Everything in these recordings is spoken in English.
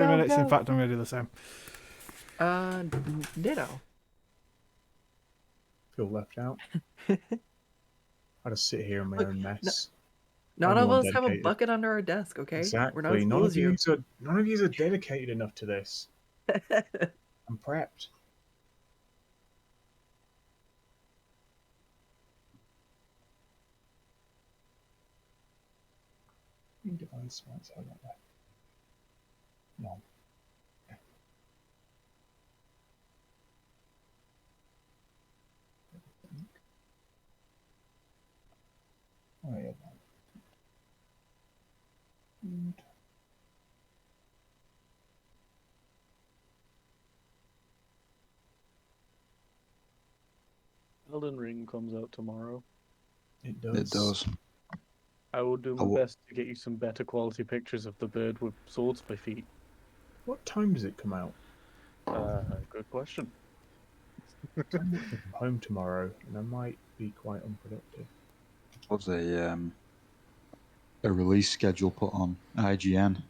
minutes. go. In fact, I'm going to do the same. Ditto. Feel left out. I just sit here in my Look, own mess. None Only of one us have a dedicated. bucket under our desk, okay? We're not Exactly. as cool as you. None of you are dedicated enough to this. I'm prepped. New device. Right, so I got that. No. Oh, yeah. And Elden Ring comes out tomorrow. it does. It does. I will do my Oh. best to get you some better quality pictures of the bird with swords by feet. What time does it come out? Good question. I'm working from home tomorrow, and I might be quite unproductive. Was a release schedule put on IGN,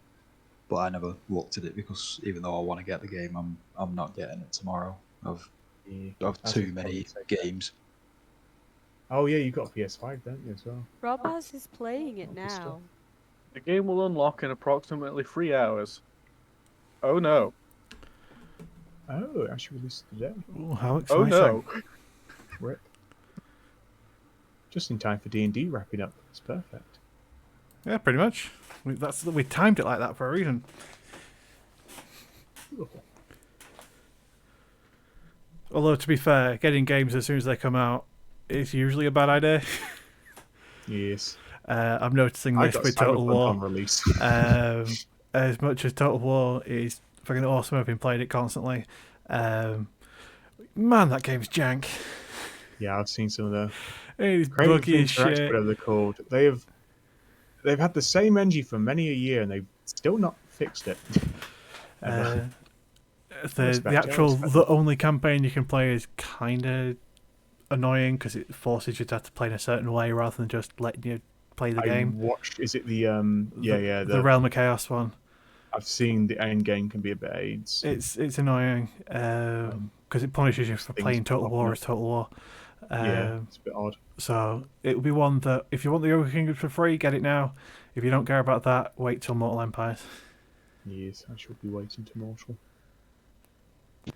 but I never looked at it because even though I want to get the game, I'm not getting it tomorrow. I've As too would many probably say. games. Oh yeah, you got a PS5, don't you, as well? Robaz is playing it Good stuff. now. The game will unlock in approximately 3 hours. Oh no. Oh, it actually released today. Ooh, how Oh exciting! no. Rip. Just in time for D&D wrapping up. It's perfect. Yeah, pretty much. We timed it like that for a reason. Beautiful. Although to be fair, getting games as soon as they come out is usually a bad idea. Yes. I'm noticing I this got with Total Cyberpunk on War. release. As much as Total War is fucking awesome, I've been playing it constantly. Man, that game's jank. Yeah, I've seen some of the It's Creative buggy as Interactive, shit. whatever they're called. They've had the same engine for many a year, and they've still not fixed it. Ever. The only campaign you can play is kind of annoying because it forces you to have to play in a certain way rather than just letting you play the game. Is it the the Realm of Chaos one? I've seen the end game can be a bit AIDS. It's annoying because it punishes you for playing Total War as Total War. Yeah, it's a bit odd. So it would be one that if you want the Ogre Kingdoms for free, get it now. If you don't care about that, wait till Mortal Empires. Yes, I should be waiting to Mortal.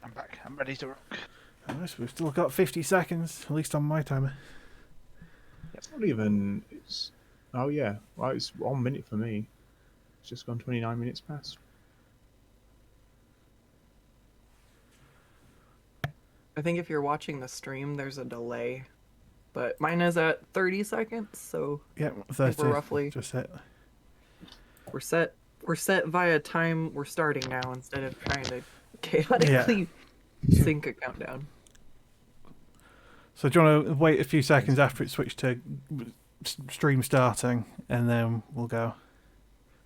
I'm back. I'm ready to rock. Nice, we've still got 50 seconds, at least on my timer. It's not even. It's. Oh yeah, well, it's 1 minute for me. It's just gone 29 minutes past. I think if you're watching the stream, there's a delay. But mine is at 30 seconds, so Yeah, I think 30. we're roughly Just it. we're set via time we're starting now instead of trying to chaotically sync a countdown. So do you want to wait a few seconds after it switched to stream starting, and then we'll go?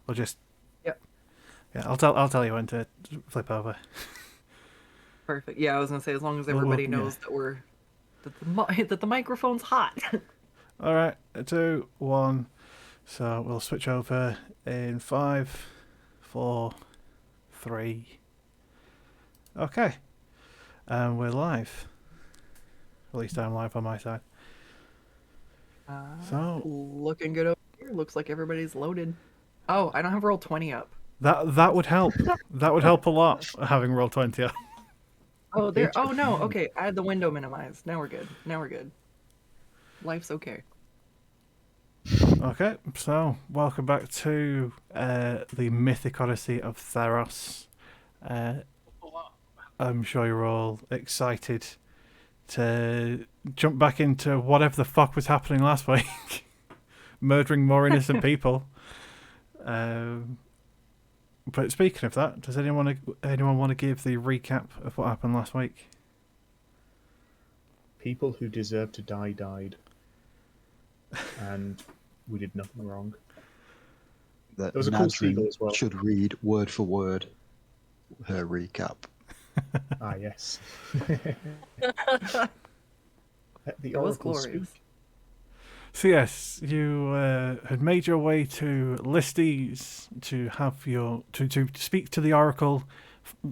We'll just. Yep. Yeah, I'll tell you when to flip over. Perfect. Yeah, I was gonna say as long as everybody knows that the microphone's hot. All right, 2, 1. So we'll switch over in 5, 4, 3. Okay, and we're live. At least I'm live on my side. So looking good over here. Looks like everybody's loaded. Oh, I don't have roll 20 up. that would help. That would help a lot. Having roll 20 up. Oh, there. Oh no. Okay, I had the window minimized. Now we're good. Now we're good. Life's okay. Okay, so welcome back to the Mythic Odyssey of Theros. I'm sure you're all excited to jump back into whatever the fuck was happening last week, murdering more innocent people. But speaking of that, does anyone want to give the recap of what happened last week? People who deserve to die died, and we did nothing wrong. That There was a cool seagull as well. Should read word for word her recap. Ah, yes. Let the It was oracle glorious. speak. So yes, you had made your way to Listies to have to speak to the Oracle,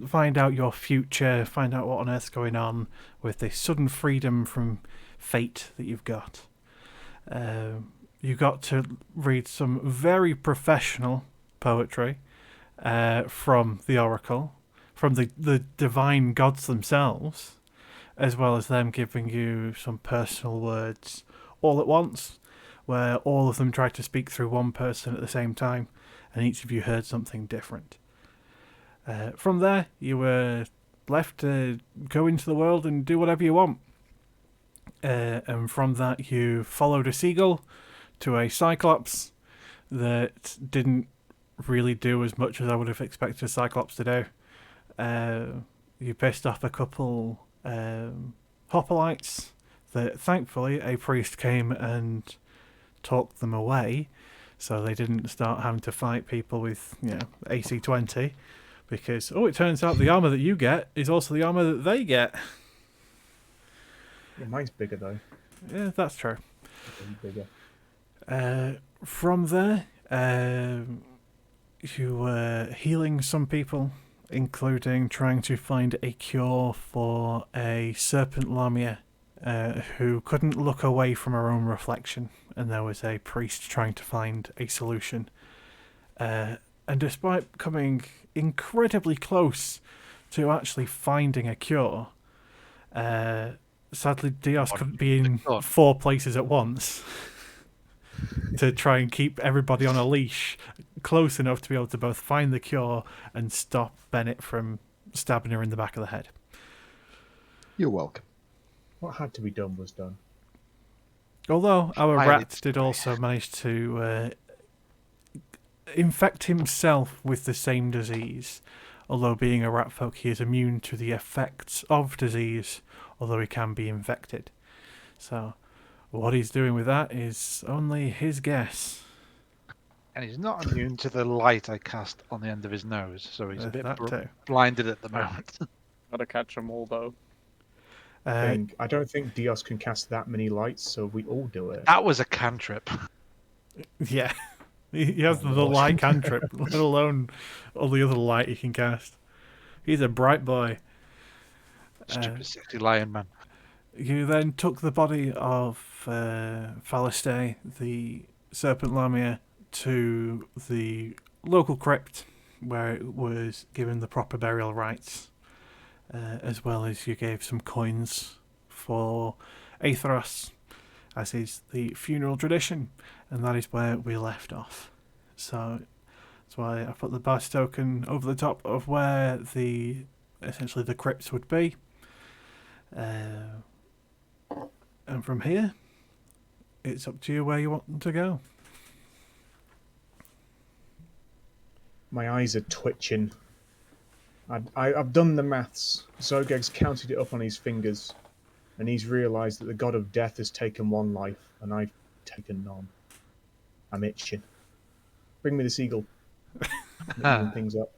find out your future, find out what on earth's going on with this sudden freedom from fate that you've got. You got to read some very professional poetry from the Oracle, from the divine gods themselves, as well as them giving you some personal words all at once, where all of them tried to speak through one person at the same time, and each of you heard something different. From there, you were left to go into the world and do whatever you want. And from that, you followed a seagull to a cyclops that didn't really do as much as I would have expected a cyclops to do. You pissed off a couple hoplites that thankfully a priest came and talked them away, so they didn't start having to fight people with AC 20, because it turns out the armor that you get is also the armor that they get. Yeah, mine's bigger though. Yeah, that's true. Bigger. From there, you were healing some people, including trying to find a cure for a serpent lamia who couldn't look away from her own reflection, and there was a priest trying to find a solution. And despite coming incredibly close to actually finding a cure, sadly Dios couldn't be in 4 places at once to try and keep everybody on a leash close enough to be able to both find the cure and stop Bennett from stabbing her in the back of the head. You're welcome. What had to be done was done. Although our rat did also manage to infect himself with the same disease. Although being a rat folk, he is immune to the effects of disease, although he can be infected. So what he's doing with that is only his guess. And he's not immune to the light I cast on the end of his nose, so he's a bit blinded at the moment. Gotta catch them all, though. I don't think Dios can cast that many lights, so we all do it. That was a cantrip. Yeah. He has the light cantrip, let alone all the other light he can cast. He's a bright boy. Stupid 60 lion man. You then took the body of Phalaste, the serpent lamia, to the local crypt where it was given the proper burial rites, as well as you gave some coins for Theros, as is the funeral tradition, and that is where we left off. So that's why I put the badge token over the top of where essentially the crypts would be. And from here, it's up to you where you want to go. My eyes are twitching. I've done the maths. Zogeg's counted it up on his fingers, and he's realised that the god of death has taken 1 life, and I've taken none. I'm itching. Bring me the seagull. Moving things up.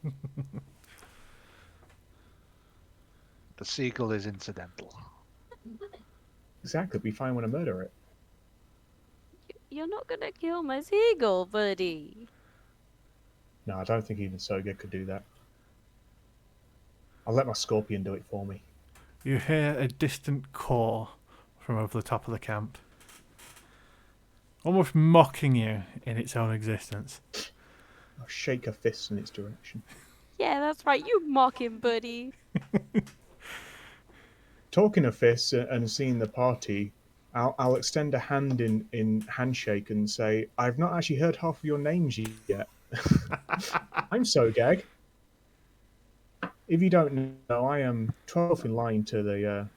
The seagull is incidental. Exactly, we find when I murder it. You're not gonna kill my seagull, buddy. No, I don't think even Sogeg could do that. I'll let my scorpion do it for me. You hear a distant caw from over the top of the camp, almost mocking you in its own existence. I'll shake a fist in its direction. Yeah, that's right. You mock him, buddy. Talking of fists and seeing the party, I'll extend a hand in handshake and say, I've not actually heard half of your names yet. I'm Sogeg. If you don't know, I am 12th in line to the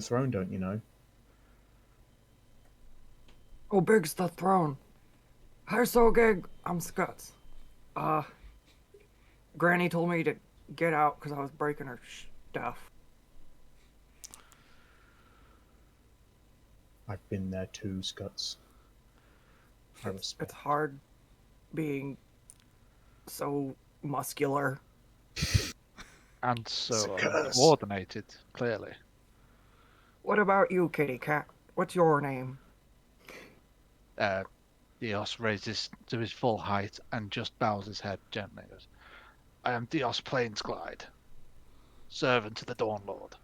throne, don't you know? Oh, big's the throne. Hi, Sogeg. I'm Scuts. Granny told me to get out because I was breaking her stuff. I've been there too, Scuts. It's hard being so muscular. And so coordinated, clearly. What about you, kitty cat? What's your name? Dios raises to his full height and just bows his head gently. He goes, I am Dios Plainsglide, servant to the Dawn Lord.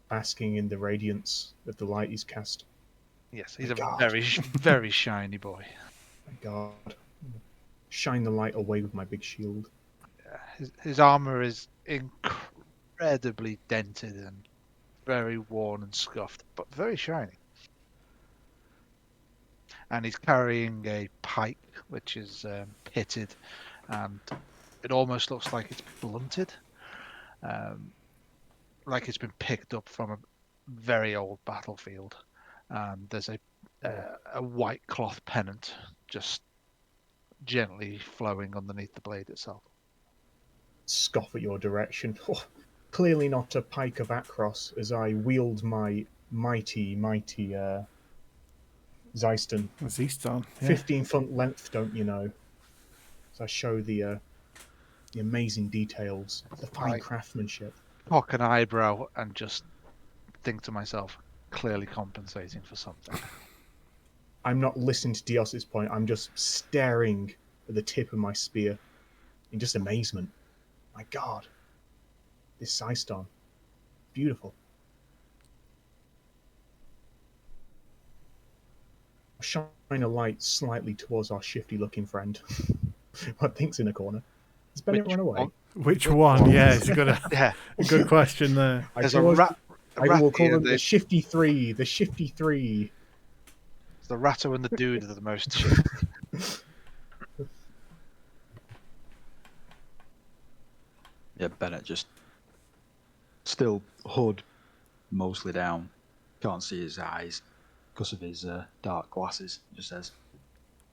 Basking in the radiance of the light he's cast. Yes, he's My a God. very, very shiny boy. My God. Shine the light away with my big shield. His armor is incredibly dented and very worn and scuffed, but very shiny. And he's carrying a pike, which is pitted, and it almost looks like it's blunted, like it's been picked up from a very old battlefield. And there's a white cloth pennant just gently flowing underneath the blade itself. Scoff at your direction. Oh, clearly not a pike of Akros, as I wield my mighty Zeiston. Zeiston, yeah. 15-foot length, don't you know? So I show the amazing details, the fine craftsmanship. Cock an eyebrow and just think to myself, clearly compensating for something. I'm not listening to Dios's point, I'm just staring at the tip of my spear in just amazement. My God, this Zeiston, beautiful. I shine a light slightly towards our shifty-looking friend. What thinks in a corner? Has Bennett run away? Which one? Yeah, it's a good question there. There's a rat. I will call them the Shifty Three. The Shifty Three. The Ratto and the Dude are the most shifty. Yeah, Bennett just still hood mostly down. Can't see his eyes because of his dark glasses. Just says,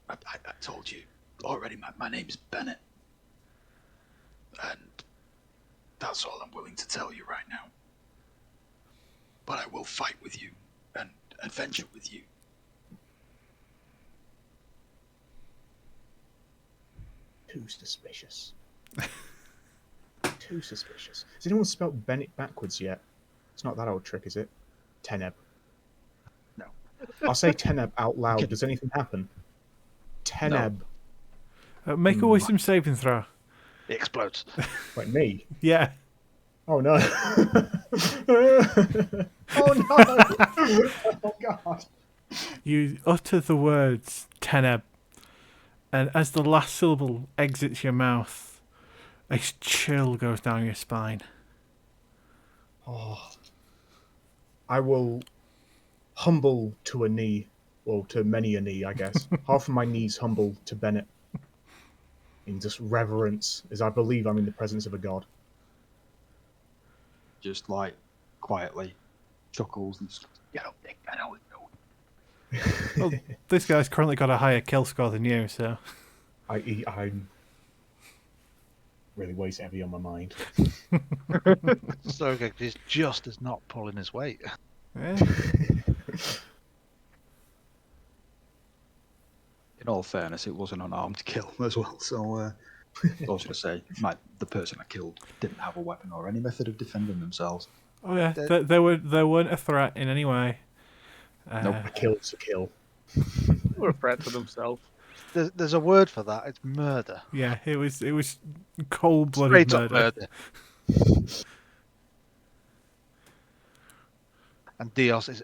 I told you already, my name's Bennett. And that's all I'm willing to tell you right now. But I will fight with you and adventure with you. Too suspicious. Too suspicious. Has anyone spelt Bennett backwards yet? It's not that old trick, is it? Teneb. No. I'll say Teneb out loud. Does anything happen? Teneb. No. Make a wisdom saving throw. It explodes. Wait, me? Yeah. Oh no. Oh no. Oh God. You utter the words Teneb, and as the last syllable exits your mouth, a chill goes down your spine. Oh. I will humble to a knee, or to many a knee, I guess. Half of my knees humble to Bennett in just reverence, as I believe I'm in the presence of a god. Just like quietly chuckles and get up, Dick. I know. Well, this guy's currently got a higher kill score than you, so I'm really weighs heavy on my mind. So he's just as not pulling his weight. yeah. In all fairness, it was an unarmed kill as well. So I was going to say, the person I killed didn't have a weapon or any method of defending themselves. Oh yeah, they weren't a threat in any way. Nope, a kill's a kill. Or a threat to themselves. There's a word for that. It's murder. Yeah, it was cold-blooded Straight murder. up murder. And Dios is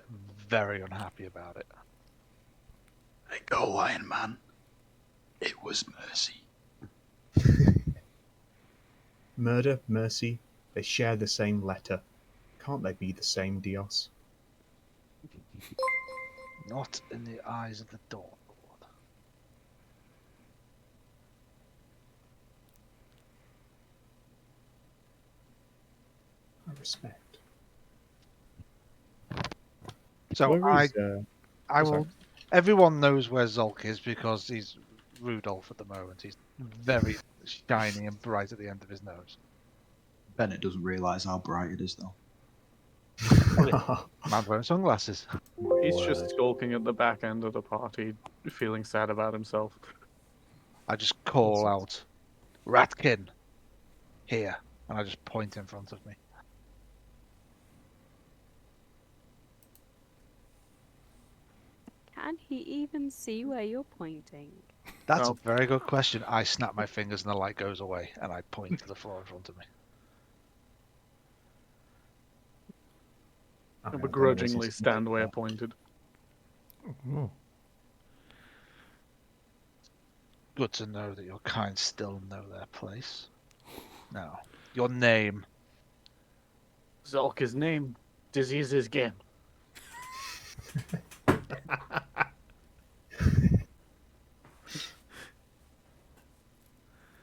very unhappy about it. Let go, Lion Man. It was mercy. Murder, mercy, they share the same letter. Can't they be the same, Dios? Not in the eyes of the Dawn Lord. I respect. So Where is, I will. Everyone knows where Zolk is because he's Rudolph at the moment. He's very shiny and bright at the end of his nose. Bennett doesn't realise how bright it is, though. Man wearing sunglasses. He's just skulking at the back end of the party, feeling sad about himself. I just call out, Ratkin, here. And I just point in front of me. Can he even see where you're pointing? That's Well- a very good question. I snap my fingers and the light goes away, and I point to the floor in front of me. I Okay, begrudgingly stand where pointed. Ooh. Good to know that your kind still know their place. Now, your name. Zolka's name. Diseases game.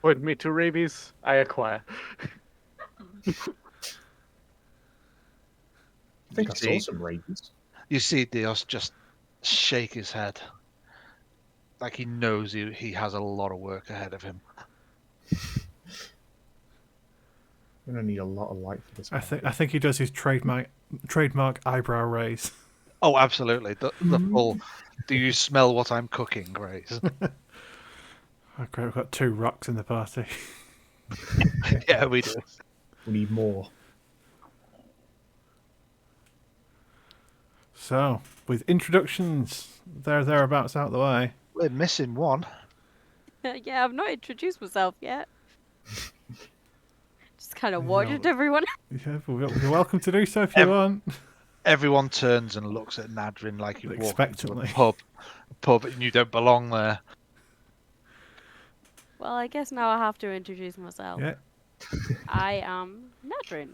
Point me to rabies, I acquire. I think I You saw see- some rabies. You see Dios just shake his head. Like he knows he has a lot of work ahead of him. I'm gonna need a lot of light for this. I think he does his trademark eyebrow raise. Oh, absolutely. The full, do you smell what I'm cooking, Grace? Okay, we've got 2 rocks in the party. Yeah, we do. We need more. So, with introductions thereabouts out the way. We're missing one. Yeah, I've not introduced myself yet. Just kind of Yeah, watched everyone. Yeah, you're welcome to do so if you want. Everyone turns and looks at Nadrin like you walked into Expectantly. a pub and you don't belong there. Well, I guess now I have to introduce myself. Yeah. I am Nadrin.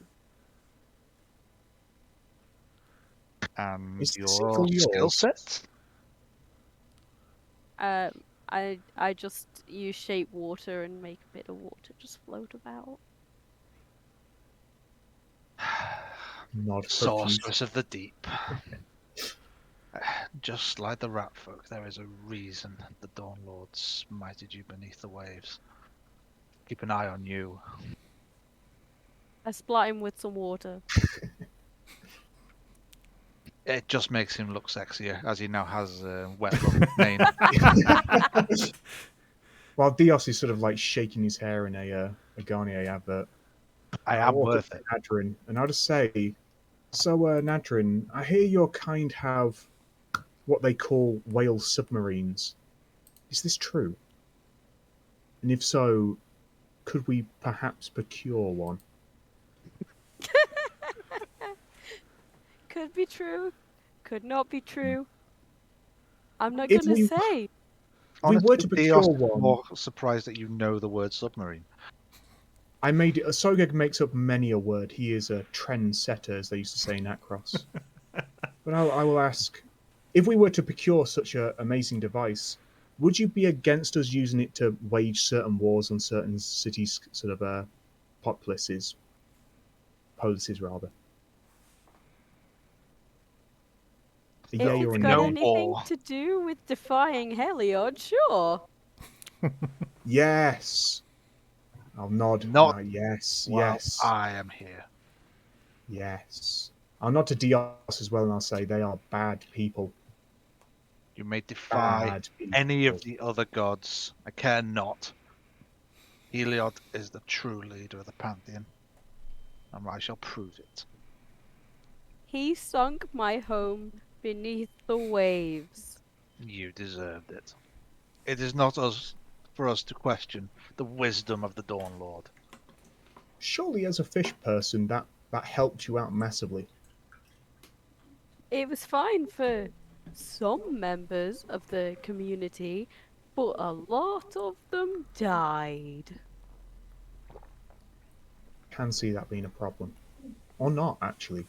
And Is the your sickle skill yours? set? I just use shape water and make a bit of water just float about. Nod profuse. Sorceress of the Deep. Just like the rat folk, there is a reason the Dawn Lord smited you beneath the waves. Keep an eye on you. I splat him with some water. It just makes him look sexier, as he now has a wet look mane. While Dios is sort of like shaking his hair in a Garnier advert. I I'll am walk up worth to it. Nadrin, and I'll just say, so Nadrin, I hear your kind have what they call whale submarines. Is this true? And if so, could we perhaps procure one? Could be true. Could not be true. I'm not If gonna we- say. If we were Honestly, to Dios procure is one, more surprised that you know the word submarine. I made it. Sogeg makes up many a word. He is a trendsetter, as they used to say in Akros. But I will ask, if we were to procure such an amazing device, would you be against us using it to wage certain wars on certain cities' sort of policies rather? A If yay or it's a got no nay? anything or. to do with defying Heliod, sure. Yes. I'll nod. Not Yes. Well, Yes. I am here. Yes. I'll nod to Dios as well, and I'll say they are bad people. You may defy Bad people. any of the other gods. I care not. Heliod is the true leader of the Pantheon, and I shall prove it. He sunk my home beneath the waves. You deserved it. It is not for us to question the wisdom of the Dawn Lord. Surely, as a fish person, that helped you out massively. It was fine for some members of the community, but a lot of them died. Can see that being a problem, or not actually.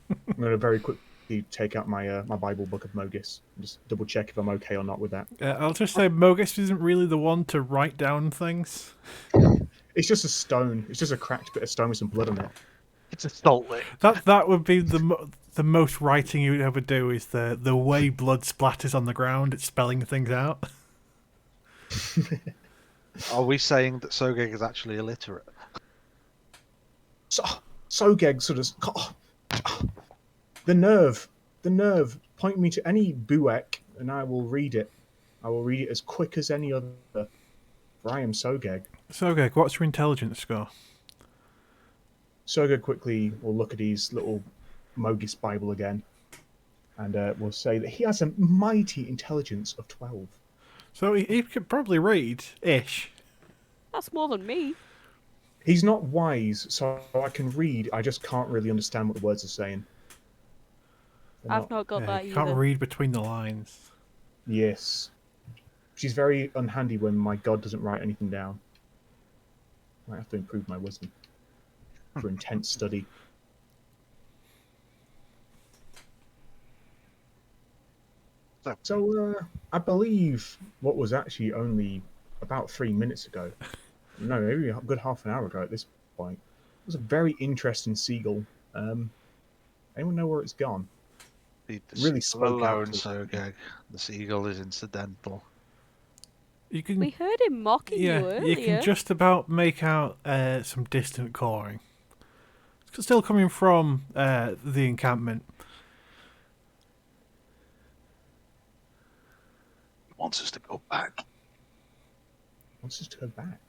I'm going to very quickly take out my my Bible book of Mogis and just double check if I'm okay or not with that. I'll just say Mogis isn't really the one to write down things. It's just a stone. It's just a cracked bit of stone with some blood on it. It's a salt lick. That would be the most writing you'd ever do is the way blood splatters on the ground. It's spelling things out. Are we saying that Sogeg is actually illiterate? Sogeg sort of the nerve. Point me to any buek and I will read it. I will read it as quick as any other. For I am Sogeg. So, Greg, what's your intelligence score? Soga quickly will look at his little Mogis Bible again, and will say that he has a mighty intelligence of 12. So he could probably read ish. That's more than me. He's not wise, so I can read. I just can't really understand what the words are saying. They're I've not got that You either. can't read between the lines. Yes. She's very unhandy when my god doesn't write anything down. Might have to improve my wisdom for intense study. So, I believe what was actually only about 3 minutes ago, no, maybe a good half an hour ago at this point, was a very interesting seagull. Anyone know where it's gone? Leave the Really seagull spoke out alone, to- Sogag. The seagull is incidental. You can, We heard him mocking you earlier. you can just about make out some distant cawing. It's still coming from the encampment. He wants us to go back. Wants us to go back.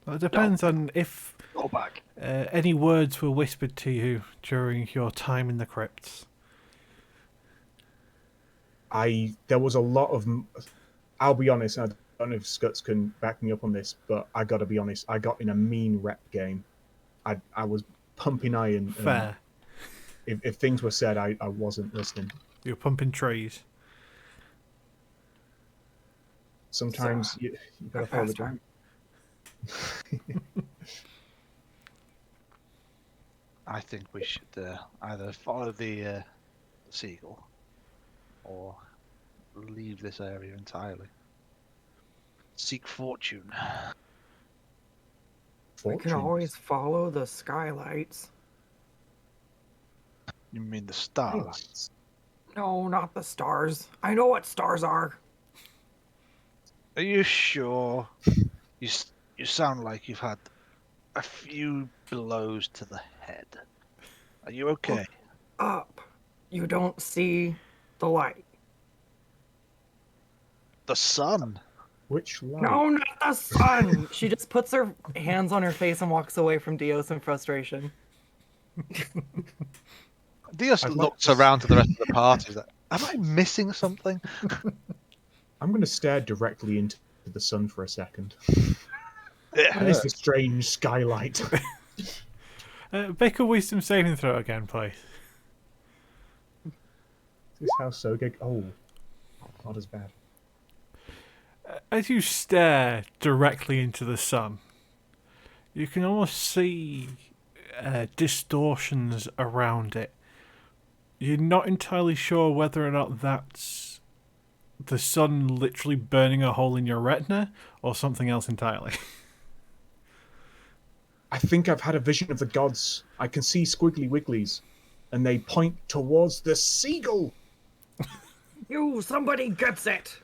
Well, it depends on if Go back. any words were whispered to you during your time in the crypts. There was a lot of. I'll be honest. I don't know if Scuts can back me up on this, but I got to be honest. I got in a mean rep game. I was pumping iron. and Fair. If things were said, I wasn't listening. You're pumping trees. Sometimes you gotta follow the Faster. ground. I think we should either follow the seagull or leave this area entirely. Seek fortune. We can Fortunes. always follow the skylights. You mean the stars? Highlights. No, not the stars. I know what stars are. Are you sure? You sound like you've had a few blows to the head. Are you okay? Up. You don't see the light. The sun. Which light? No, not the sun. She just puts her hands on her face and walks away from Dios in frustration. Dios I'd like looks to around to the rest of the party. He's like, am I missing something? I'm going to stare directly into the sun for a second. It What is hurts. this strange skylight? Make a wisdom saving throw again, please. This house so big. Oh, not as bad. As you stare directly into the sun, you can almost see distortions around it. You're not entirely sure whether or not that's the sun literally burning a hole in your retina or something else entirely. I think I've had a vision of the gods. I can see squiggly wigglies, and they point towards the seagull. Somebody gets it.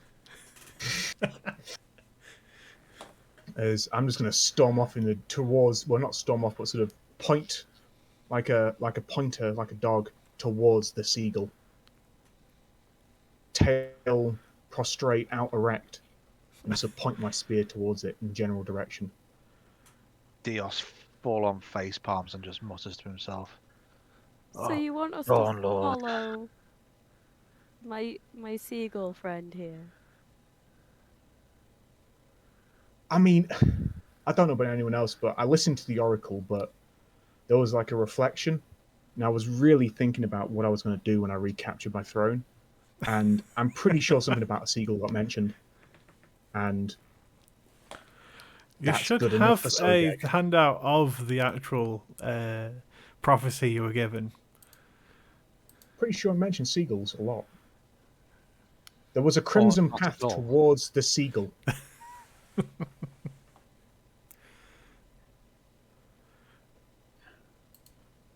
As I'm just going to storm off towards, well, not storm off, but sort of point like a pointer, like a dog, towards the seagull. Tail prostrate, out erect, and sort of point my spear towards it in general direction. Dios fall on face palms and just mutters to himself. So you want us go to on, Lord. follow my seagull friend here? I mean, I don't know about anyone else, but I listened to the oracle, but there was like a reflection, and I was really thinking about what I was going to do when I recaptured my throne, and I'm pretty sure something about a seagull got mentioned, and You That's should good enough have for a Sogek. handout of the actual prophecy you were given. pretty sure I mentioned seagulls a lot. There was a crimson not path at all. towards the seagull.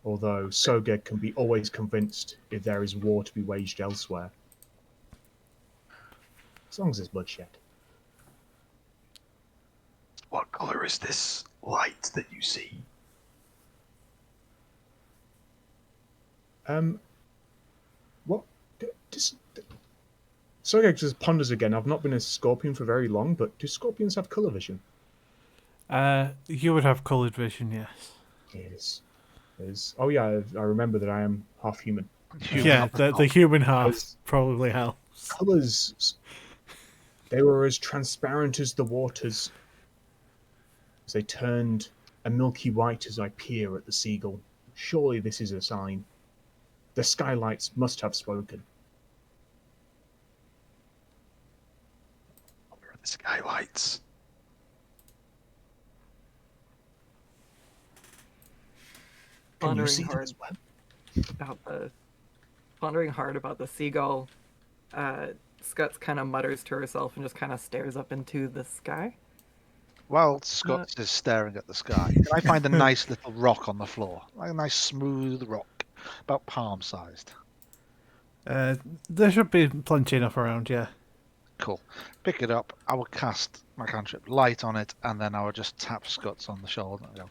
Although Sogeg can be always convinced if there is war to be waged elsewhere. As long as there's bloodshed. What colour is this light that you see? What? Sogeg just ponders again. I've not been a scorpion for very long, but do scorpions have colour vision? You would have coloured vision, yes. Is oh yeah, I remember that I am half human. Yeah, the human half Because probably helps. colours, they were as transparent as the waters as they turned a milky white as I peer at the seagull. Surely this is a sign. The skylights must have spoken. Where are the skylights? Can you Pondering see them hard as well? pondering hard about the seagull, Scuts kind of mutters to herself and just kind of stares up into the sky. While Scott is staring at the sky, can I find a nice little rock on the floor? Like a nice smooth rock, about palm-sized. There should be plenty enough around, yeah. Cool. Pick it up. I will cast my cantrip light on it, and then I will just tap Scuts on the shoulder and go,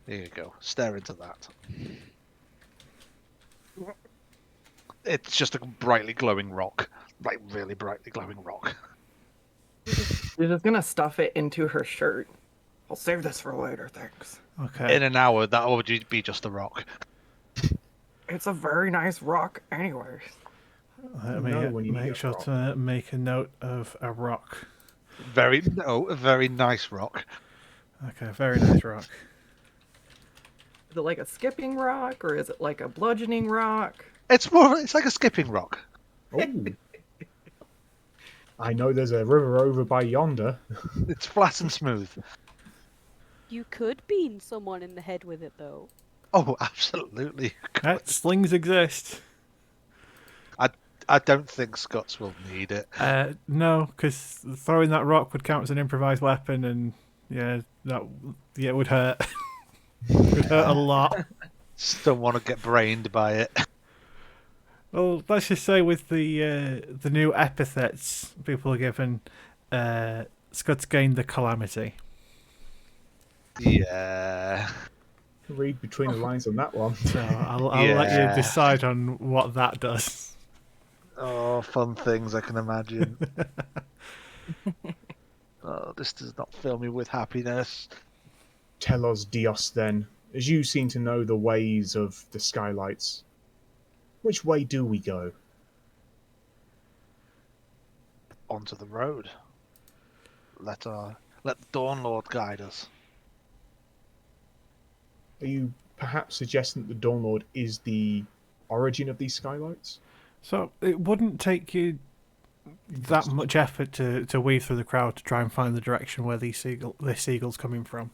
"Here you go. Stare into that." It's just a brightly glowing rock, like really brightly glowing rock. She's just gonna stuff it into her shirt. I'll save this for later, thanks. Okay. In an hour, that will be just a rock. It's a very nice rock, anyways. Let know me when you need make a sure rock. to make a note of a rock. A very nice rock. Okay, very nice rock. Is it like a skipping rock, or is it like a bludgeoning rock? It's like a skipping rock. Oh. I know there's a river over by yonder. It's flat and smooth. You could bean someone in the head with it, though. Oh, absolutely. Slings exist. I don't think Scots will need it. No, because throwing that rock would count as an improvised weapon, and it would hurt. It would hurt a lot. Just don't want to get brained by it. Well, let's just say with the new epithets people are given, Scott's gained the calamity. Yeah. Read between the lines on that one. So I'll let you Yeah. decide on what that does. Oh, fun things I can imagine. Oh, this does not fill me with happiness. Tell us, Dios, then, as you seem to know the ways of the skylights, which way do we go? Onto the road. Let the Dawn Lord guide us. Are you perhaps suggesting that the Dawn Lord is the origin of these skylights? So it wouldn't take you that much effort to weave through the crowd to try and find the direction where this seagull's coming from.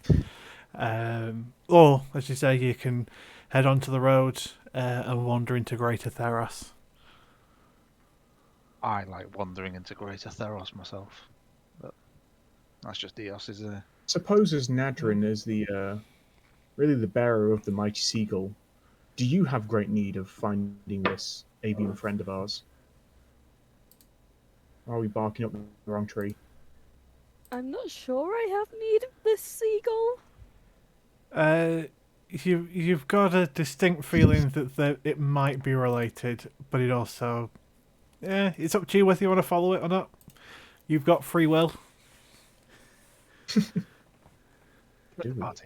Or, as you say, you can head onto the road and wander into Greater Theros. I like wandering into Greater Theros myself. But that's just Dios, isn't it? Suppose as Nadrin as the really the bearer of the mighty seagull, do you have great need of finding this avian friend of ours? Or are we barking up the wrong tree? I'm not sure I have need of this seagull. You've got a distinct feeling that it might be related, but it also, it's up to you whether you want to follow it or not. You've got free will. Do we? Party.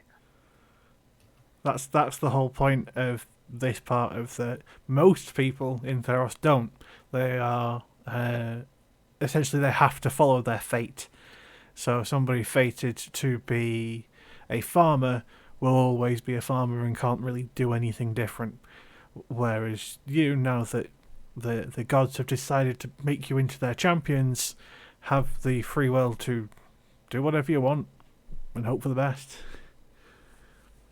That's the whole point of this part of the. Most people in Theros don't. They are essentially they have to follow their fate. So somebody fated to be a farmer will always be a farmer and can't really do anything different. Whereas you know that the gods have decided to make you into their champions, have the free will to do whatever you want and hope for the best.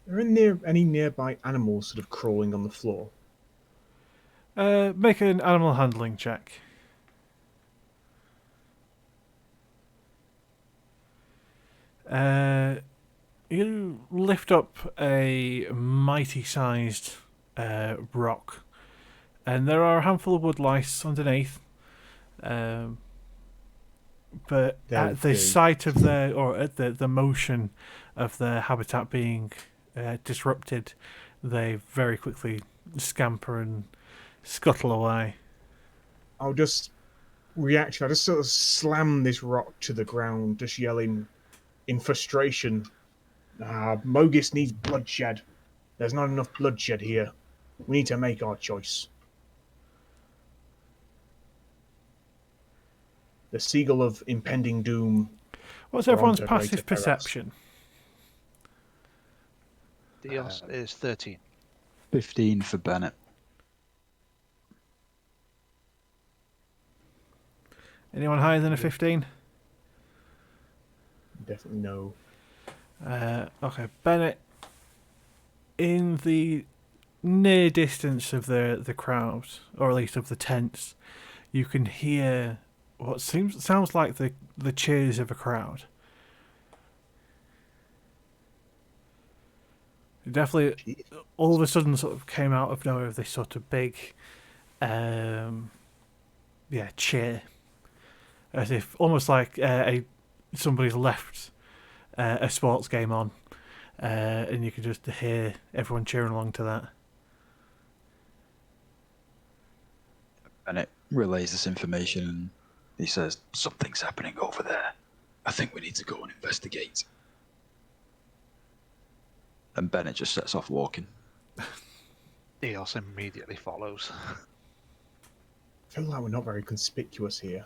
Are any nearby animals sort of crawling on the floor? Make an animal handling check. You lift up a mighty-sized rock, and there are a handful of wood lice underneath. But at the sight of at the motion of their habitat being disrupted, they very quickly scamper and scuttle away. I'll just reaction. I just sort of slam this rock to the ground, just yelling in frustration, Mogis needs bloodshed. There's not enough bloodshed here. We need to make our choice. The seagull of impending doom. What's or everyone's onto greater passive Theros. perception? Dios is 13. 15 for Bennett. Anyone higher than a 15? Definitely no. Okay, Bennett, in the near distance of the crowd, or at least of the tents, you can hear what sounds like the cheers of a crowd. It definitely, Jeez. all of a sudden, sort of came out of nowhere with this sort of big, cheer, as if almost like somebody's left a sports game on, and you can just hear everyone cheering along to that. Bennett relays this information and he says, "Something's happening over there. I think we need to go and investigate." And Bennett just sets off walking. Dios immediately follows. I feel like we're not very conspicuous here.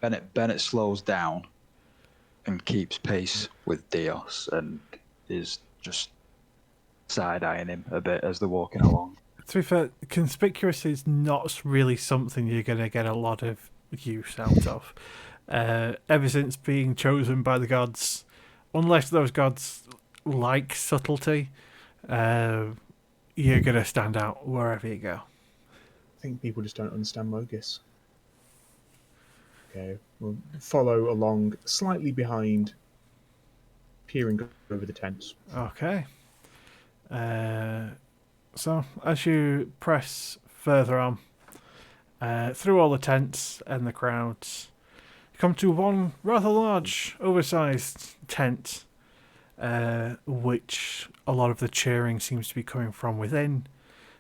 Bennett slows down and keeps pace with Dios and is just side-eyeing him a bit as they're walking along. To be fair, conspicuous is not really something you're going to get a lot of use out of. Ever since being chosen by the gods, unless those gods like subtlety, you're going to stand out wherever you go. I think people just don't understand Mogis. Okay, we'll follow along slightly behind, peering over the tents. Okay. So, as you press further on, through all the tents and the crowds, you come to one rather large, oversized tent, which a lot of the cheering seems to be coming from within.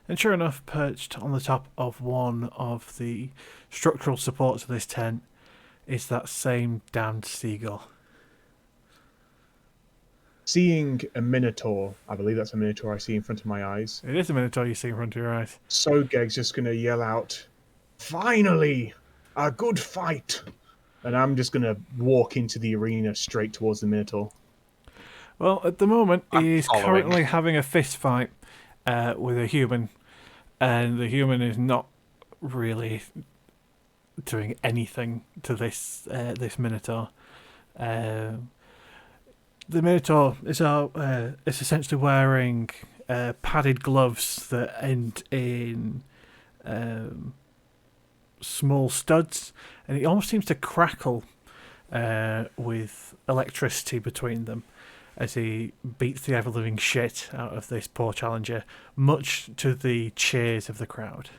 And sure enough, perched on the top of one of the structural supports of this tent is that same damned seagull. Seeing a Minotaur, I believe that's a Minotaur I see in front of my eyes. It is a Minotaur you see in front of your eyes. Sogeg's just going to yell out, "Finally! A good fight!" And I'm just going to walk into the arena straight towards the Minotaur. Well, at the moment, I'm he is following. currently having a fist fight with a human, and the human is not really doing anything to this Minotaur. The Minotaur is essentially wearing padded gloves that end in small studs, and it almost seems to crackle with electricity between them as he beats the ever-living shit out of this poor challenger, much to the cheers of the crowd.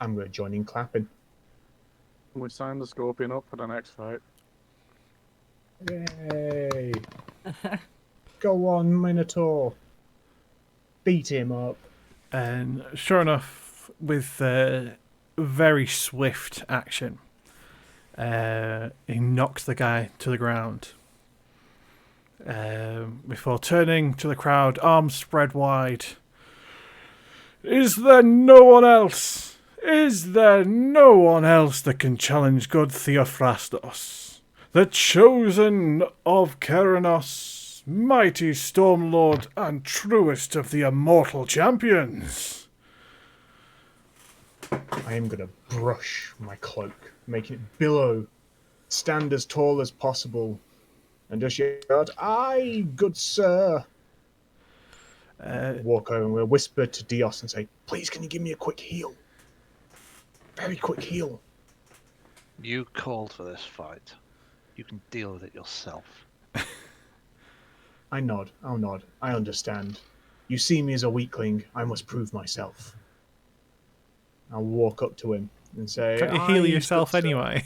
I'm going to join in clapping. We signed the Scorpion up for the next fight. Yay! Go on, Minotaur. Beat him up. And sure enough, with very swift action, he knocks the guy to the ground. Before turning to the crowd, arms spread wide. "Is there no one else? Is there no one else that can challenge good Theophrastos, the chosen of Keranos, mighty Stormlord and truest of the immortal champions?" I am going to brush my cloak, making it billow, stand as tall as possible, and just shout, "Aye, good sir!" Walk over and we'll whisper to Dios and say, "Please, can you give me a quick heal? Very quick heal." You called for this fight. You can deal with it yourself. I nod. I'll nod. I understand. You see me as a weakling. I must prove myself. I'll walk up to him and say, Can't you heal "Aye, yourself good sir." anyway?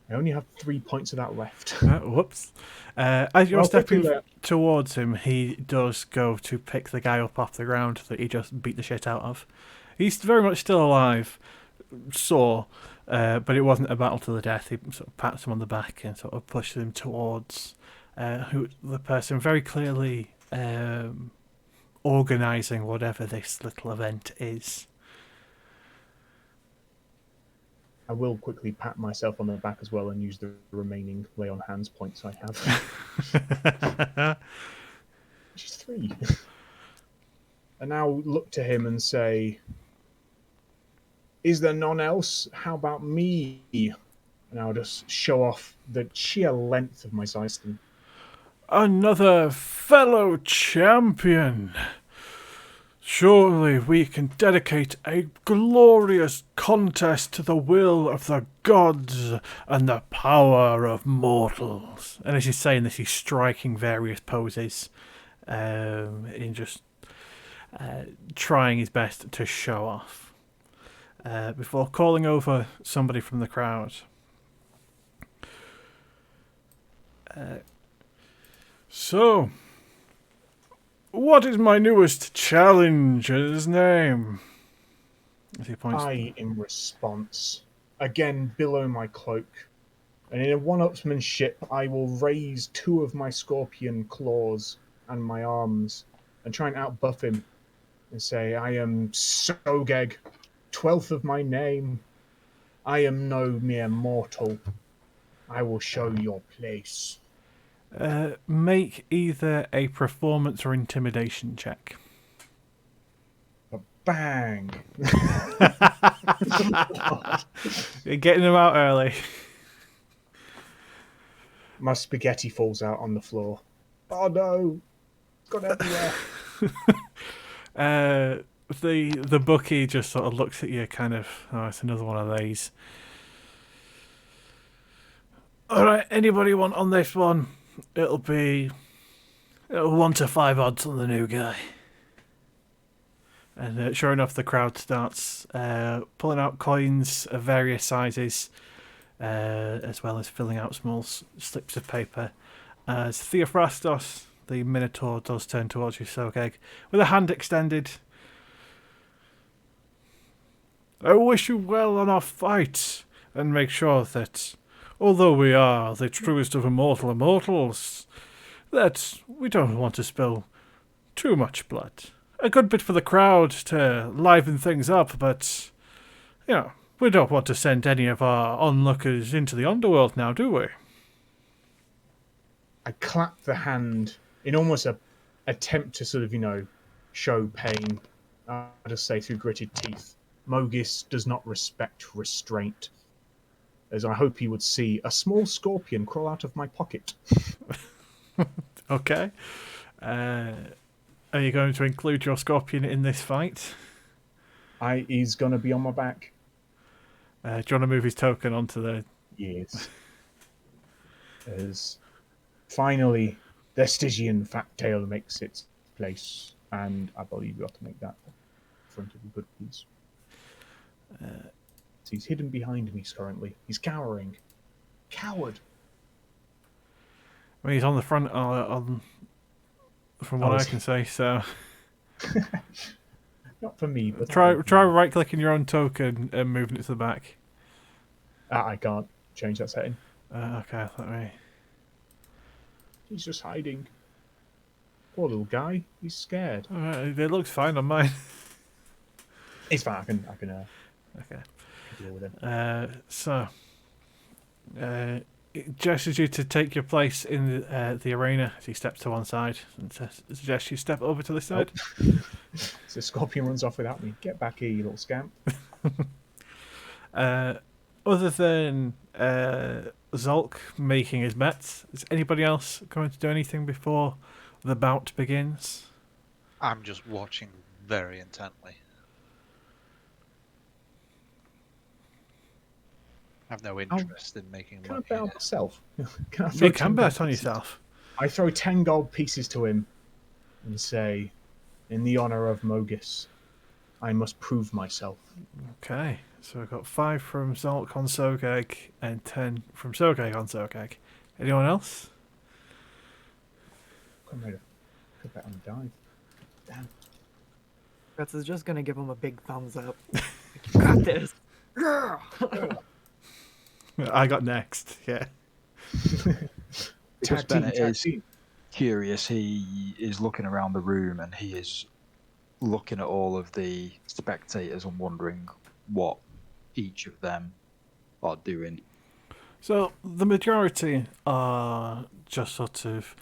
I only have 3 points of that left. Whoops. As you're I'll quickly stepping let- towards him, he does go to pick the guy up off the ground that he just beat the shit out of. He's very much still alive, sore, but it wasn't a battle to the death. He sort of pats him on the back and sort of pushes him towards the person very clearly organising whatever this little event is. I will quickly pat myself on the back as well and use the remaining lay on hands points I have. Which is 3. And now look to him and say, is there none else? How about me? And I'll just show off the sheer length of my system. Another fellow champion. Surely we can dedicate a glorious contest to the will of the gods and the power of mortals. And as he's saying this, he's striking various poses in just trying his best to show off. Before calling over somebody from the crowd. So, what is my newest challenger's name? As he points. I, in response, again billow my cloak, and in a one-upsmanship, I will raise 2 of my scorpion claws and my arms and try and outbuff him and say, I am Sogeg, 12th of my name. I am no mere mortal. I will show your place. Make either a performance or intimidation check. Bang! You're getting them out early. My spaghetti falls out on the floor. Oh no! It's gone everywhere. The bookie just sort of looks at you, kind of. Oh, it's another one of these. All right, anybody want on this one? It'll 1 to 5 odds on the new guy. And sure enough, the crowd starts pulling out coins of various sizes, as well as filling out small slips of paper. As Theophrastos, the Minotaur, does turn towards you, Sogeg, with a hand extended. I wish you well on our fight, and make sure that, although we are the truest of immortals, that we don't want to spill too much blood. A good bit for the crowd to liven things up, but, we don't want to send any of our onlookers into the underworld now, do we? I clap the hand in almost a attempt to sort of, show pain. I'll just say through gritted teeth, Mogis does not respect restraint. As I hope he would see a small scorpion crawl out of my pocket. Okay. Are you going to include your scorpion in this fight? He's going to be on my back. Do you want to move his token onto the... Yes. As finally, the Stygian fat tail makes its place, and I believe we ought to make that in front of a good piece. He's hidden behind me currently. He's cowering. Coward. I mean, he's on the front, from what I can say, so... Not for me, but... Try right-clicking your own token and moving it to the back. I can't change that setting. Okay, let me... He's just hiding. Poor little guy. He's scared. Alright, it looks fine on mine. It's fine. I can Okay. deal with it. It gestures you to take your place in the arena as he steps to one side and suggests you step over to this side. So Scorpion runs off without me. Get back here, you little scamp. Other than Zolk making his bets, is anybody else going to do anything before the bout begins? I'm just watching very intently. I have no interest in making Can I money. bet on myself? You can bet on yourself. I throw 10 gold pieces to him and say, in the honor of Mogis, I must prove myself. Okay, so we've got 5 from Zolk on Sogeg and 10 from Sogeg on Sogeg. Anyone else? Come here. Could bet on dive. Damn. Guts is just gonna give him a big thumbs up. You got this. I got next. Yeah. Because Tag team, Bennett tag is team. curious, he is looking around the room and he is looking at all of the spectators and wondering what each of them are doing. So the majority are just sort of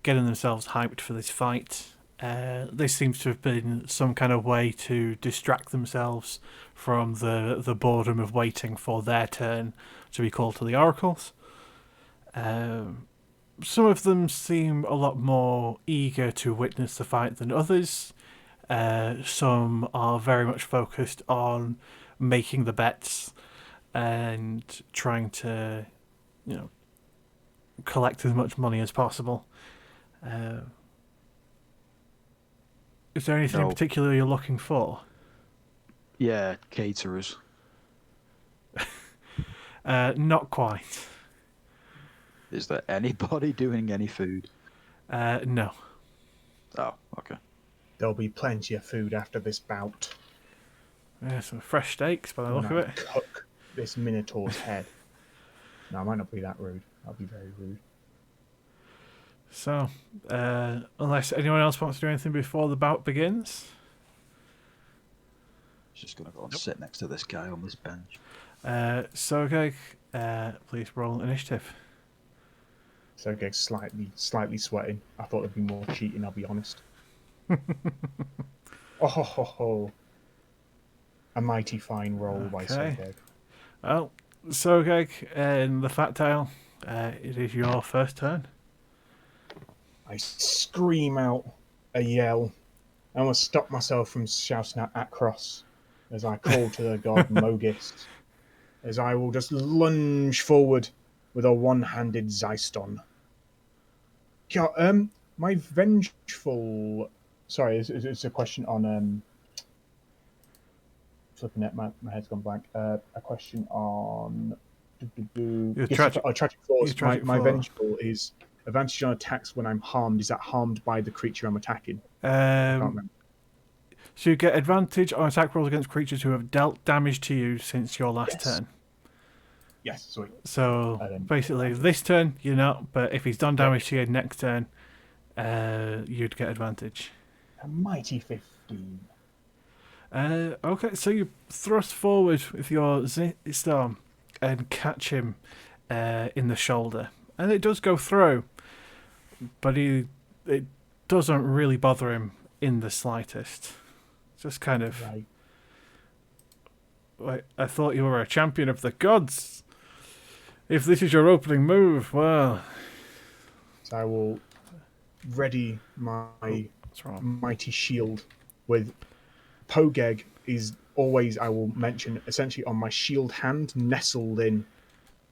getting themselves hyped for this fight. This seems to have been some kind of way to distract themselves from the boredom of waiting for their turn to be called to the oracles. Some of them seem a lot more eager to witness the fight than others. Some are very much focused on making the bets and trying to, collect as much money as possible. Is there anything in No. particular you're looking for? Yeah, caterers. Not quite. Is there anybody doing any food? No. Oh, okay. There'll be plenty of food after this bout. Some fresh steaks by the When look of I it. cook this Minotaur's head. No, I might not be that rude. I'll be very rude. So, unless anyone else wants to do anything before the bout begins, Just gonna go and sit next to this guy on this bench. Sogeg, please roll initiative. So Geg's slightly sweating. I thought there'd be more cheating, I'll be honest. Oh ho ho ho. A mighty fine roll by Okay. Sogeg. Well, Sogeg and the Fat Tail, it is your first turn. I scream out a yell. I almost stop myself from shouting at Akros as I call to the god Mogis, as I will just lunge forward with a one-handed Zyston. Yeah, my vengeful... Sorry, it's a question on... Flipping it, my head's gone blank. A question on... Your Yes, tragic- tragic flaws. your tragic My flaw. vengeful is advantage on attacks when I'm harmed. Is that harmed by the creature I'm attacking? I can't remember. So you get advantage on attack rolls against creatures who have dealt damage to you since your last Yes. turn. Yes, sweet. So then- basically, this turn you're not, but if he's done damage to you next turn, you'd get advantage. A mighty 15. Okay, so you thrust forward with your storm and catch him in the shoulder, and it does go through, but it doesn't really bother him in the slightest. Just kind of Right. like, I thought you were a champion of the gods. If this is your opening move, well, So I will ready my what's wrong? mighty shield with Pogeg is always, I will mention, essentially on my shield hand, nestled in,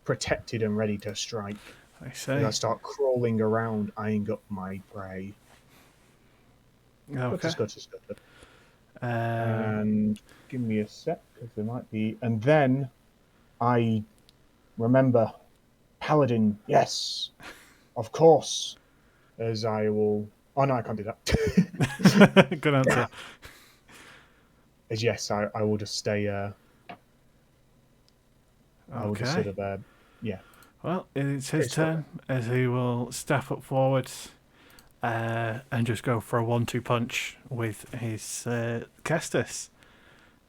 protected and ready to strike. I As say. I start crawling around, eyeing up my prey. Okay. Good. Um, And give me a sec, because there might be... And then I remember Paladin, yes, of course, as I will... Oh, no, I can't do that. good answer. As yes, I will just stay... I will just Okay. sort of... yeah. Well, it's his Okay, so- turn as he will step up forward and just go for a 1-2 punch with his Kestis.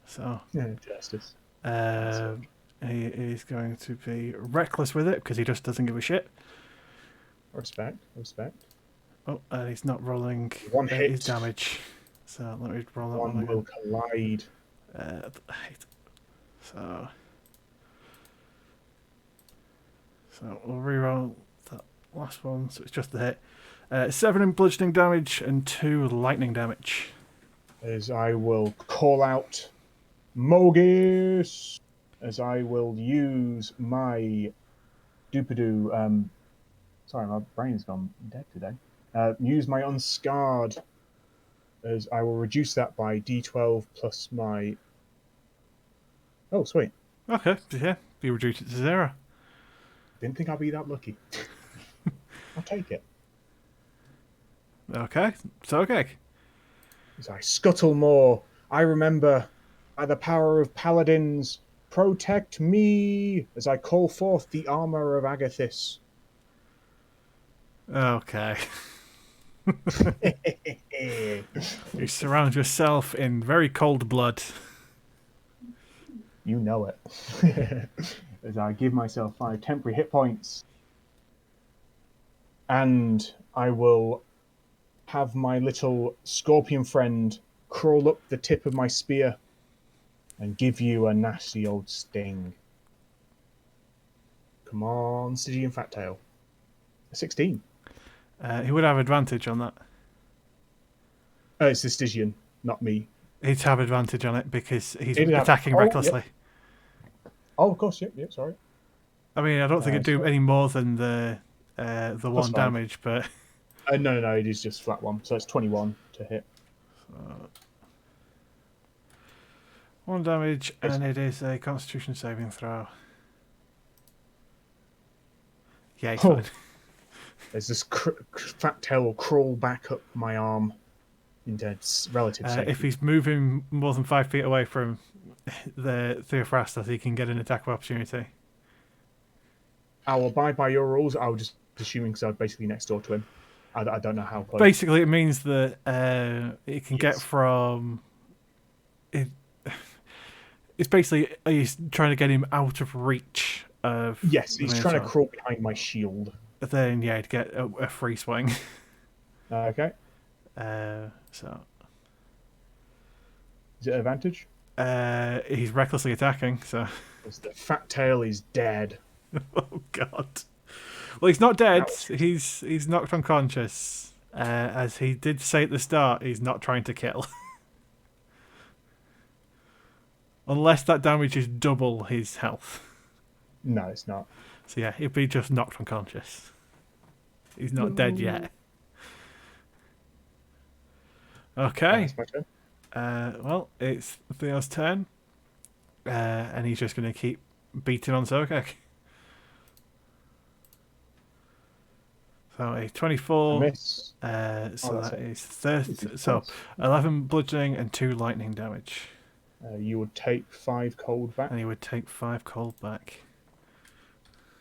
So Yeah, justice. he is going to be reckless with it because he just doesn't give a shit. Respect. Oh, and he's not rolling One his hit. damage. So let me roll that One one will again. collide. So we'll reroll that last one. So it's just the hit. 7 in bludgeoning damage and 2 lightning damage. As I will call out Mogis. As I will use my Doopadoo. Sorry, my brain's gone dead today. Use my Unscarred. As I will reduce that by D12 plus my. Oh, sweet. Okay, yeah, you reduce it to 0. Didn't think I'd be that lucky. I'll take it. Okay, so okay. As I scuttle more, I remember by the power of paladins, protect me as I call forth the armor of Agathis. Okay. You surround yourself in very cold blood. You know it. As I give myself 5 temporary hit points. And I will have my little scorpion friend crawl up the tip of my spear and give you a nasty old sting. Come on, Stygian Fat Tail. A 16. He would have advantage on that. Oh, it's the Stygian, not me. He'd have advantage on it because he's He'd have- attacking oh, recklessly. Oh, of course, yep, sorry. I mean, I don't think it'd do so- any more than the one +5. damage, but No, it is just flat 1. So it's 21 to hit. 1 damage, and it is a Constitution saving throw. Yeah, he's Oh. fine. As this fat tail will crawl back up my arm into relative safety. If he's moving more than 5 feet away from the Theophrastos, he can get an attack of opportunity. I will abide by your rules. I was just assuming because I'm basically next door to him. I don't know how close. Basically, it means that it can get Yes. from. It's basically he's trying to get him out of reach of. Yes, the he's trying to Minotaur. crawl behind my shield. Then yeah, to get a free swing. Okay. So Is it advantage? he's recklessly attacking. So Because the fat tail is dead. oh god. Well, he's not dead. Ouch. He's knocked unconscious. As he did say at the start, he's not trying to kill. Unless that damage is double his health. No, it's not. So yeah, he'd be just knocked unconscious. He's not dead yet. Okay. That's my turn. Well, it's Theo's turn. And he's just going to keep beating on Sokek. So a 24. Miss. So that's that it. is 30. So 11 bludgeoning and 2 lightning damage. You would take 5 cold back. And he would take 5 cold back.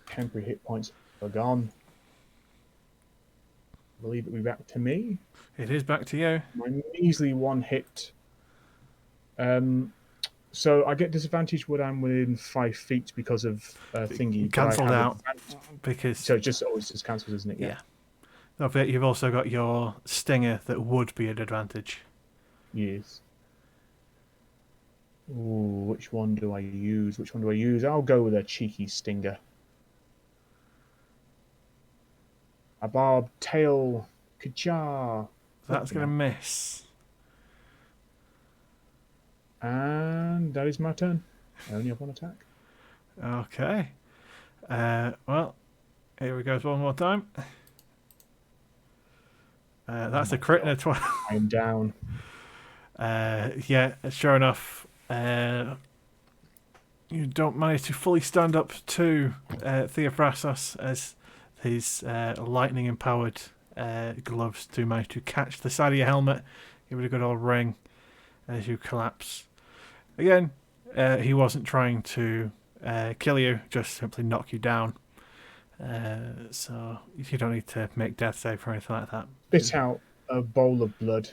Temporary hit points are gone. I believe it will be back to me. It is back to you. My measly 1 hit. So I get disadvantage when I'm within 5 feet because of thingy. but I Cancelled have out advantage. because So it just always just cancels, isn't it? yeah. Of it, you've also got your stinger that would be an advantage. Yes. Ooh, which one do I use? I'll go with a cheeky stinger. A barb tail kajar. That's going to miss. And that is my turn. I only have 1 attack. Okay. Well, here we go one more time. That's a crit and a 12. I am down. Yeah, sure enough, you don't manage to fully stand up to Theophrastos as his lightning-empowered gloves do manage to catch the side of your helmet. Give it a good old ring as you collapse. Again, he wasn't trying to kill you, just simply knock you down. So you don't need to make death save or anything like that. Spit out a bowl of blood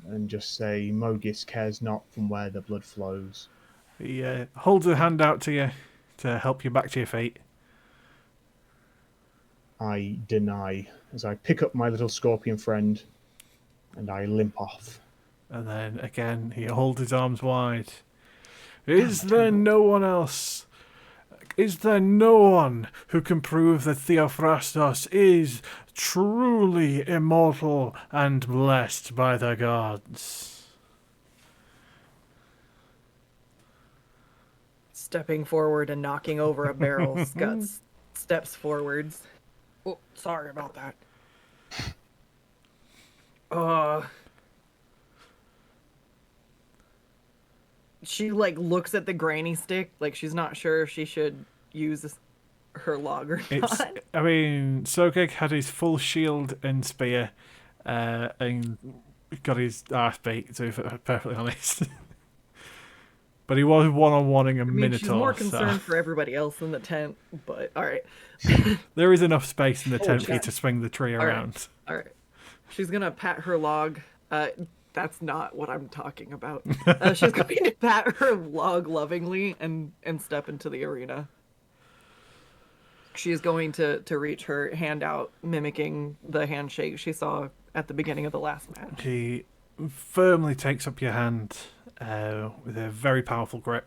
and just say, Mogis cares not from where the blood flows. He holds a hand out to you to help you back to your feet. I deny as I pick up my little scorpion friend and I limp off. And then again, he holds his arms wide. Is there no one else? Is there no one who can prove that Theophrastos is truly immortal and blessed by the gods? Stepping forward and knocking over a barrel, Scott steps forwards. Oh, sorry about that. She looks at the granny stick like she's not sure if she should use her log or It's. not. I mean, Sokek had his full shield and spear, and got his arse beat. To be perfectly honest. But he was one-on-oneing a I mean, Minotaur. she's more so concerned for everybody else in the tent, but alright. there is enough space in the Oh, tent for you shit. to swing the tree All right. around. Alright. She's gonna pat her log. That's not what I'm talking about. She's going to pat her log lovingly and step into the arena. She's going to reach her hand out, mimicking the handshake she saw at the beginning of the last match. He firmly takes up your hand with a very powerful grip.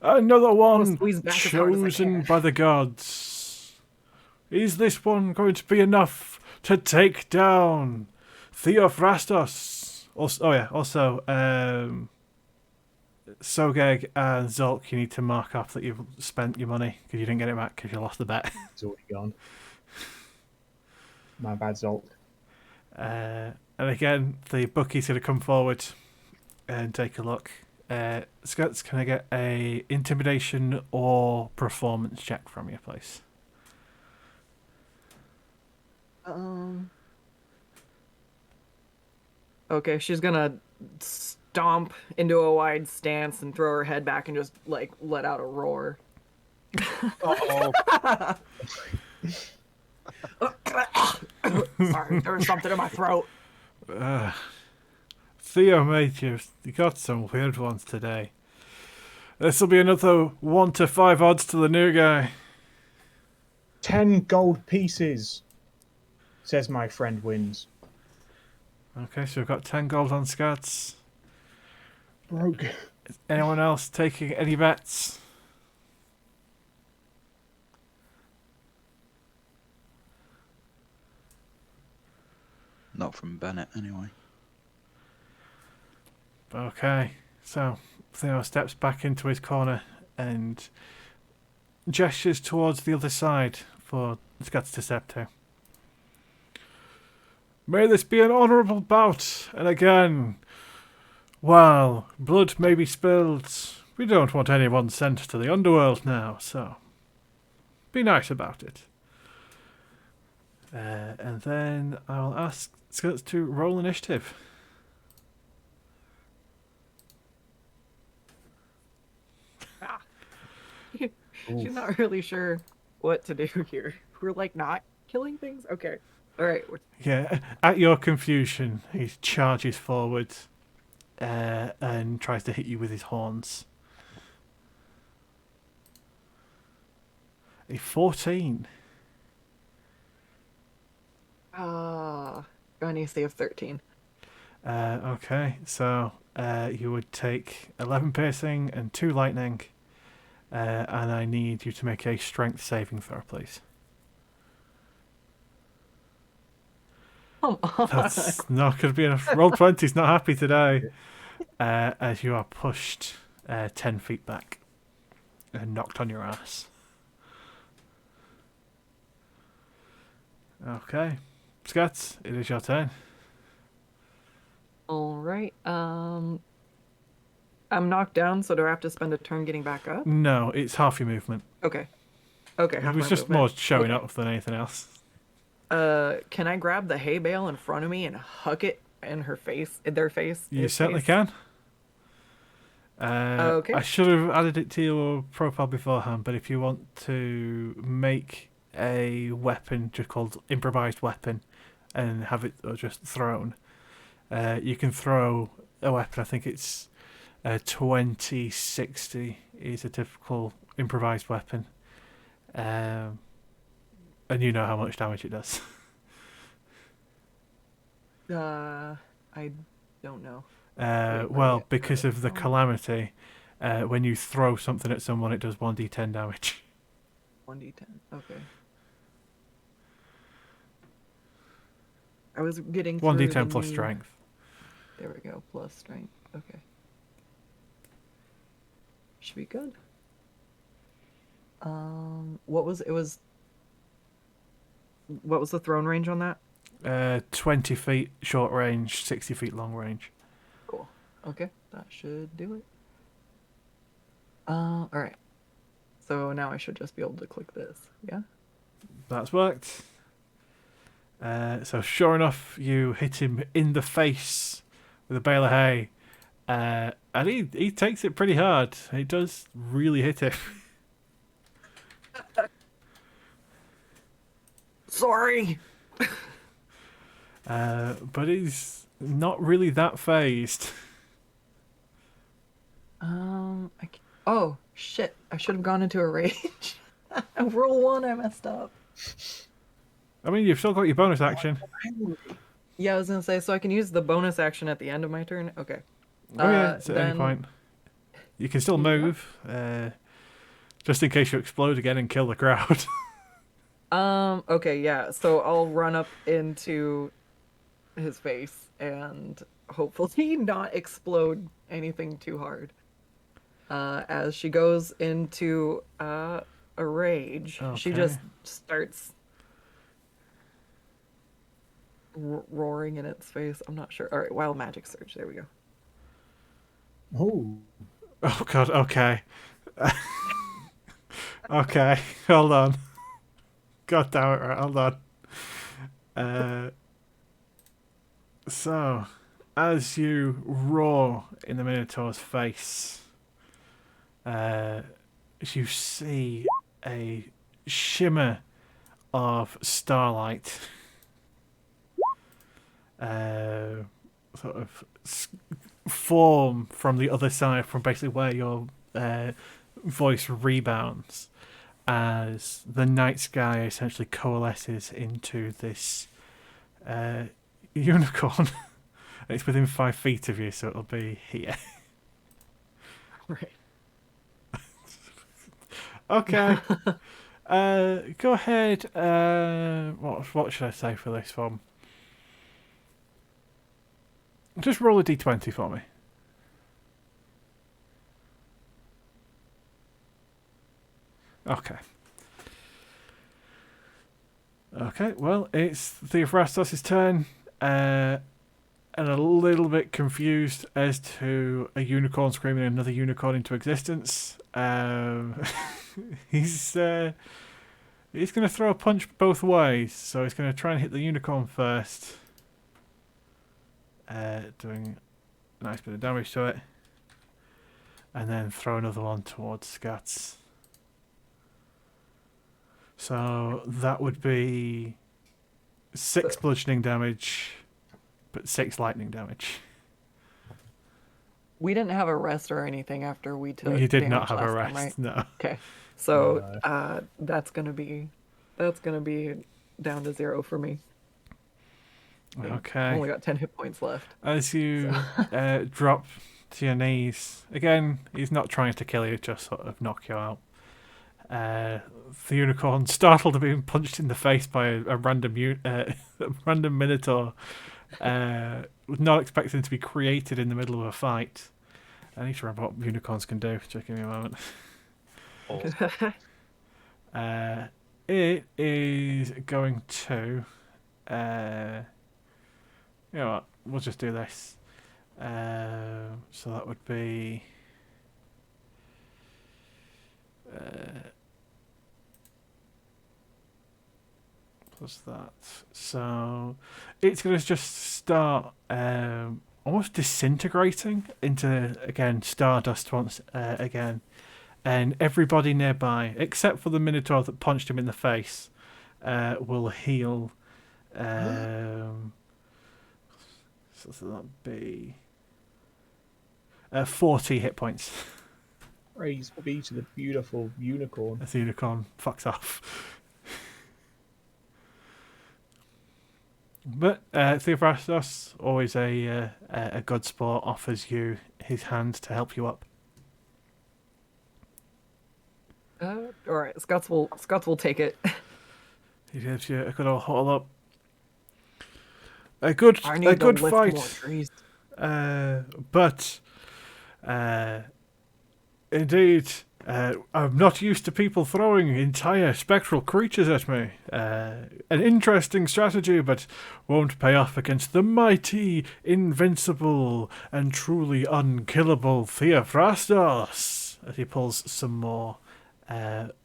Another one squeeze back as hard as I chosen can. by the gods. Is this one going to be enough to take down Theophrastos? Also, Sogeg and Zolk, you need to mark off that you've spent your money because you didn't get it back because you lost the bet. It's already gone. My bad, Zolt. And again, the bookie's going to come forward and take a look. Scots, can I get a intimidation or performance check from you, please? Okay, she's gonna stomp into a wide stance and throw her head back and just like let out a roar. Uh-oh. Sorry, there was something in my throat. Theo, mate, you got some weird ones today. This will be another 1 to 5 odds to the new guy. 10 gold pieces, says my friend wins. Okay, so we've got 10 gold on Scots. Broke. Is anyone else taking any bets? Not from Bennett, anyway. Okay, so Theo steps back into his corner and gestures towards the other side for Scots to step to. May this be an honourable bout, and again, while blood may be spilled, we don't want anyone sent to the underworld now, so be nice about it. And then I'll ask Scots to roll initiative. She's not really sure what to do here. We're like not killing things? Okay. Alright. Yeah, at your confusion, he charges forward and tries to hit you with his horns. A 14. Got an AC of 13. Okay, so you would take 11 piercing and 2 lightning, and I need you to make a strength saving throw, please. Come on. That's not going to be enough. Roll 20's not happy today, as you are pushed 10 feet back and knocked on your ass. Okay, Scats, it is your turn. Alright. I'm knocked down, so do I have to spend a turn getting back up? No, it's half your movement. Okay. Okay, It half was my just movement. more showing Okay. up than anything else. Can I grab the hay bale in front of me and huck it in her face, in their face? You his certainly face? can. Okay. I should have added it to your profile beforehand, but if you want to make a weapon just called improvised weapon and have it just thrown, you can throw a weapon. I think it's 2060 is a typical improvised weapon. And you know how much damage it does. I don't know. Well, because of the calamity, when you throw something at someone, it does 1d10 damage. 1d10. Okay. I was getting through 1d10 the plus new- strength. There we go. Plus strength. Okay. Should be good. What was it? Was what was the thrown range on that? 20 feet short range, 60 feet long range. Cool. Okay, that should do it. All right. So now I should just be able to click this. Yeah. That's worked. So sure enough, you hit him in the face with a bale of hay, and he takes it pretty hard. It does really hit him. Sorry. But he's not really that phased. Oh shit! I should have gone into a rage. Roll 1, I messed up. I mean, you've still got your bonus action. Yeah, I was gonna say, so I can use the bonus action at the end of my turn. Okay. Oh yeah, it's at any then- point. You can still move, just in case you explode again and kill the crowd. Okay, yeah. So I'll run up into his face and hopefully not explode anything too hard. As she goes into a rage, she Okay. just starts roaring in its face. I'm not sure. All right, wild magic surge. There we go. Oh, Oh god, okay. Okay, hold on. God damn it, right, hold on. So, as you roar in the Minotaur's face, you see a shimmer of starlight sort of form from the other side, from basically where your voice rebounds, as the night sky essentially coalesces into this unicorn. It's within 5 feet of you, so it'll be here. Right. Okay. Go ahead. What should I say for this one? Just roll a d20 for me. Okay. Okay, well, it's Theophrastos' turn, and a little bit confused as to a unicorn screaming another unicorn into existence. He's going to throw a punch both ways, so he's going to try and hit the unicorn first, doing a nice bit of damage to it, and then throw another one towards Scats. So that would be 6 bludgeoning damage, but 6 lightning damage. We didn't have a rest or anything after we took. You did not damage have a last time, rest, right? no. Okay, so that's gonna be down to 0 for me. I Okay. only got 10 hit points left. As you drop to your knees, again, he's not trying to kill you, just sort of knock you out. The unicorn, startled at being punched in the face by a random random Minotaur, was not expecting to be created in the middle of a fight. I need to remember what unicorns can do. Just give me a moment. It is going to. You know what? We'll just do this. So that would be. Plus that. So it's going to just start almost disintegrating into, again, stardust once again. And everybody nearby, except for the Minotaur that punched him in the face, will heal. So that'd be 40 hit points. praise be to the beautiful unicorn. As the unicorn fucks off. But Theophrastos, always a good sport, offers you his hand to help you up. All right, Scots will take it. He gives you a good old haul up. A good I need to good lift fight. more trees. But indeed, I'm not used to people throwing entire spectral creatures at me. An interesting strategy, but won't pay off against the mighty, invincible, and truly unkillable Theophrastos. As he pulls some more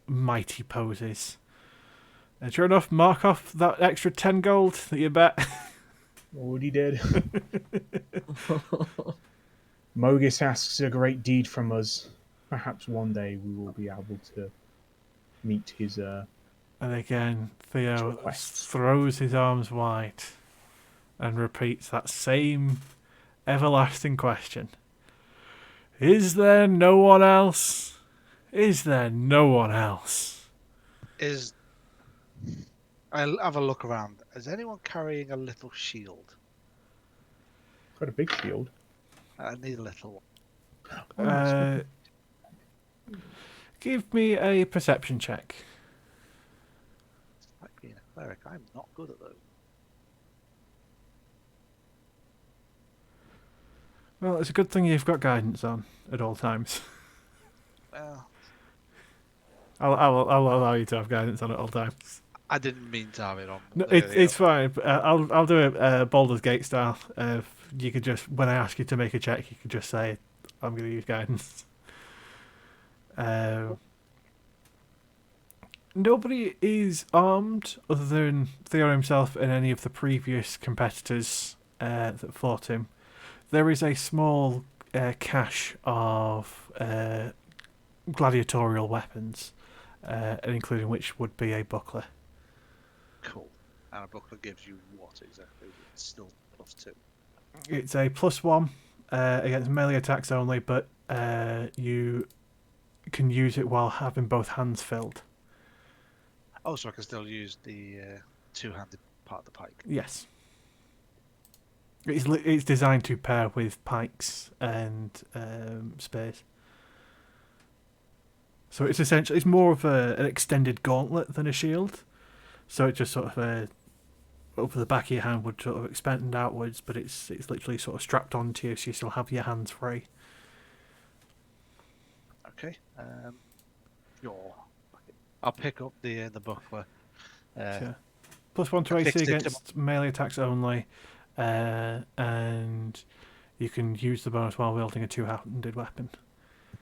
mighty poses. Sure enough, mark off that extra 10 gold that you bet. Already did. Mogis asks a great deed from us. Perhaps one day we will be able to meet his And again, Theo requests. throws his arms wide and repeats that same everlasting question. Is there no one else? Is there no one else? I'll have a look around. Is anyone carrying a little shield? Got a big shield. I need a little one. Oh, that's Uh, give me a perception check. Like being a cleric, I'm not good at those. Well, it's a good thing you've got guidance on at all times. Well, I'll allow you to have guidance on at all times. I didn't mean to have it on. No, it's fine. But, I'll do it Baldur's Gate style. You could just, when I ask you to make a check, you could just say, "I'm going to use guidance." Nobody is armed other than Theo himself and any of the previous competitors that fought him. There is a small cache of gladiatorial weapons, including which would be a buckler. Cool. And a buckler gives you what exactly? It's still +2. It's a +1 against melee attacks only, but you can use it while having both hands filled. Oh, so I can still use the two-handed part of the pike. Yes. It's designed to pair with pikes and spears. So it's essentially, it's more of an extended gauntlet than a shield. So it just sort of over the back of your hand would sort of expand outwards, but it's literally sort of strapped onto you, so you still have your hands free. Okay. I'll pick up the buckler. Sure. +1 to AC fixed it to against melee attacks only, and you can use the bonus while wielding a two-handed weapon.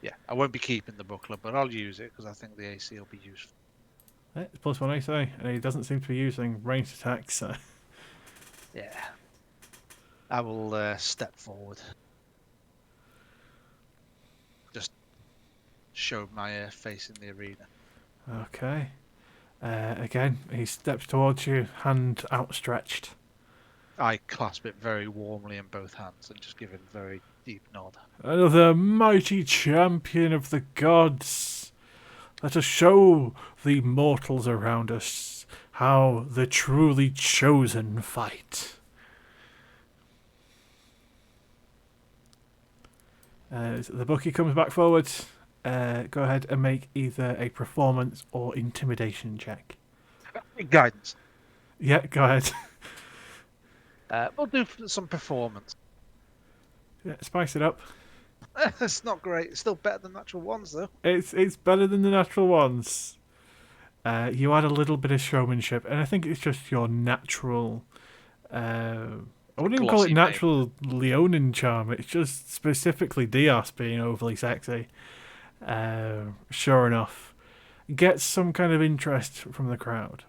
Yeah, I won't be keeping the buckler, but I'll use it because I think the AC will be useful. It's +1 AC, and he doesn't seem to be using ranged attacks, so... Yeah. I will step forward. Just show my face in the arena. Okay. Again, he steps towards you, hand outstretched. I clasp it very warmly in both hands and just give him a very deep nod. Another mighty champion of the gods. Let us show the mortals around us how the truly chosen fight. The bookie comes back forward. Go ahead and make either a performance or intimidation check. Guidance. Yeah, go ahead. We'll do some performance. Yeah, spice it up. It's not great. It's still better than natural ones, though. It's better than the natural ones. You add a little bit of showmanship, and I think it's just your natural. I wouldn't even call it Glossy natural Leonin charm. It's just specifically Dios being overly sexy. Sure enough, gets some kind of interest from the crowd.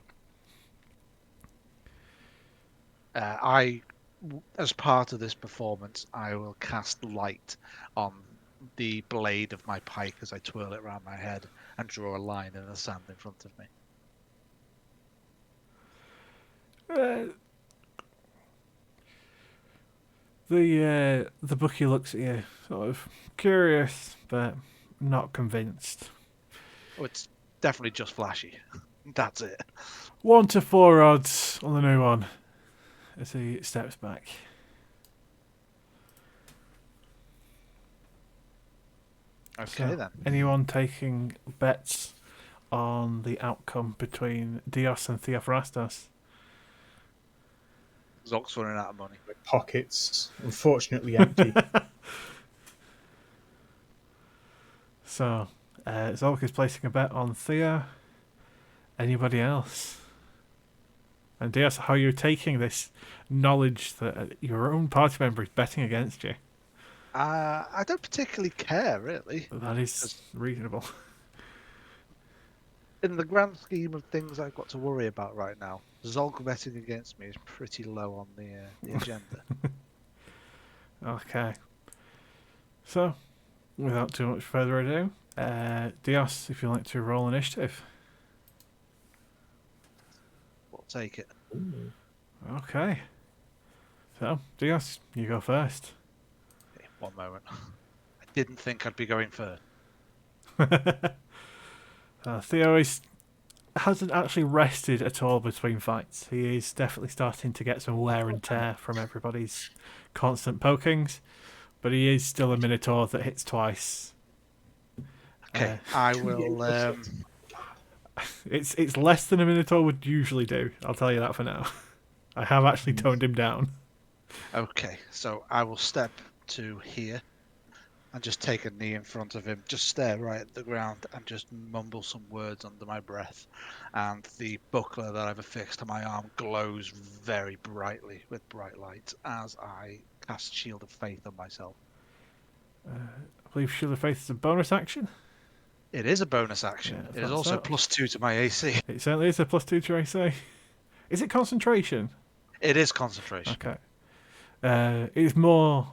As part of this performance, I will cast light on the blade of my pike as I twirl it around my head and draw a line in the sand in front of me. The bookie looks at you, sort of curious, but not convinced. Oh, it's definitely just flashy. That's it. 1 to 4 odds on the new one. As he steps back. Okay, So, then. anyone taking bets on the outcome between Dios and Theophrastos? Zolk's running out of money. My pockets, unfortunately, empty. So, Zolk is placing a bet on Thea. Anybody else? And Dios, how are you taking this knowledge that your own party member is betting against you? I don't particularly care, really. That is reasonable. In the grand scheme of things I've got to worry about right now, Zolk betting against me is pretty low on the agenda. Okay. So, without too much further ado, Dios, if you'd like to roll initiative. We'll take it. Ooh. Okay. So, Dios, you go first. Okay, one moment. I didn't think I'd be going first. Theo hasn't actually rested at all between fights. He is definitely starting to get some wear and tear from everybody's constant pokings, but he is still a Minotaur that hits twice. Okay, I will. It's less than a Minotaur would usually do. I'll tell you that for now. I have actually toned him down. Okay, so I will step to here and just take a knee in front of him, just stare right at the ground and just mumble some words under my breath. And the buckler that I've affixed to my arm glows very brightly with bright light as I cast Shield of Faith on myself. I believe Shield of Faith is a bonus action. It is a bonus action. Yeah, It is that's also that. +2 to my AC. It certainly is a +2 to AC. Is it concentration? It is concentration. Okay. It's more.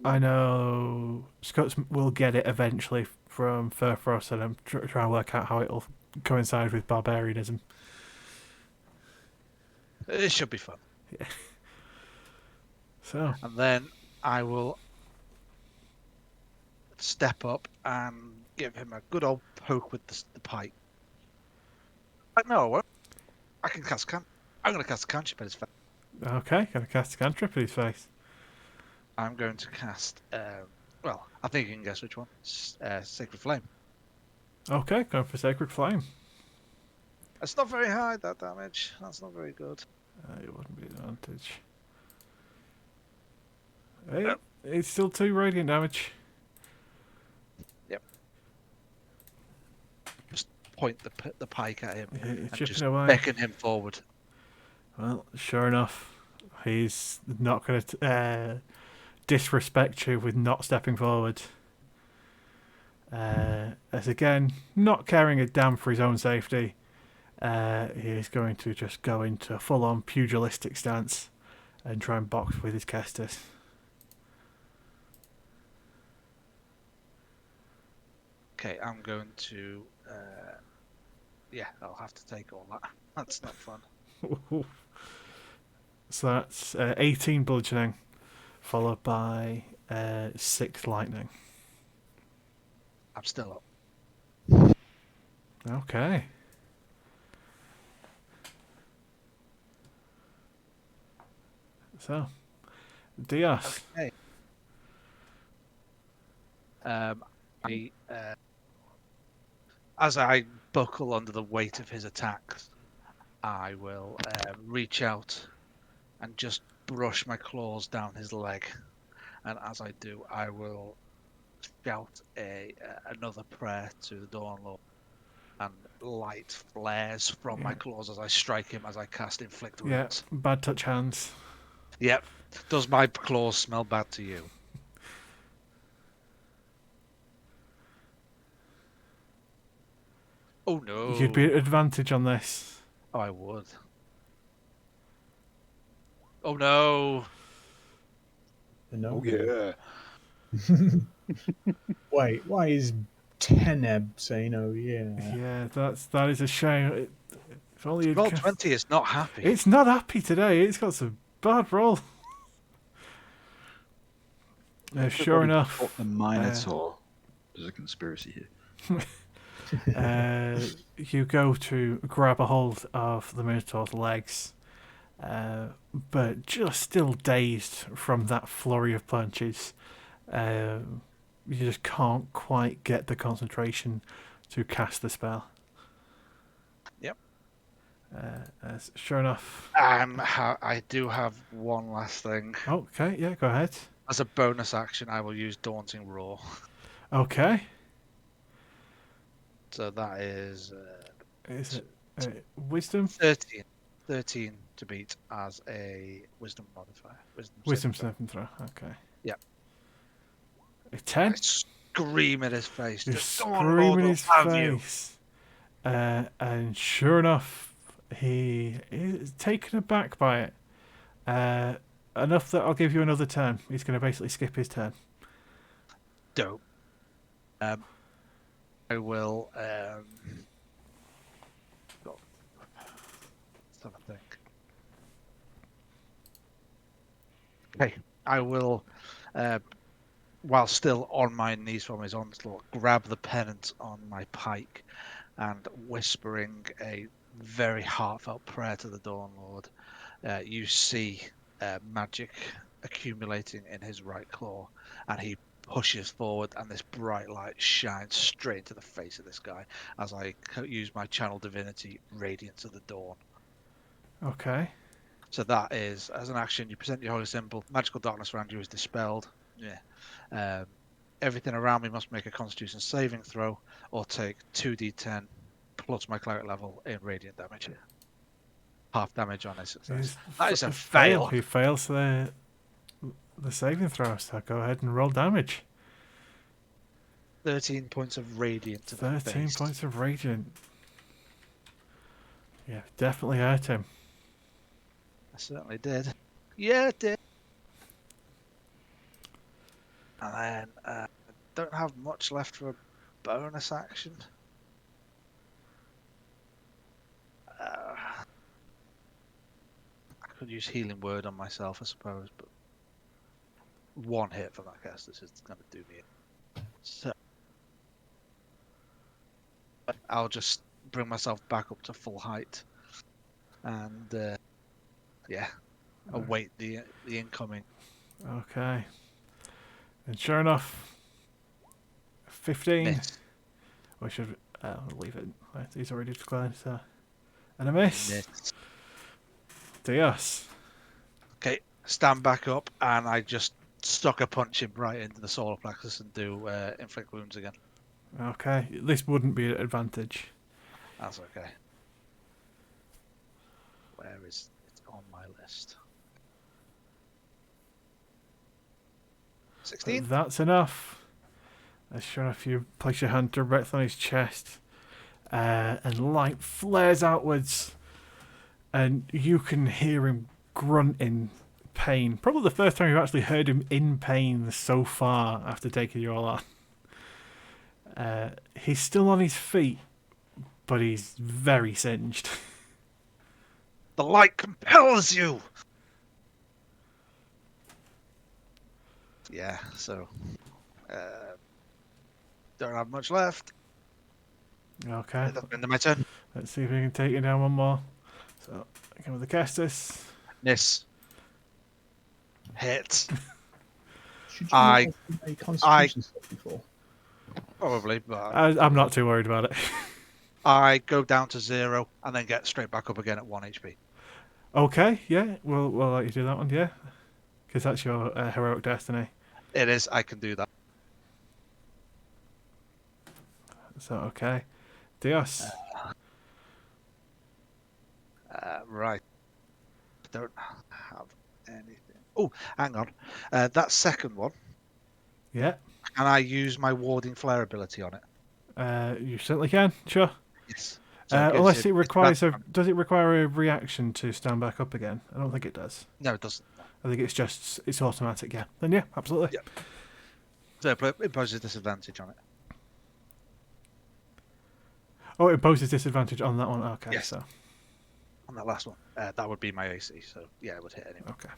I know Scots will get it eventually from Theros, and I'm trying to work out how it'll coincide with barbarianism. It should be fun. Yeah. So, And then I will step up and give him a good old poke with the pike. No, I won't. I can cast I'm going to cast a cantrip at his face. okay, gonna cast a cantrip in his face. I'm going to cast. Well, I think you can guess which one. Sacred Flame. Okay, going for Sacred Flame. That's not very high, that damage. That's not very good. It wouldn't be an advantage. It's still 2 radiant damage. Yep. Just point the pike at him It's and chipping just away. beckon him forward. Well, sure enough, he's not going to disrespect you with not stepping forward. As again, not caring a damn for his own safety, he is going to just go into a full-on pugilistic stance and try and box with his Kestis. Okay, I'm going to. Yeah, I'll have to take all that. That's not fun. So that's 18 bludgeoning, followed by 6 lightning. I'm still up. Okay. So, Diaz. Okay. As I buckle under the weight of his attacks, I will reach out and just brush my claws down his leg. And as I do, I will shout another prayer to the Dawn Lord. And light flares from my claws as I strike him as I cast Inflict Yeah, Wounds. bad touch hands. Yep. Does my claws smell bad to you? Oh no. You'd be at advantage on this. Oh, I would. Oh no. No. yeah. Wait, why is Teneb saying oh yeah? Yeah, that is a shame. If only you'd Roll cast- 20 is not happy. It's not happy today. It's got some bad roll. Sure Everybody enough, thought the Minotaur. There's a conspiracy here. you go to grab a hold of the Minotaur's legs, but just still dazed from that flurry of punches. You just can't quite get the concentration to cast the spell. Yep. Sure enough. I do have one last thing. Okay, yeah, go ahead. As a bonus action, I will use Daunting Roar. Okay. So that is Is it wisdom? 13. 13 to beat as a wisdom modifier. Wisdom saving saving throw. Okay. Yep. A throw. 10? I scream at his face. You Just, "Go on, scream Lord, in we'll his have you." face. And sure enough, he is taken aback by it. Enough that I'll give you another turn. He's going to basically skip his turn. Dope. I will. Let's have a think. Okay, I will. While still on my knees from his onslaught, grab the pennant on my pike and whispering a very heartfelt prayer to the Dawn Lord. You see magic accumulating in his right claw, and he pushes forward, and this bright light shines straight into the face of this guy as I use my channel divinity, Radiance of the Dawn. Okay. So that is, as an action, you present your holy symbol. Magical darkness around you is dispelled. Yeah. Everything around me must make a Constitution saving throw or take 2d10 plus my cleric level in radiant damage. Half damage on a success. That is a fail. He fails the saving throw, so go ahead and roll damage. 13 points of radiant to the 13 face. points of radiant. Yeah, definitely hurt him. I certainly did. Yeah, it did. And then I don't have much left for a bonus action. I could use healing word on myself, I suppose, but one hit from that cast is going to do me in. So I'll just bring myself back up to full height and await the incoming. Okay. And sure enough, 15. Miss. We should leave it. He's already declared. And a miss. Miss. Dios. Okay, stand back up, and I just sucker punch him right into the solar plexus and do inflict wounds again. Okay. This wouldn't be an advantage. That's okay. Where is it on my list? 16? That's enough. Sure enough, you place your hand directly on his chest, and light flares outwards, and you can hear him grunt in pain. Probably the first time you've actually heard him in pain so far after taking you all on. He's still on his feet, but he's very singed. The light compels you! Yeah, so... don't have much left. Okay. That's been my turn. Let's see if we can take you down one more. So, again with the Kestis. Miss. Hit. Should you not have a Constitution save before? Probably, but I'm not too worried about it. I go down to 0 and then get straight back up again at 1 HP. Okay, yeah, we'll let you do that one, yeah. Because that's your heroic destiny. It is, I can do that. So, okay. Dios. Right. I don't have anything. Oh, hang on. That second one, Yeah. can I use my warding flare ability on it? You certainly can, sure. Yes. So it gives Unless it requires advantage. does it require a reaction to stand back up again? I don't think it does. No, it doesn't. I think it's automatic, yeah. Then yeah, absolutely. Yeah. So it imposes disadvantage on it. Oh, it imposes disadvantage on that one. Okay, Yes. so On that last one. That would be my AC, so yeah, it would hit anyway. okay.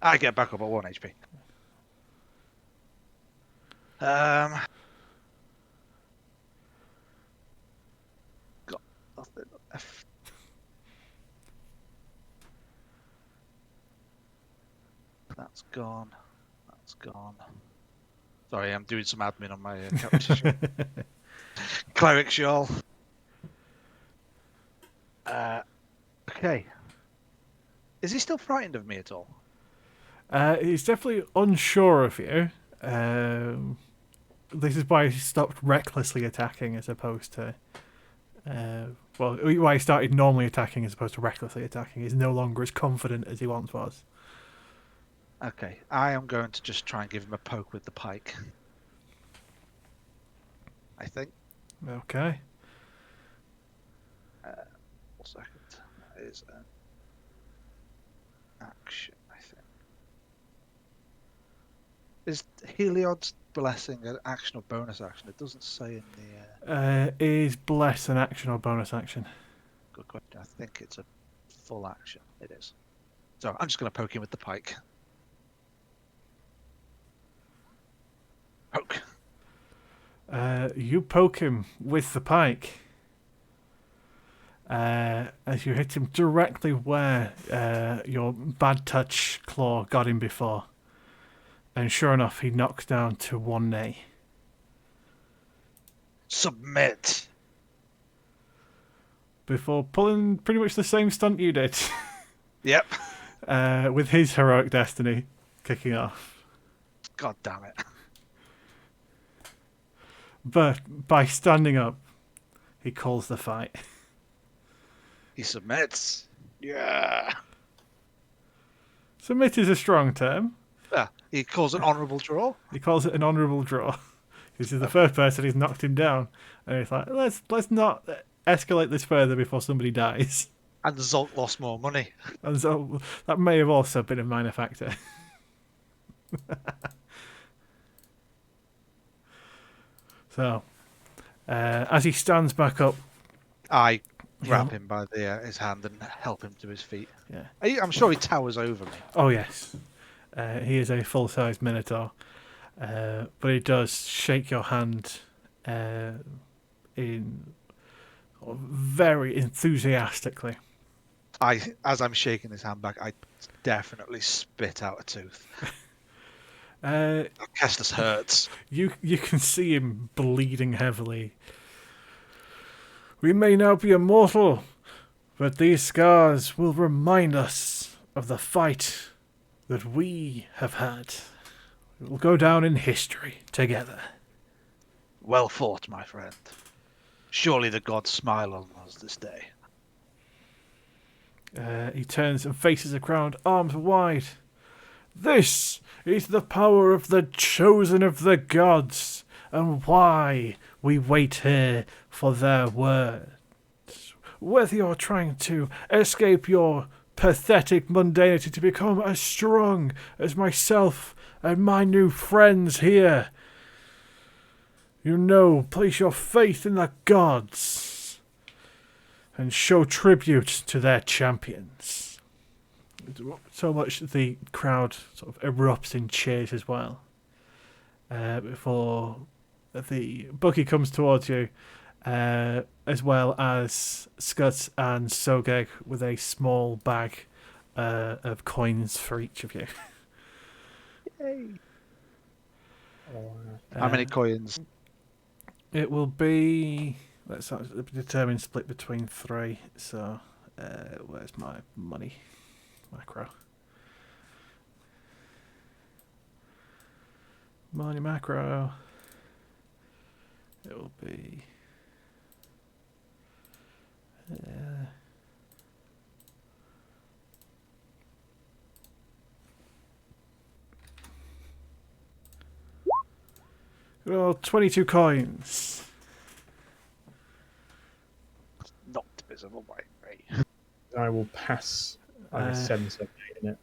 I get back up at 1 HP. Got nothing left. That's gone. That's gone. Sorry, I'm doing some admin on my character. Cleric shawl. Okay. Is he still frightened of me at all? He's definitely unsure of you. This is why he stopped recklessly attacking as opposed to... why he started normally attacking as opposed to recklessly attacking. He's no longer as confident as he once was. Okay, I am going to just try and give him a poke with the pike. I think. Okay. 1 second. That is an action, I think. Is Heliod's blessing an action or bonus action? It doesn't say in the. Is bless an action or bonus action? Good question. I think it's a full action. It is. So I'm just going to poke him with the pike. Poke. You poke him with the pike. As you hit him directly where your bad touch claw got him before. And sure enough, he knocks down to 1 knee. Submit. Before pulling pretty much the same stunt you did. Yep. With his heroic destiny kicking off. God damn it. But by standing up, he calls the fight. He submits. Yeah. Submit is a strong term. Yeah. He calls an honourable draw. He calls it an honourable draw. This is the first person who's knocked him down. And he's like, let's not escalate this further before somebody dies. And Zolt lost more money. And so that may have also been a minor factor. So, as he stands back up, I grab him by his hand and help him to his feet. Yeah. I'm sure he towers over me. Oh yes, he is a full-size Minotaur, but he does shake your hand in very enthusiastically. As I'm shaking his hand back, I definitely spit out a tooth. Kestis hurts. You can see him bleeding heavily. We may now be immortal, but these scars will remind us of the fight that we have had. We will go down in history together. Well fought, my friend. Surely the gods smile on us this day. He turns and faces the crowd, arms wide. This is the power of the chosen of the gods, and why we wait here for their words. Whether you're trying to escape your pathetic mundanity to become as strong as myself and my new friends here, place your faith in the gods and show tribute to their champions. So much the crowd sort of erupts in cheers as well. Before the bookie comes towards you, as well as Scuds and Sogeg with a small bag of coins for each of you. Yay! How many coins? It will be... Let's determine split between 3. So, where's my money? Macro. Money macro. It will be... well, 22 coins. Not visible by me. I will pass. I have 7, 7, 8 in it.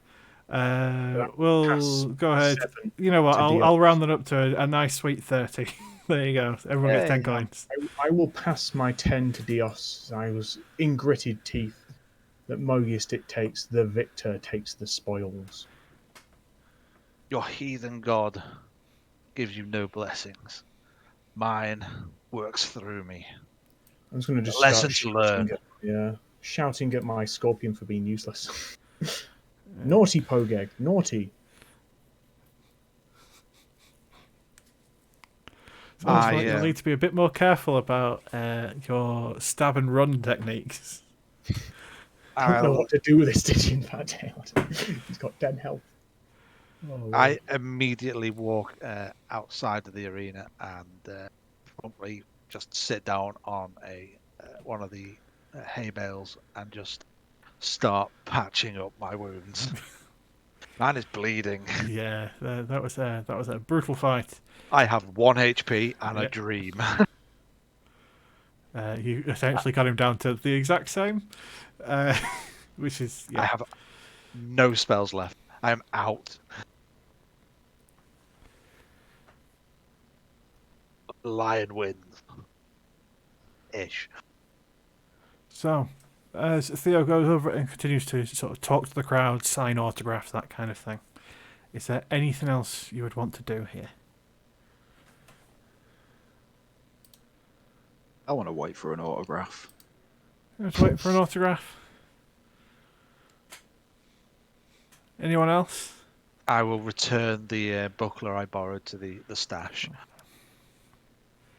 We'll Pass go ahead. 7 You know what? to I'll Dios. round that up to a nice sweet 30. There you go. Everyone gets 10 Yay. coins. I will pass my 10 to Dios. I was in gritted teeth. That Mogius dictates, the victor takes the spoils. Your heathen god gives you no blessings. Mine works through me. I'm just going to just Lesson start to learn. shouting at my scorpion for being useless. Naughty Pogeg, naughty. Sounds like you'll need to be a bit more careful about your stab and run techniques. I don't know what to do with this Stygian fat tail. He's got 10 health. Oh, I immediately walk outside of the arena and probably just sit down on one of the hay bales and just start patching up my wounds. Man is bleeding. Yeah, that was a brutal fight. I have 1 HP and Yeah. a dream. You essentially got him down to the exact same, which is I have no spells left. I am out. lion wins. Ish. So, as Theo goes over it and continues to sort of talk to the crowd, sign autographs, that kind of thing, is there anything else you would want to do here? I want to wait for an autograph. Let's wait for an autograph. Anyone else? I will return the buckler I borrowed to the stash.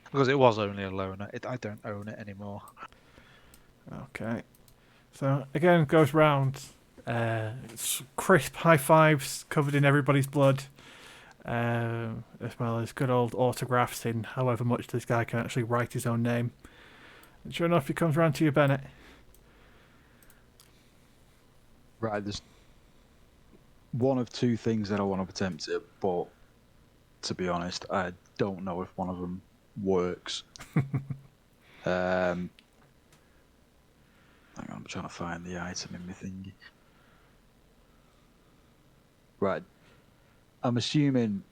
Because it was only a loaner. I don't own it anymore. Okay. So, again, goes round. It's crisp high fives covered in everybody's blood. As well as good old autographs in however much this guy can actually write his own name. And sure enough, he comes round to you, Bennett. Right, there's one of two things that I want to attempt it, but to be honest, I don't know if one of them works. Hang on, I'm trying to find the item in my thingy. Right, I'm assuming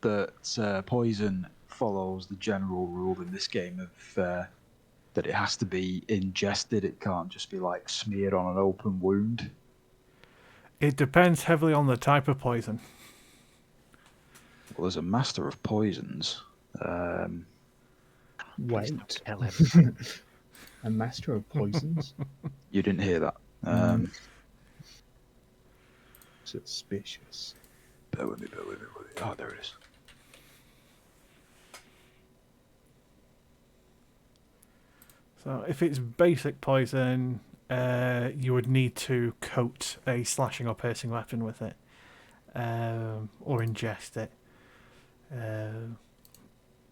that poison follows the general rule in this game of that it has to be ingested. It can't just be like smeared on an open wound. It depends heavily on the type of poison. Well, there's a master of poisons. Wait. Kill him. A master of poisons? You didn't hear that. Suspicious. Bear with me. Oh, there it is. So if it's basic poison, you would need to coat a slashing or piercing weapon with it, or ingest it.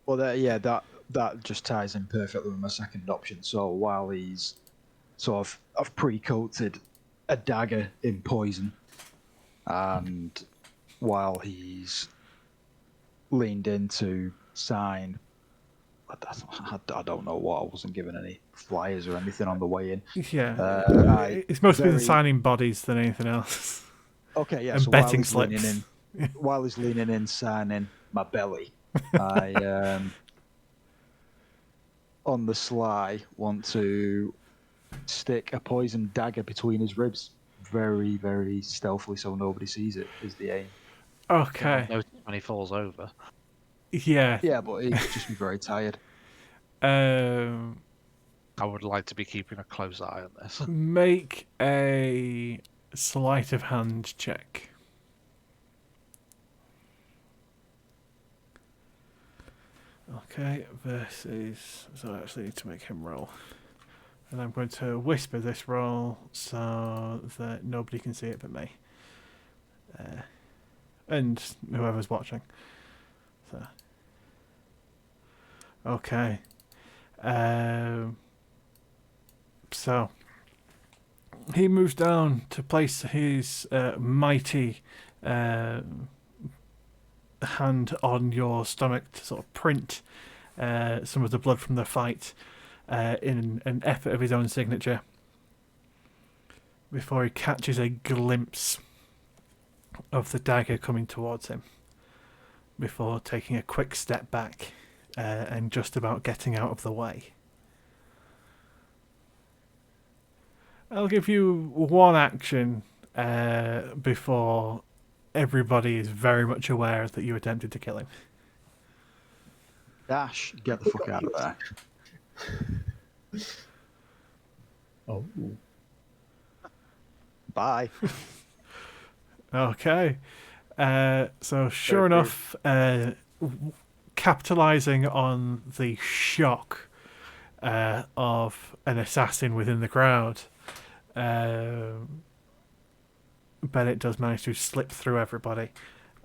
Well, that just ties in perfectly with my second option. So while he's I've pre-coated a dagger in poison, and while he's leaned in to sign, I don't know what, I wasn't given any flyers or anything on the way in. Yeah, it's mostly the signing bodies than anything else. Okay, yeah. And so betting slips. While he's leaning in, signing my belly, I on the sly want to stick a poison dagger between his ribs, very, very stealthily, so nobody sees it. Is the aim. Okay. Notice when he falls over. Yeah. Yeah, but he'd just be very tired. I would like to be keeping a close eye on this. Make a sleight of hand check. Okay, versus... So I actually need to make him roll. And I'm going to whisper this roll so that nobody can see it but me. And whoever's watching. So... Okay. So he moves down to place his mighty hand on your stomach to sort of print some of the blood from the fight in an effort of his own signature before he catches a glimpse of the dagger coming towards him before taking a quick step back and just about getting out of the way. I'll give you one action before everybody is very much aware that you attempted to kill him. Dash, get the fuck out of there. Oh. Bye. Okay. So sure enough, capitalizing on the shock of an assassin within the crowd, Bennett does manage to slip through everybody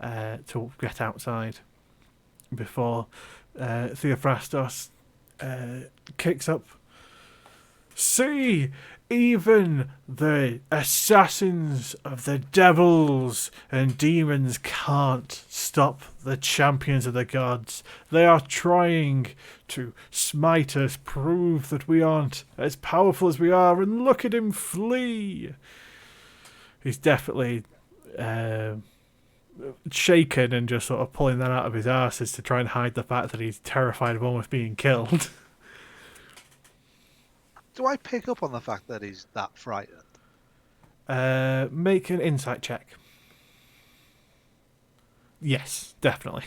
to get outside before Theophrastos kicks up. See, even the assassins of the devils and demons can't stop the champions of the gods. They are trying to smite us, prove that we aren't as powerful as we are, and look at him flee. He's definitely shaken and just sort of pulling that out of his arse is to try and hide the fact that he's terrified of almost being killed. Do I pick up on the fact that he's that frightened? Make an insight check. Yes, definitely.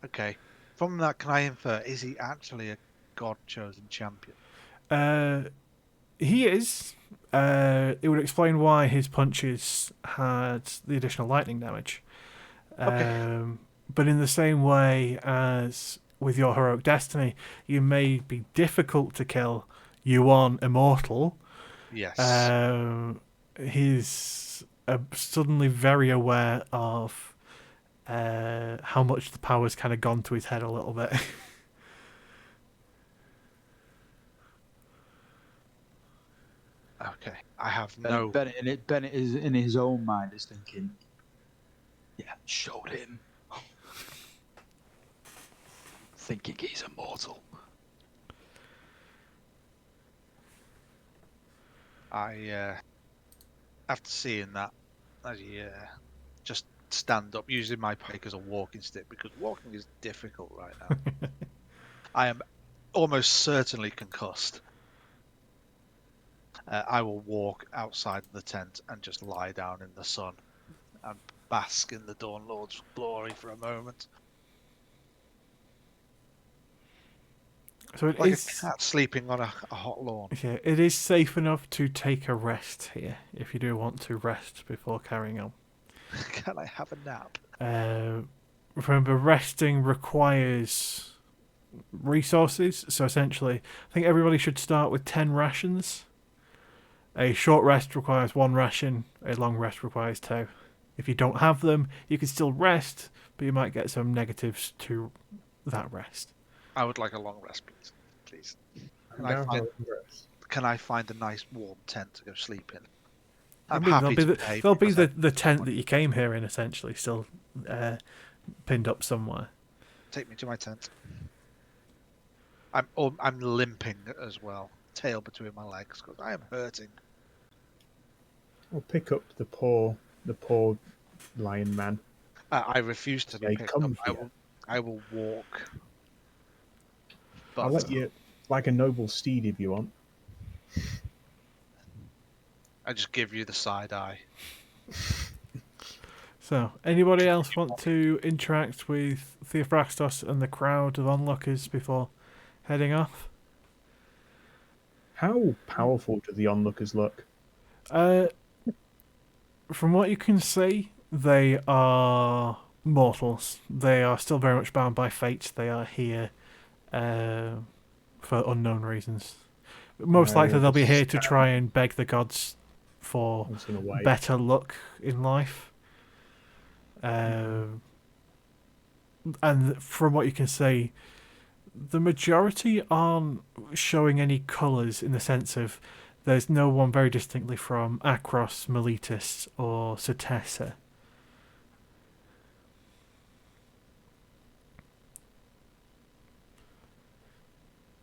Okay. From that, can I infer, is he actually a god-chosen champion? He is. It would explain why his punches had the additional lightning damage. Okay. But in the same way as with your heroic destiny, you may be difficult to kill. You aren't immortal. Yes. He's suddenly very aware of how much the power's kind of gone to his head a little bit. Okay. I have Bennett is in his own mind is thinking, yeah, showed him. Thinking he's immortal. After seeing that, I just stand up, using my pike as a walking stick, because walking is difficult right now. I am almost certainly concussed. I will walk outside the tent and just lie down in the sun and bask in the Dawn Lord's glory for a moment. So it Like is. a cat sleeping on a hot lawn. Yeah, it is safe enough to take a rest here if you do want to rest before carrying on. Can I have a nap? Remember, resting requires resources, so essentially, I think everybody should start with 10 rations. A short rest requires 1 ration, a long rest requires 2. If you don't have them, you can still rest, but you might get some negatives to that rest. I would like a long rest, please. Can I find a nice warm tent to go sleep in? I'm happy to pay. There'll be the tent that you came here in, essentially, still pinned up somewhere. Take me to my tent. I'm limping as well, tail between my legs, because I am hurting. I'll pick up the poor lion man. I refuse to be picked up. I will walk. But I'll let you, like a noble steed if you want. I just give you the side eye. So, anybody else want to interact with Theophrastos and the crowd of onlookers before heading off? How powerful do the onlookers look? From what you can see, they are mortals. They are still very much bound by fate. They are here for unknown reasons. Most likely they'll be here to try and beg the gods for better luck in life. And from what you can see, the majority aren't showing any colours in the sense of there's no one very distinctly from Akros, Miletus, or Setessa.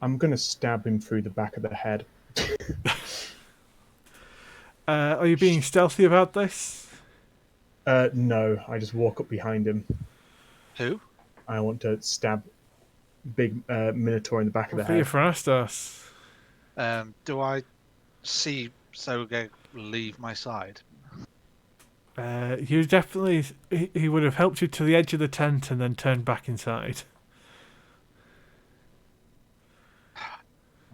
I'm going to stab him through the back of the head. Are you being stealthy about this? No, I just walk up behind him. Who? I want to stab big Minotaur in the back of the head. Theophrastos. Do I see Sogeg leave my side? You definitely. He would have helped you to the edge of the tent and then turned back inside.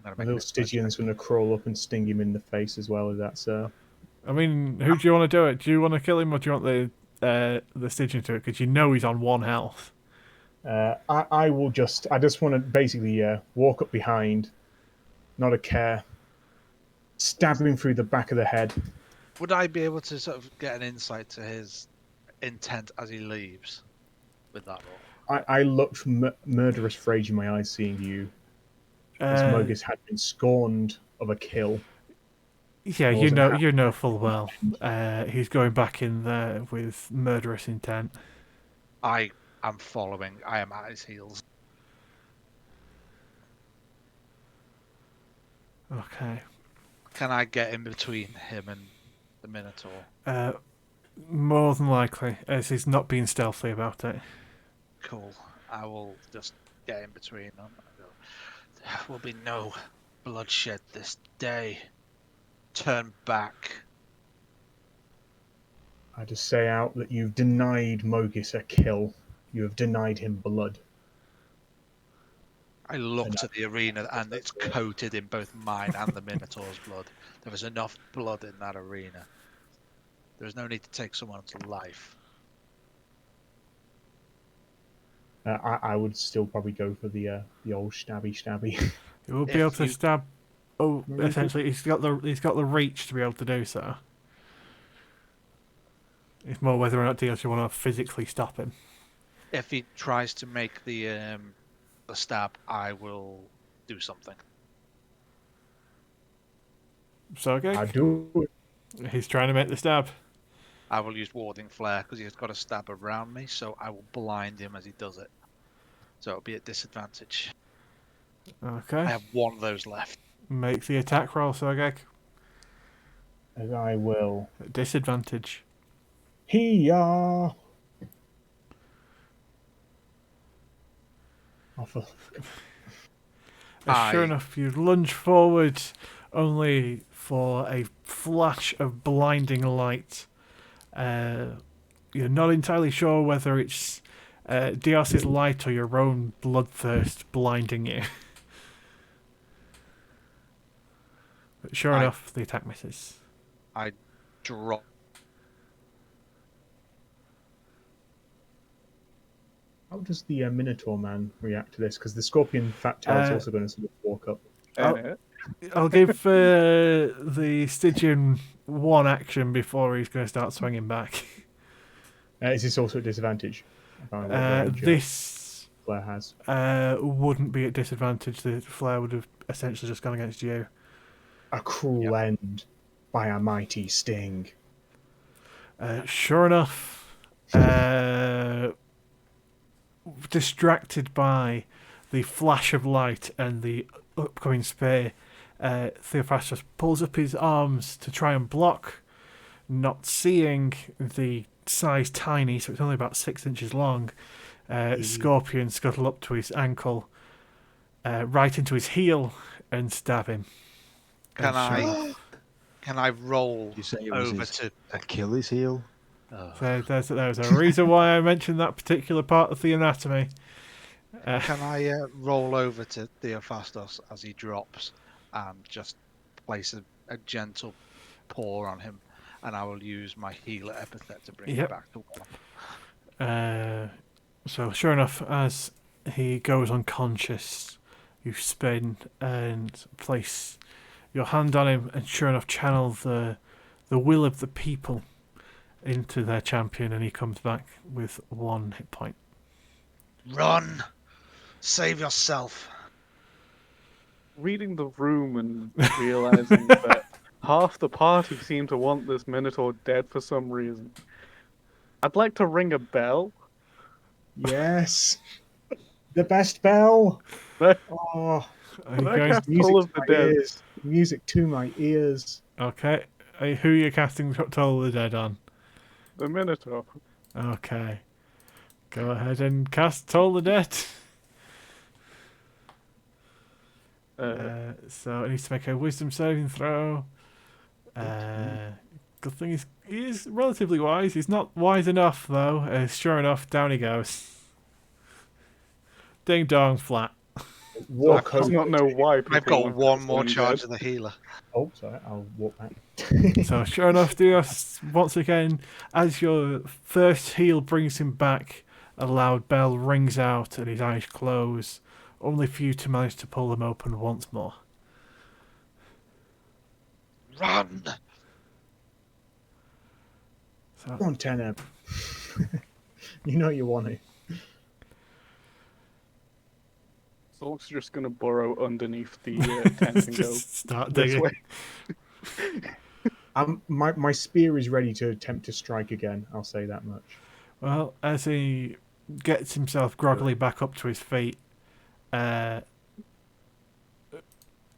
My little Stygian's going to crawl up and sting him in the face as well, if that's I mean, who do you want to do it? Do you want to kill him or do you want the Stygian to it? Because you know he's on 1 health. I just want to basically walk up behind, not a care, stab him through the back of the head. Would I be able to sort of get an insight to his intent as he leaves with that roll? I looked murderous rage in my eyes seeing you. As Mogus had been scorned of a kill. Yeah, you know full well. He's going back in there with murderous intent. I am following. I am at his heels. Okay. Can I get in between him and the Minotaur? More than likely, as he's not being stealthy about it. Cool. I will just get in between them and go, there will be no bloodshed this day. Turn back. I just say out that you've denied Mogis a kill. You have denied him blood. I look And to the arena and it's coated in both mine and the Minotaur's blood. There is enough blood in that arena. There is no need to take someone's life. I would still probably go for the old stabby. He will be If able to you- stab. Oh, Maybe. essentially, he's got the reach to be able to do so. It's more whether or not DLC want to physically stop him. If he tries to make the stab, I will do something. So okay, I do it. he's trying to make the stab. I will use warding flare because he's got a stab around me, so I will blind him as he does it. So it'll be at disadvantage. Okay, I have one of those left. make the attack roll, Sogek. As I will. At disadvantage. He-ya! Awful. Sure enough, you lunge forward, only for a flash of blinding light. You're not entirely sure whether it's Dios's light or your own bloodthirst blinding you. But sure enough, the attack misses. I drop. How does the Minotaur man react to this? Because the Scorpion Fat Tail's also going to sort of walk up. Oh. I'll give the Stygian one action before he's going to start swinging back. Is this also at disadvantage? This Flare has. wouldn't be at disadvantage. The flare would have essentially just gone against you. A cruel end by a mighty sting. Sure enough, distracted by the flash of light and the upcoming spear, Theophrastus pulls up his arms to try and block, not seeing the size tiny, so it's only about 6 inches long, Scorpion scuttle up to his ankle, right into his heel, and stab him. Can I roll You say it was over his to? Achilles heel? So there's a reason why I mentioned that particular part of the anatomy. Can I roll over to Theophrastus as he drops and just place a gentle paw on him, and I will use my healer epithet to bring him back to one. So sure enough, as he goes unconscious, you spin and place your hand on him, and sure enough, channel the will of the people into their champion, and he comes back with 1 hit point. Run! Save yourself! Reading the room and realizing that half the party seem to want this Minotaur dead for some reason, I'd like to ring a bell. Yes! The best bell! But Oh, Are you I going- cast music Toll of to the my Dead. ears. Music to my ears. Okay. Who are you casting Toll of the Dead on? The Minotaur. Okay. Go ahead and cast Toll of the Dead. So it needs to make a wisdom saving throw. Good thing he is relatively wise. He's not wise enough, though. Sure enough, down he goes. Ding dong, flat. Walk I do over. not know why. I've people got want one this more one charge dead. of the healer. Oh, sorry, I'll walk back. So sure enough, Dios, once again, as your first heal brings him back, a loud bell rings out and his eyes close, only for you to manage to pull them open once more. Run! So, Come on, Teneb. You know you want it. Zork's just gonna burrow underneath the tent and go just start this digging. way. My spear is ready to attempt to strike again. I'll say that much. Well, as he gets himself groggily back up to his feet, even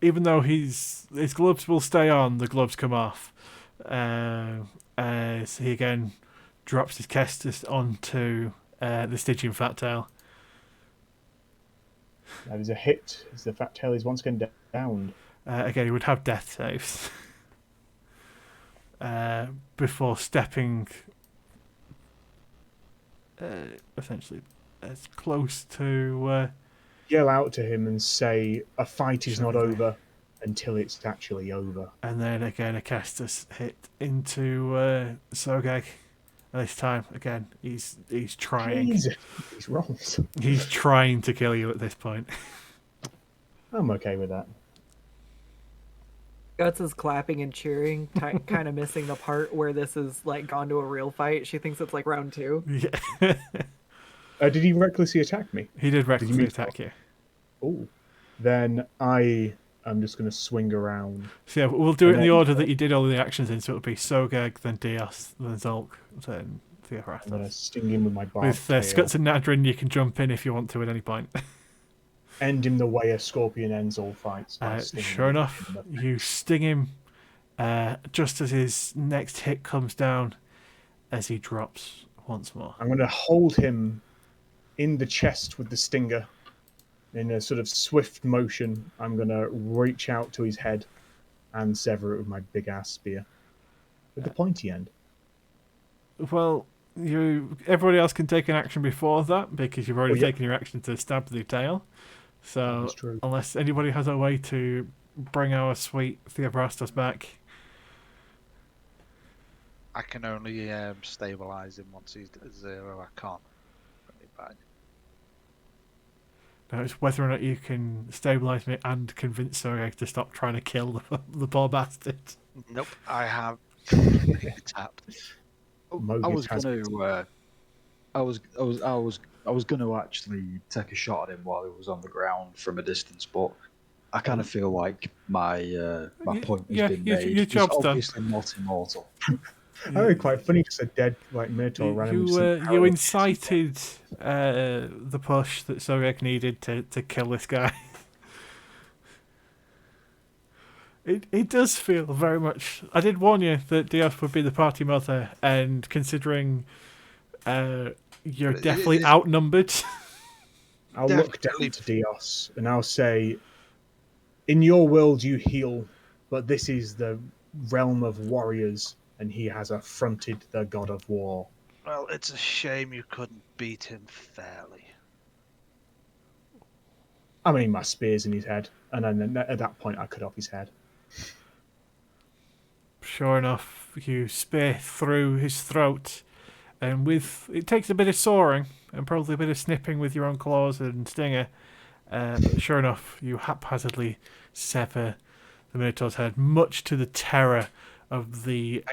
though his gloves will stay on, the gloves come off. As he again drops his Kestis onto the Stygian fat tail. That is a hit, as the fat tail is once again downed. Again, he would have death saves before stepping essentially as close to. Yell out to him and say, "A fight is not Sure. over until it's actually over." And then again, a Kestis hit into Sogeg. This time, again, he's trying. Jesus, these rolls. He's trying to kill you at this point. I'm okay with that. Guts is clapping and cheering, kind of missing the part where this is like gone to a real fight. She thinks it's like round 2. Yeah. Did he recklessly attack me? He did recklessly meet- attack you. Oh, then I am just going to swing around. So yeah, we'll do it in the then- order that you did all the actions in. So it'll be Sogeg, then Dios, then Zolk, then I'm going to Theophorastos. sting him with my barbed With tail. Skuts and Nadrin, you can jump in if you want to at any point. End him the way a scorpion ends all fights. by stinging Sure him enough, in the- you sting him just as his next hit comes down as he drops once more. I'm going to hold him in the chest with the stinger. In a sort of swift motion, I'm going to reach out to his head and sever it with my big ass spear. With the pointy end. Well, everybody else can take an action before that because you've already Oh, yeah. taken your action to stab the tail. So That's true. unless anybody has a way to bring our sweet Theophorastos back, I can only stabilize him once he's at 0. I can't bring him back. now it's whether or not you can stabilise me and convince Soreg to stop trying to kill the poor bastard. Nope, I have tapped. I Mogus was has- going to. I was going to actually take a shot at him while he was on the ground from a distance, but I kind of feel like my point has yeah, been your- made. your He's job's done. obviously not immortal. I think quite funny because a dead like Minotaur ran him. You incited the push that Soreg needed to kill this guy. It does feel very much. I did warn you that Dios would be the party mother, and considering you're definitely outnumbered. I'll look Definitely. down to Dios and I'll say, "In your world you heal, but this is the realm of warriors, and he has affronted the god of war." Well, it's a shame you couldn't beat him fairly. I mean, my spear's in his head, and then at that point I cut off his head. Sure enough, you spear through his throat, and it takes a bit of sawing and probably a bit of snipping with your own claws and stinger. But sure enough, you haphazardly sever the Minotaur's head, much to the terror of the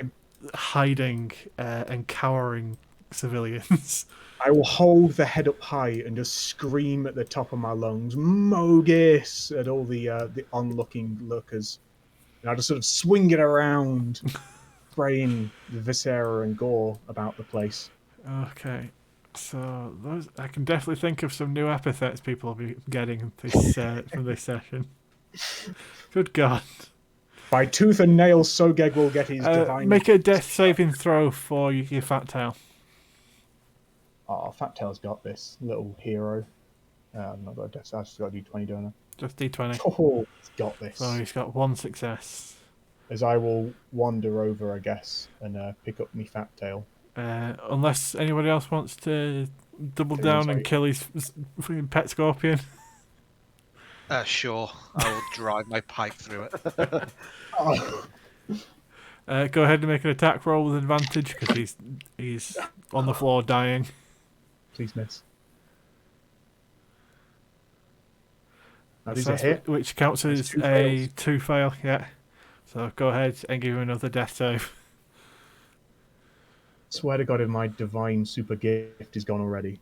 hiding and cowering civilians. I will hold the head up high and just scream at the top of my lungs, "Mogus!" at all the onlooking lookers. And I'll just sort of swing it around, spraying the viscera and gore about the place. Okay, so I can definitely think of some new epithets people will be getting this from this session. Good God. By tooth and nail, Sogeg will get his divine... Make a death saving throw for your fat tail. Oh, Fat Tail's got this, little hero. I've not got a death, I've just got to do 20, don't I? Just D20. Oh, he's got this. So he's got one success. As I will wander over, I guess, and pick up me Fat Tail. Unless anybody else wants to double Kill him, down sorry. and kill his fucking pet scorpion. Sure, I will drive my pike through it. Oh, Go ahead and make an attack roll with advantage because he's on the floor dying. please miss. That So is a that's hit. which counts That's as two a fails. 2 fail, yeah. So go ahead and give him another death save. Swear to God, if my divine super gift is gone already.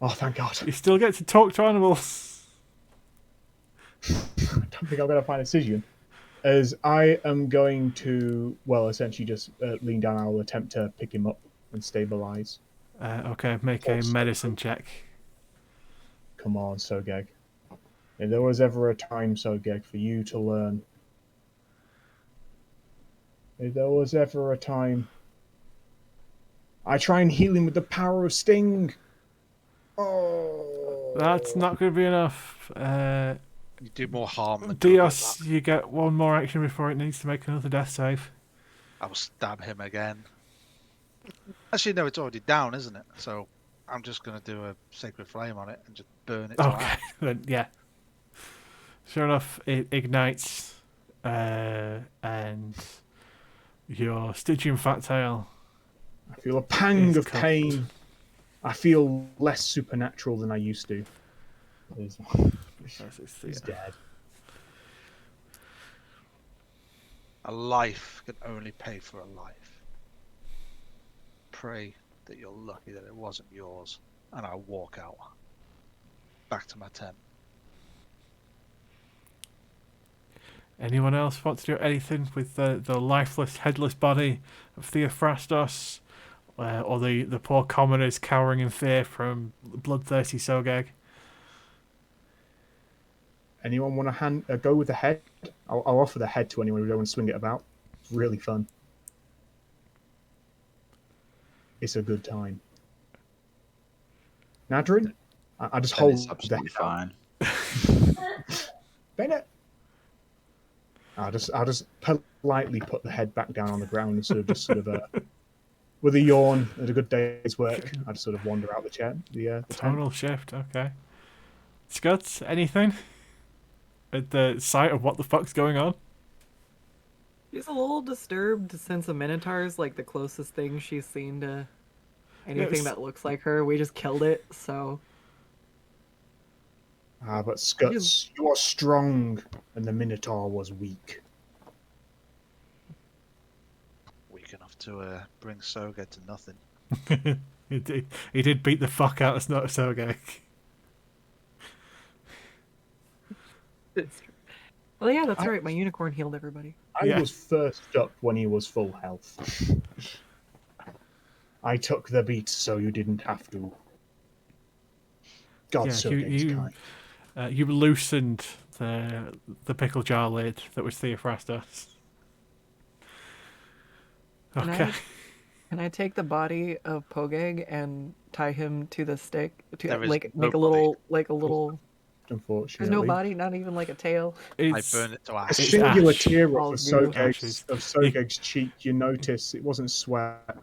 Oh, thank God. You still get to talk to animals. I don't think I'm going to find a decision. As I am going to, well, essentially just lean down, I'll attempt to pick him up and stabilize. Okay, make a medicine check. Come on, Sogeg. If there was ever a time, Sogeg, for you to learn. If there was ever a time, I try and heal him with the power of sting. Oh. That's not going to be enough. You do more harm than good with Dios, that. you get one more action before it needs to make another death save. I will stab him again. Actually, no, it's already down, isn't it? So I'm just going to do a Sacred Flame on it and just burn it to Okay, ash. then yeah. Sure enough, it ignites, and your Stygian fat tail. I feel a pang It's of cooked. pain. I feel less supernatural than I used to. He's dead. A life can only pay for a life. Pray that you're lucky that it wasn't yours, and I walk out. Back to my tent. Anyone else want to do anything with the lifeless, headless body of Theophrastos? Or the poor commoners cowering in fear from bloodthirsty Sogeg? Anyone want to go with the head? I'll offer the head to anyone who don't want to swing it about. It's really fun. It's a good time. Nadrin? I just Then hold it's the absolutely head out. fine. Bennett! I'll just politely put the head back down on the ground and sort of with a yawn and a good day's work, I just sort of wander out the chair, the tent. Tonal shift, okay. Scuds, anything? At the sight of what the fuck's going on? She's a little disturbed since a Minotaur is like the closest thing she's seen to anything Yes. that looks like her. We just killed it, so But Scuts, you are strong, and the Minotaur was weak. Weak enough to bring Soga to nothing. He did beat the fuck out of Sogeg. it's true. Well, yeah, that's right. My unicorn healed everybody. I Yeah. was first up when he was full health. I took the beat so you didn't have to. God, Yeah, so you loosened the pickle jar lid that was Theophrastos. Can Okay. Can I take the body of Pogeg and tie him to the stick to There is like no make a body. little unfortunately. There's no body, not even like a tail. I It's burn it to A ash. It's singular ash. tear All of goo. Ashes. Sogeg's cheek. You notice it wasn't sweat,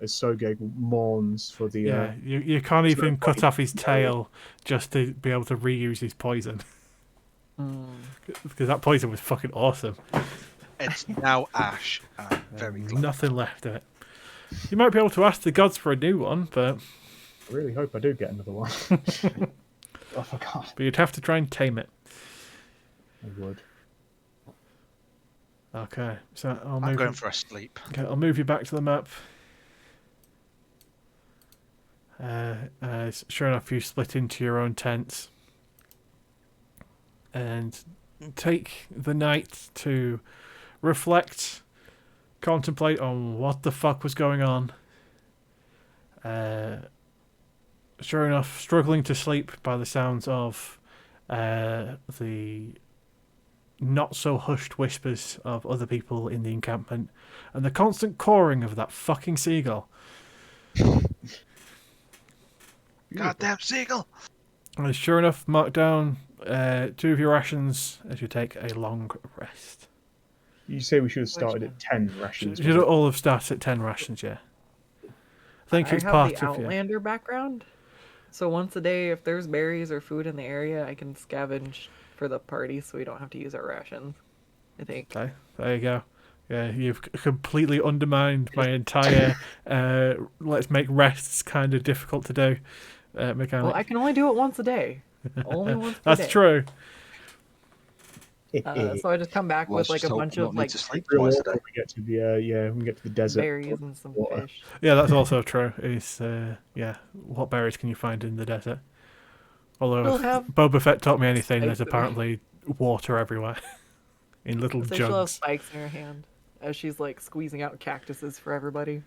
as Sogeg mourns for the. yeah. You can't It's even not cut quite off his burial. tail just to be able to reuse his poison Mm. because that poison was fucking awesome. It's now ash. And I'm very glad. Nothing left of it. You might be able to ask the gods for a new one, but I really hope I do get another one. I forgot. you'd have to try and tame it. I would. Okay, so I'll I'm move. going for a sleep. Okay, I'll move you back to the map. Sure enough, you split into your own tents and take the night to reflect, contemplate on what the fuck was going on. Sure enough, struggling to sleep by the sounds of the not so hushed whispers of other people in the encampment and the constant cawing of that fucking seagull. Goddamn seagull! And sure enough, mark down 2 of your rations as you take a long rest. You say we should have started at 10 rations. You all have started at 10 rations, yeah. I think it's have part the of you. Outlander background, so once a day, if there's berries or food in the area, I can scavenge for the party, so we don't have to use our rations. I think. Okay, there you go. Yeah, you've completely undermined my entire let's make rests kind of difficult to do mechanic. Well, I can only do it once a day. Only once a That's day. true. So I just come back Let's with like just a hope bunch we of don't need like to sleep Real twice a water, day. we get to the we get to the desert. berries and some water. fish. Yeah, that's also true. Is what berries can you find in the desert? Although We'll if have Boba Fett taught me anything, there's spikes. apparently water everywhere in little So she'll have jugs. spikes in her hand as she's like squeezing out cactuses for everybody.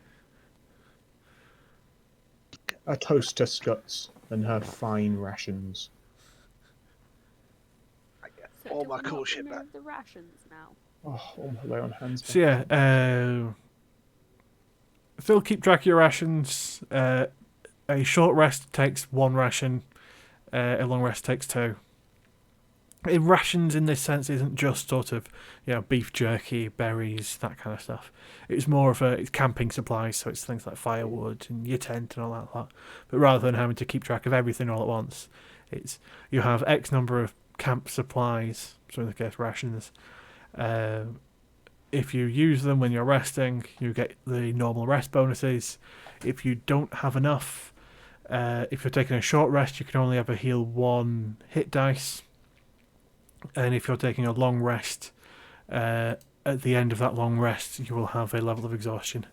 A toast to Scuts and her fine rations. So All do my we cool not shit remove back. the rations now? Oh, all my lay on hands. So yeah, still keep track of your rations. A short rest takes 1 ration. A long rest takes 2. Rations in this sense isn't just sort of, beef jerky, berries, that kind of stuff. It's more of it's camping supplies, so it's things like firewood and your tent and all that lot. But rather than having to keep track of everything all at once, it's you have X number of camp supplies, so in this case rations. If you use them when you're resting, you get the normal rest bonuses. If you don't have enough, if you're taking a short rest, you can only ever heal 1 hit dice. And if you're taking a long rest, at the end of that long rest, you will have a level of exhaustion.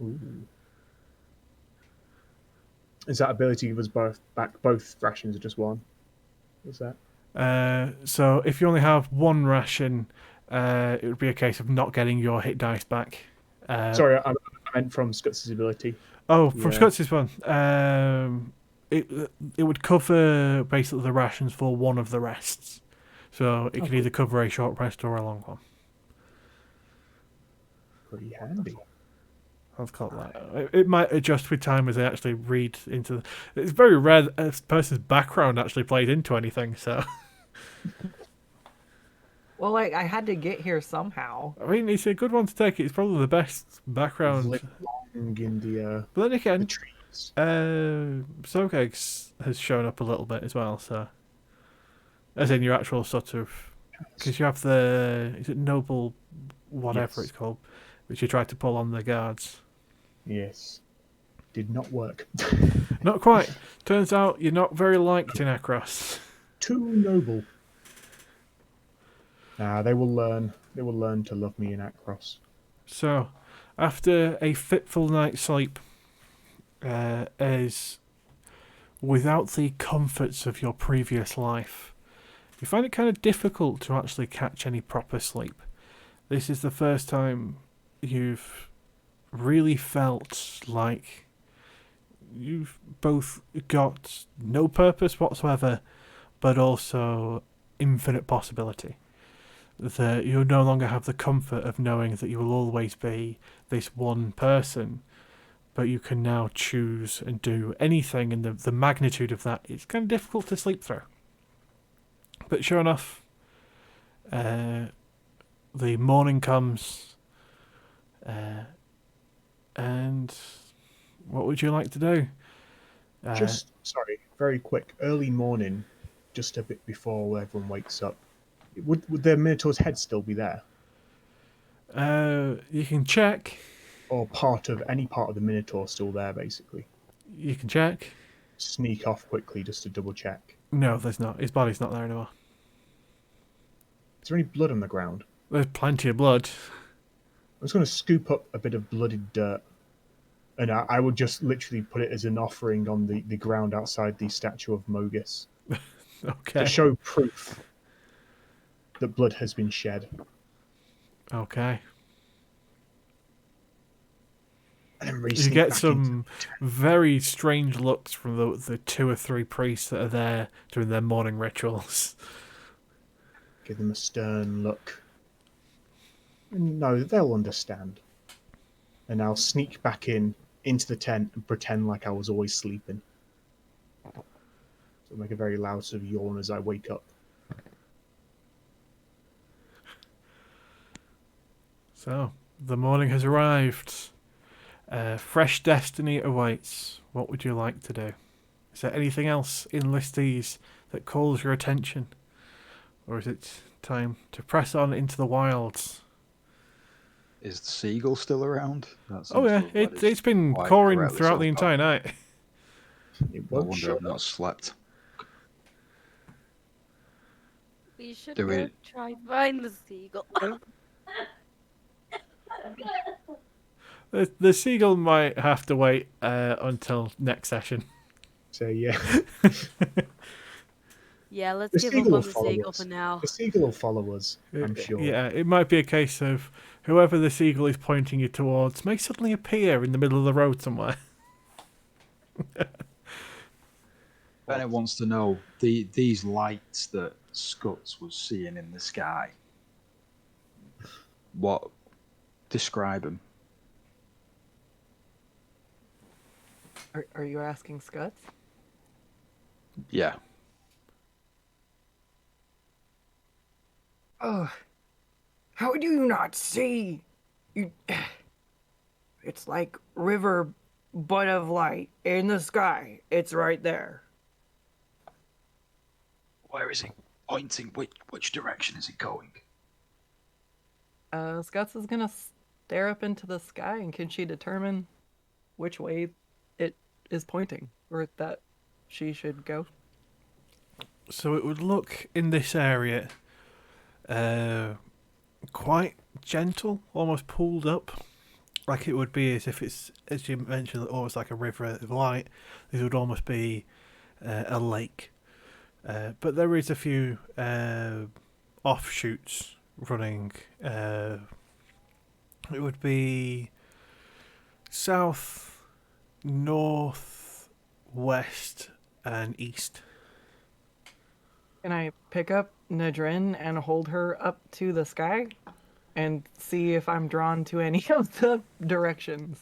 Ooh. Is that ability give us back both rations or just 1? What's that? So if you only have 1 ration, it would be a case of not getting your hit dice back. Sorry, I meant from Skutz's ability. Oh, from Skutz's one. It would cover basically the rations for 1 of the rests. So it can either cover a short rest or a long one. Pretty handy. I've got that. It might adjust with time as I actually read into. It's very rare that a person's background actually plays into anything. So. Well, I had to get here somehow. I mean, it's a good one to take. It's probably the best background. Living in the But then again, trees. Sogex has shown up a little bit as well. So, as in your actual sort of, because you have is it noble, whatever it's called, which you tried to pull on the guards. Yes. Did not work. Not quite. Turns out you're not very liked in Akros. Too noble. They will learn. They will learn to love me in Akros. So, after a fitful night's sleep, as without the comforts of your previous life, you find it kind of difficult to actually catch any proper sleep. This is the first time you've really felt like you've both got no purpose whatsoever, but also infinite possibility. That you no longer have the comfort of knowing that you will always be this one person, but you can now choose and do anything, and the magnitude of that, it's kind of difficult to sleep through. But sure enough, the morning comes, and what would you like to do? Very quick, early morning, just a bit before everyone wakes up. Would the Minotaur's head still be there? You can check. Or any part of the Minotaur still there, basically? You can check. Sneak off quickly just to double check. No, there's not. His body's not there anymore. Is there any blood on the ground? There's plenty of blood. I was going to scoop up a bit of blooded dirt, and I would just literally put it as an offering on the ground outside the statue of Mogus. Okay. To show proof that blood has been shed. Okay. And you get some very strange looks from the 2 or 3 priests that are there doing their morning rituals. Give them a stern look. No, they'll understand. And I'll sneak back into the tent and pretend like I was always sleeping. So make a very loud sort of yawn as I wake up. So, the morning has arrived. Fresh destiny awaits. What would you like to do? Is there anything else in Listies that calls your attention? Or is it time to press on into the wilds? Is the seagull still around? Oh yeah, it's been cawing throughout the entire night. It I won't wonder show I've not slept. We should Do go we- try find the seagull. The seagull might have to wait until next session. So yeah. Yeah, let's The give seagull up will on the follow seagull us. for now. The seagull will follow us, I'm sure. Yeah, it might be a case of whoever the seagull is pointing you towards may suddenly appear in the middle of the road somewhere. Bennett wants to know these lights that Scuts was seeing in the sky. What? Describe them. Are you asking Scuts? Yeah. Oh, how do you not see? You, it's like river but of light in the sky. It's right there. Where is it pointing? Which direction is it going? Scuts is gonna stare up into the sky, and can she determine which way it is pointing, or that she should go? So it would look in this area quite gentle, almost pulled up, like it would be as if it's, as you mentioned, almost like a river of light. This would almost be a lake. But there is a few offshoots running. It would be south, north, west, and east. Can I pick up Nadrin and hold her up to the sky and see if I'm drawn to any of the directions?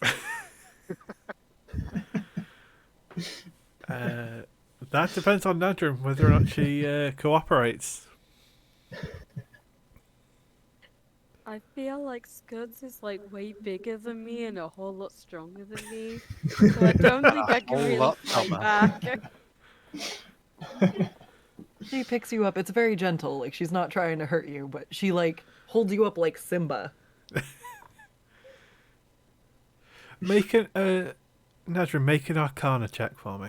That depends on Nadrim, whether or not she cooperates. I feel like Scuds is like way bigger than me and a whole lot stronger than me. So I don't think I can whole really lot fight dumber. back. She picks you up. It's very gentle. Like, she's not trying to hurt you, but she, like, holds you up like Simba. Nadrim, make an Arcana check for me.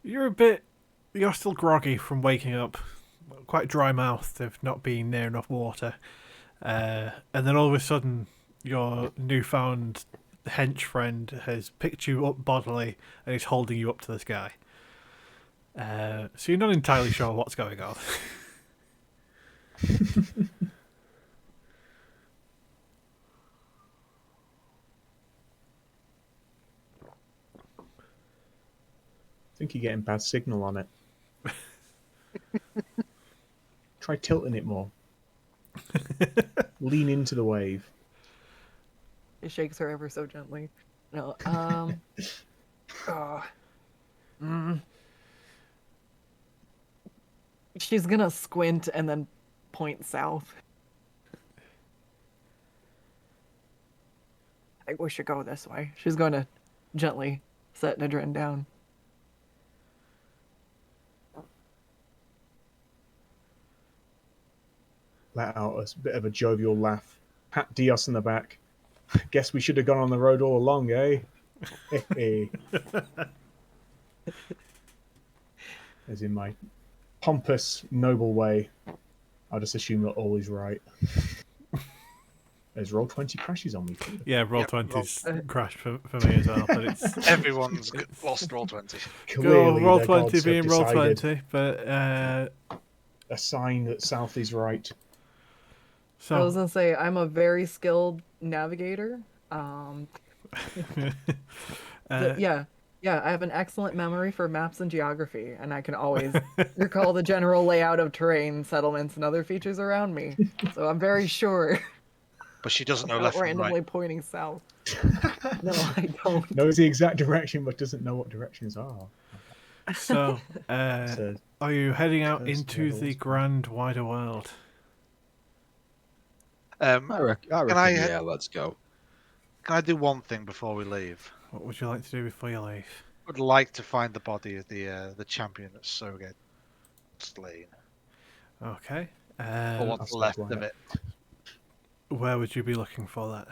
You're still groggy from waking up, quite dry-mouthed of not being near enough water. And then all of a sudden, your newfound hench friend has picked you up bodily and is holding you up to the sky. So you're not entirely sure what's going on. I think you're getting bad signal on it. Try tilting it more. Lean into the wave. It shakes her ever so gently. No, uh, mm. She's gonna squint and then point south. I think we should go this way. She's gonna gently set Nadrin down. Let out a bit of a jovial laugh. Pat Dios in the back. Guess we should have gone on the road all along, eh? As in my pompous, noble way, I'll just assume that all is right. There's Roll20 crashes on me too. Yeah, Roll20's crashed for me as well, but it's Everyone's lost roll 20. go Clearly, the gods Roll20 have being decided Roll20, but a sign that south is right. I was so gonna say I'm a very skilled navigator. Yeah, I have an excellent memory for maps and geography, and I can always recall the general layout of terrain, settlements, and other features around me. So I'm very sure. But she doesn't know Not left from randomly right. pointing south. No, I don't. Knows the exact direction, but doesn't know what directions are. So, So, are you heading out Cursed into the levels. grand wider world? I reckon I- yeah, let's go. Can I do one thing before we leave? What would you like to do before you leave? Would like to find the body of the champion that's so get slain, Okay. or what's That's left not of it. Where would you be looking for that?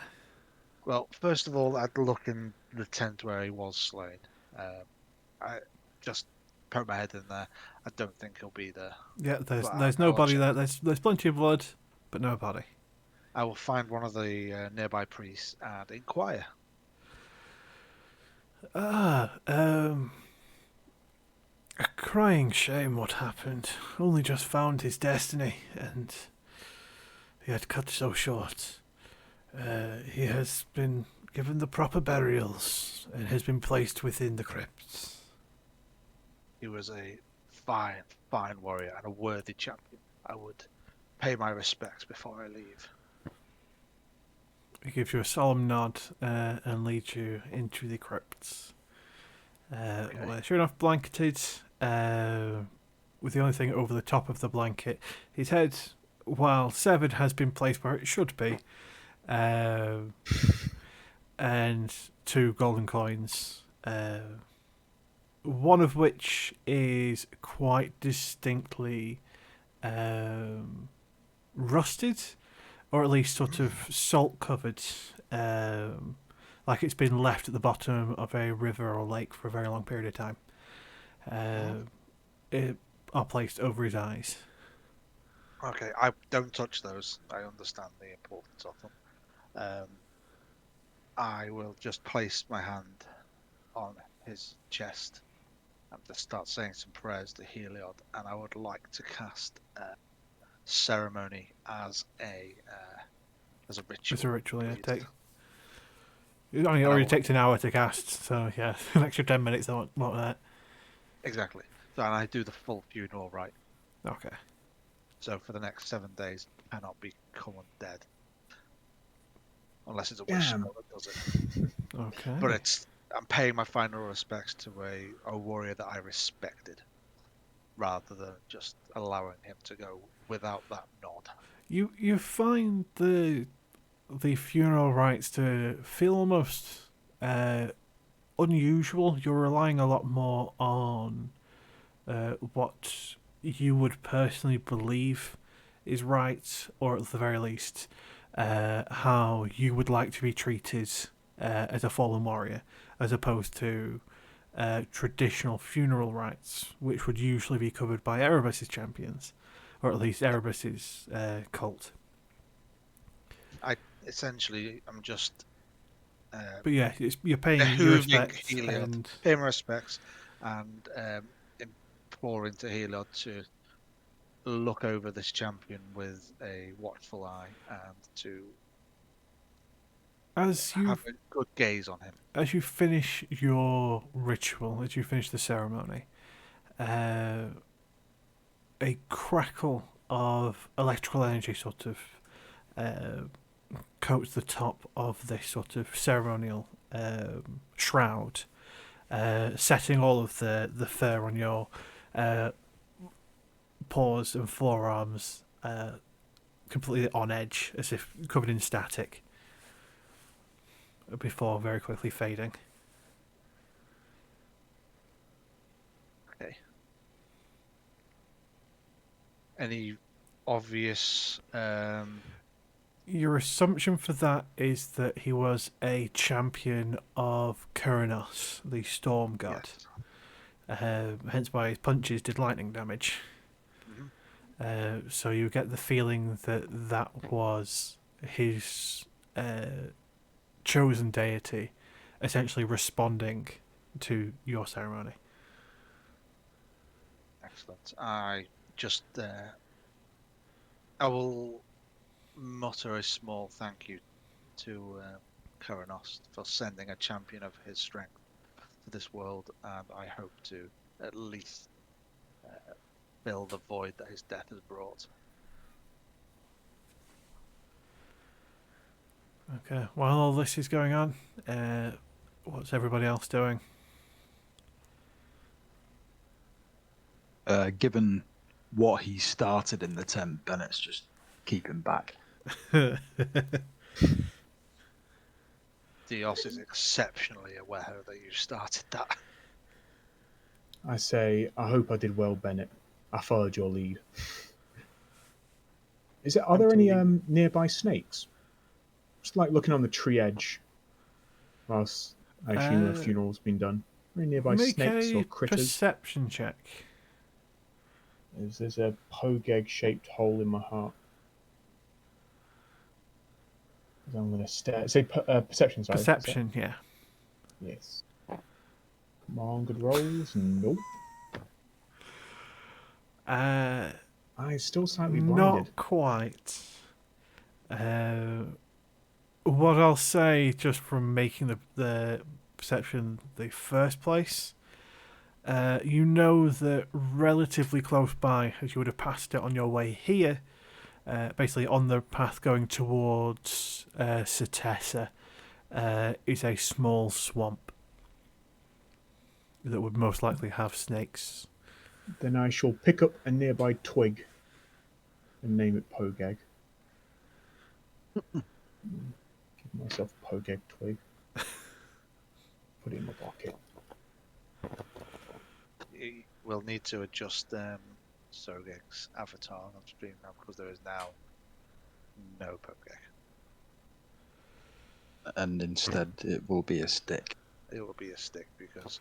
Well, first of all, I'd look in the tent where he was slain. I just put my head in there. I don't think he'll be there. Yeah, there's Well, there's I'll no body check. there. There's plenty of blood, but no body. I will find one of the nearby priests and inquire. A crying shame what happened. Only just found his destiny, and he had cut so short. He has been given the proper burials and has been placed within the crypts. He was a fine, fine warrior and a worthy champion. I would pay my respects before I leave. He gives you a solemn nod and leads you into the crypts. Where sure enough, blanketed, with the only thing over the top of the blanket, his head, while severed, has been placed where it should be, and 2 golden coins, one of which is quite distinctly rusted, or at least sort of salt covered, like it's been left at the bottom of a river or lake for a very long period of time. It are placed over his eyes. Okay, I don't touch those. I understand the importance of them. I will just place my hand on his chest and just start saying some prayers to Heliod, and I would like to cast ceremony as a ritual. It's a ritual, yeah. please. It only already takes an hour to cast, so yeah, an extra 10 minutes, I want that. Exactly. So, and I do the full funeral rite. Okay. So for the next 7 days, cannot become undead. Unless it's a witch spell that does it. Okay. But I'm paying my final respects to a warrior that I respected, rather than just allowing him to go without that nod. You find the funeral rites to feel almost unusual. You're relying a lot more on what you would personally believe is right, or at the very least, how you would like to be treated as a fallen warrior, as opposed to traditional funeral rites, which would usually be covered by Erebus's champions, or at least Erebus's cult. I'm just. But yeah, you're paying your respects paying my respects, and imploring to Heliod to look over this champion with a watchful eye and to have a good gaze on him. As you finish your ritual, as you finish the ceremony, a crackle of electrical energy sort of coats the top of this sort of ceremonial shroud, setting all of the fur on your paws and forearms completely on edge, as if covered in static, before very quickly fading. Okay. Any obvious... Your assumption for that is that he was a champion of Kuranos, the storm god. Yes. Hence why his punches did lightning damage. So you get the feeling that was his chosen deity essentially responding to your ceremony. Excellent. I will mutter a small thank you to Kuranos for sending a champion of his strength to this world, and I hope to at least fill the void that his death has brought. Okay, while all this is going on, what's everybody else doing? Given what he started in the tent, Bennett's just keeping back. Dios is exceptionally aware that you started that. I say, I hope I did well, Bennett. I followed your lead. Are there any nearby snakes? Just like looking on the tree edge, whilst I assume a funeral's been done. Any nearby snakes or critters? Perception check. There's a pogeg-shaped hole in my heart. I'm going to stare. Say perception, sorry. Perception, yeah. Yes. Come on, good rolls. Nope. I still slightly blinded. Not quite. What I'll say, just from making the perception the first place, you know that relatively close by, as you would have passed it on your way here, basically on the path going towards Setessa, is a small swamp that would most likely have snakes. Then I shall pick up a nearby twig and name it Pogeg. Give myself a Pogeg twig. Put it in my pocket. We'll need to adjust Sogek's avatar on stream now because there is now no Pogeg. And instead, it will be a stick. It will be a stick because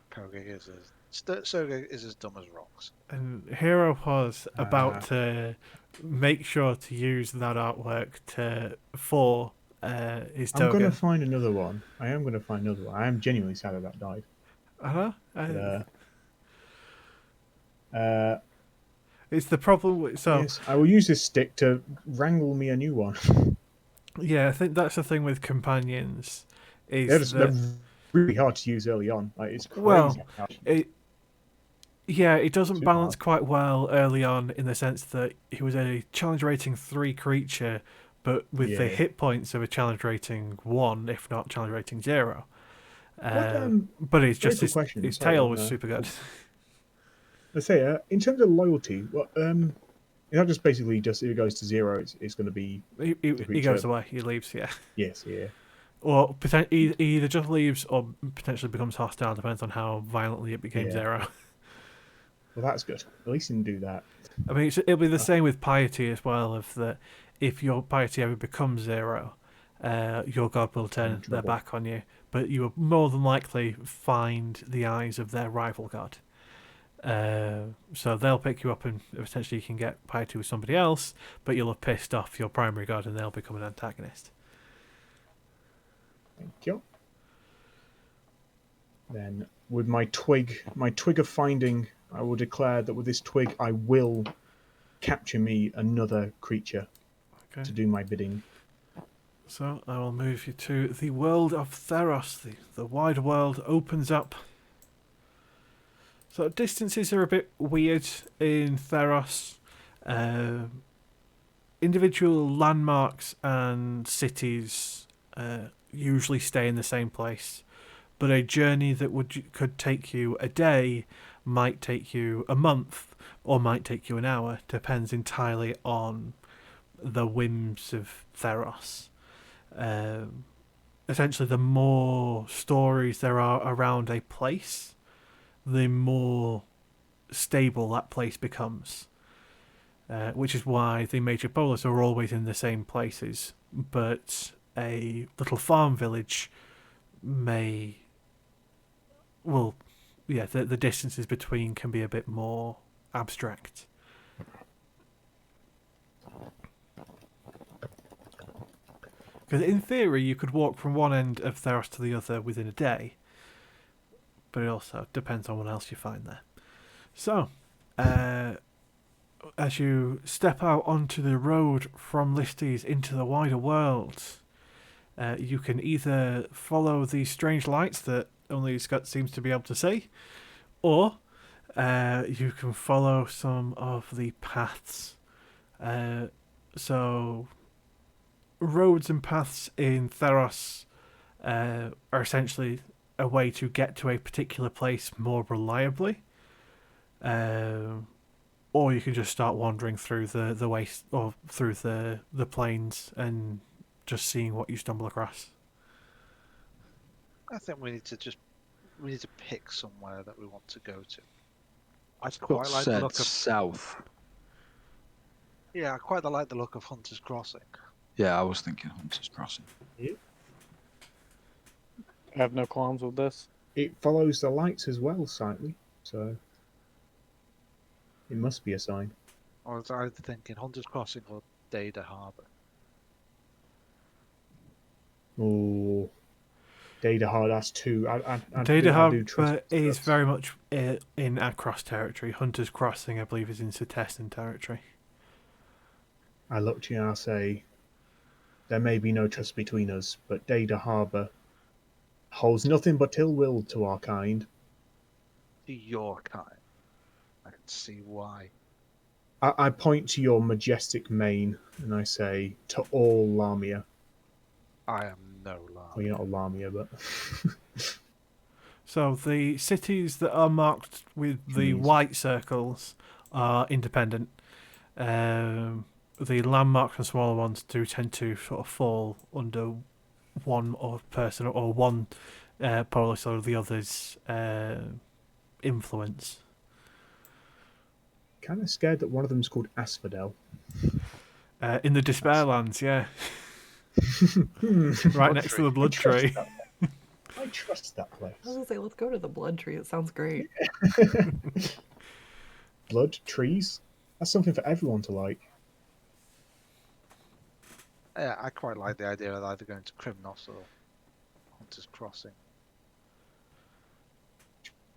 Pogeg is Sogek is as dumb as rocks. And Hero was about to make sure to use that artwork for his I'm going to token. find another one. I am going to find another one. I am genuinely sad that died. It's the problem. So yes, I will use this stick to wrangle me a new one. yeah, I think that's the thing with companions. They're really hard to use early on. Like it's crazy. Well, it doesn't Too balance hard. quite well early on in the sense that he was a challenge rating 3 creature, but with the Yeah. hit points of a challenge rating 1, if not challenge rating 0. But it's just Very good question. his Sorry, tail on was that. super good. Let's say, in terms of loyalty, well, is that just basically just if it goes to 0, it's going to be He creature. goes away, he leaves, yeah. yes, yeah. Or he either just leaves or potentially becomes hostile, depends on how violently it became Yeah. 0. Well, that's good. At least he didn't do that. I mean, it'll be the same with piety as well. If your piety ever becomes 0, your god will turn their trouble. back on you. But you will more than likely find the eyes of their rival god. So they'll pick you up and potentially you can get piety with somebody else, but you'll have pissed off your primary god and they'll become an antagonist. Thank you. Then, with my twig of finding, I will declare that with this twig, I will capture me another creature Okay. to do my bidding. So I will move you to the world of Theros. The wide world opens up. So distances are a bit weird in Theros. Individual landmarks and cities usually stay in the same place, but a journey that could take you a day might take you a month or might take you an hour. Depends entirely on the whims of Theros. Essentially, the more stories there are around a place, the more stable that place becomes. Which is why the major polis are always in the same places, but a little farm village may... Well, yeah, the distances between can be a bit more abstract. Because in theory, you could walk from one end of Theros to the other within a day, but it also depends on what else you find there. So, as you step out onto the road from Listes into the wider world, you can either follow these strange lights that only Scott seems to be able to see, or you can follow some of the paths. So, roads and paths in Theros are essentially a way to get to a particular place more reliably. Or you can just start wandering through the waste or through the plains and just seeing what you stumble across. I think we need to pick somewhere that we want to go to. I Scott quite like the said look of south. Yeah, I quite like the look of Hunter's Crossing. Yeah, I was thinking Hunter's Crossing. I have no qualms with this. It follows the lights as well, slightly, so it must be a sign. I was either thinking Hunter's Crossing or Dada Harbour. Oh, Data Hard, that's 2. Data I do Hub trust is that. very much in Across territory. Hunter's Crossing, I believe, is in Setessan territory. I look to you and I say, there may be no trust between us, but Data Harbour holds nothing but ill will to our kind. To your kind. I can see why. I point to your majestic mane and I say, to all Lamia. I am no Well, lamb. you're not a Lamia, but So the cities that are marked with the Please. white circles are independent. The landmarks and smaller ones do tend to sort of fall under one or person or one polis or the other's influence. kind of scared that one of them's called Asphodel. In the Despair Lands, yeah. Right next to the Blood Tree. I trust that place. I was gonna say, let's go to the blood tree. It sounds great. Blood trees? That's something for everyone to like. Yeah, I quite like the idea of either going to Crimnos or Hunter's Crossing.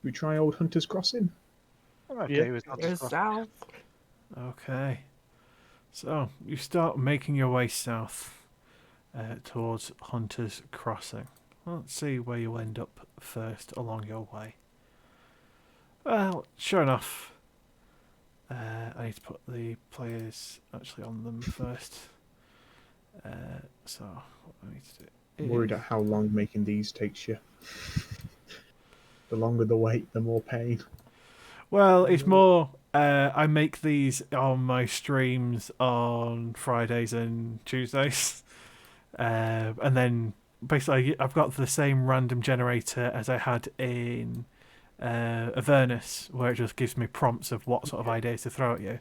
We try old Hunter's Crossing? I'm okay Yeah. with Hunter's There's Crossing. south. Okay. So you start making your way south towards Hunter's Crossing. Let's see where you end up first along your way. Well, sure enough, I need to put the players actually on them first. So what I need to do I'm worried is- at how long making these takes you. The longer the wait, the more pain. Well, it's more. I make these on my streams on Fridays and Tuesdays, and then basically I've got the same random generator as I had in Avernus, where it just gives me prompts of what sort of ideas to throw at you,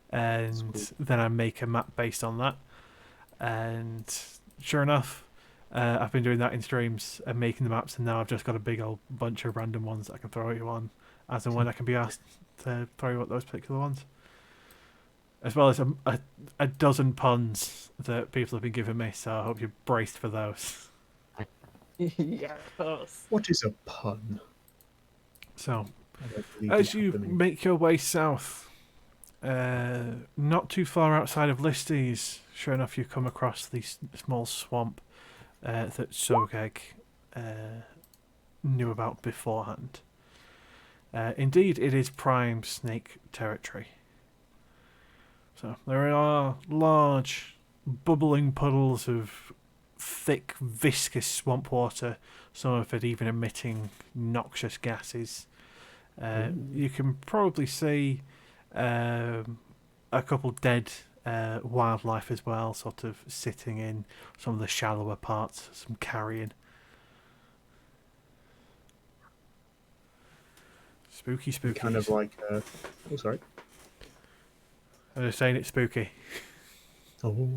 and then I make a map based on that. And sure enough, I've been doing that in streams and making the maps, and now I've just got a big old bunch of random ones that I can throw at you on, as and when I can be asked to throw you at those particular ones. As well as a dozen puns that people have been giving me, so I hope you're braced for those. Yes. What is a pun? So, I don't believe as you you have them. make your way south, not too far outside of Listies, sure enough, you come across the small swamp that Sogeg knew about beforehand. Indeed, it is prime snake territory. So there are large, bubbling puddles of thick, viscous swamp water, some of it even emitting noxious gases. You can probably see a couple dead wildlife as well, sort of sitting in some of the shallower parts, some carrion. Spooky, spooky. Kind of like, oh, sorry. I'm just saying it's spooky. Oh.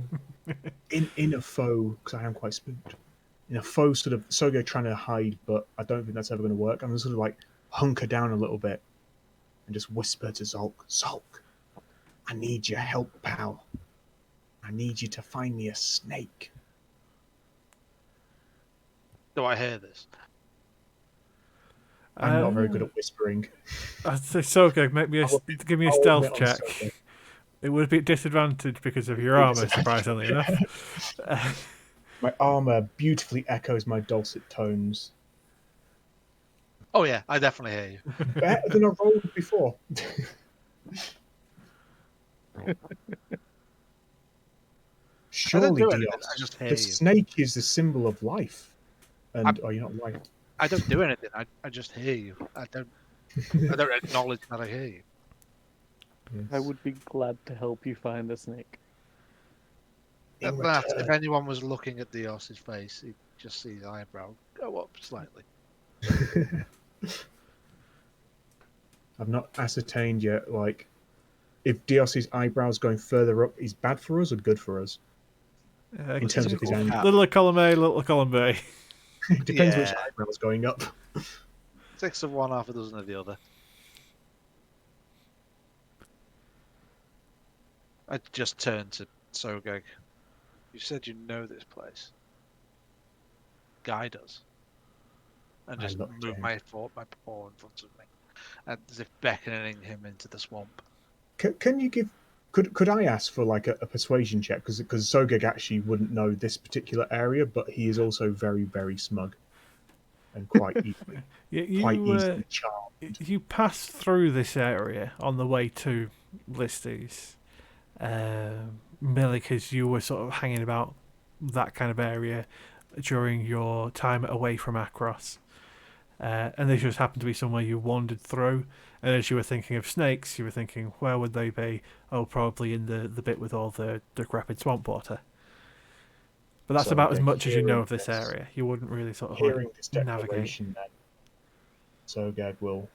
in a faux, because I am quite spooked. In a faux sort of Sogo trying to hide, but I don't think that's ever going to work. I'm going to sort of like hunker down a little bit and just whisper to Zolk, Zolk, I need your help, pal. I need you to find me a snake. Do I hear this? I'm not very good at whispering. I'd say so good. Give me a I'll stealth admit I'm check. so good. It would be disadvantaged because of your armor, surprisingly enough. My armor beautifully echoes my dulcet tones. Oh yeah, I definitely hear you. Better than I rolled before. Surely, do anything, Dios, I just hear the you. snake is the symbol of life. And are you not life? I don't do anything. I just hear you. I don't acknowledge that I hear you. I would be glad to help you find the snake. In At that, if return. anyone was looking at Dios's face, he'd just see the eyebrow go up slightly. I've not ascertained yet, like, if Dios's eyebrows going further up is bad for us or good for us in terms of his anger. Little column A, little column B. It depends which Yeah. eyebrow's going up. 6 of one, half a dozen of the other. I just turned to Sogeg. You said you know this place. Guide us. And I just looked move at him. my paw in front of me, as if beckoning him into the swamp. Can you give? Could I ask for like a persuasion check? Because Sogeg actually wouldn't know this particular area, but he is also very, very smug and quite You quite easily charmed. you pass through this area on the way to listies, merely because you were sort of hanging about that kind of area during your time away from Akros. And this just happened to be somewhere you wandered through. And as you were thinking of snakes, you were thinking, where would they be? Oh, probably in the bit with all the decrepit swamp water. But that's So, about as Geg, much as you know of this this- area. You wouldn't really sort of Hearing this navigate. declaration, then, Sogag will,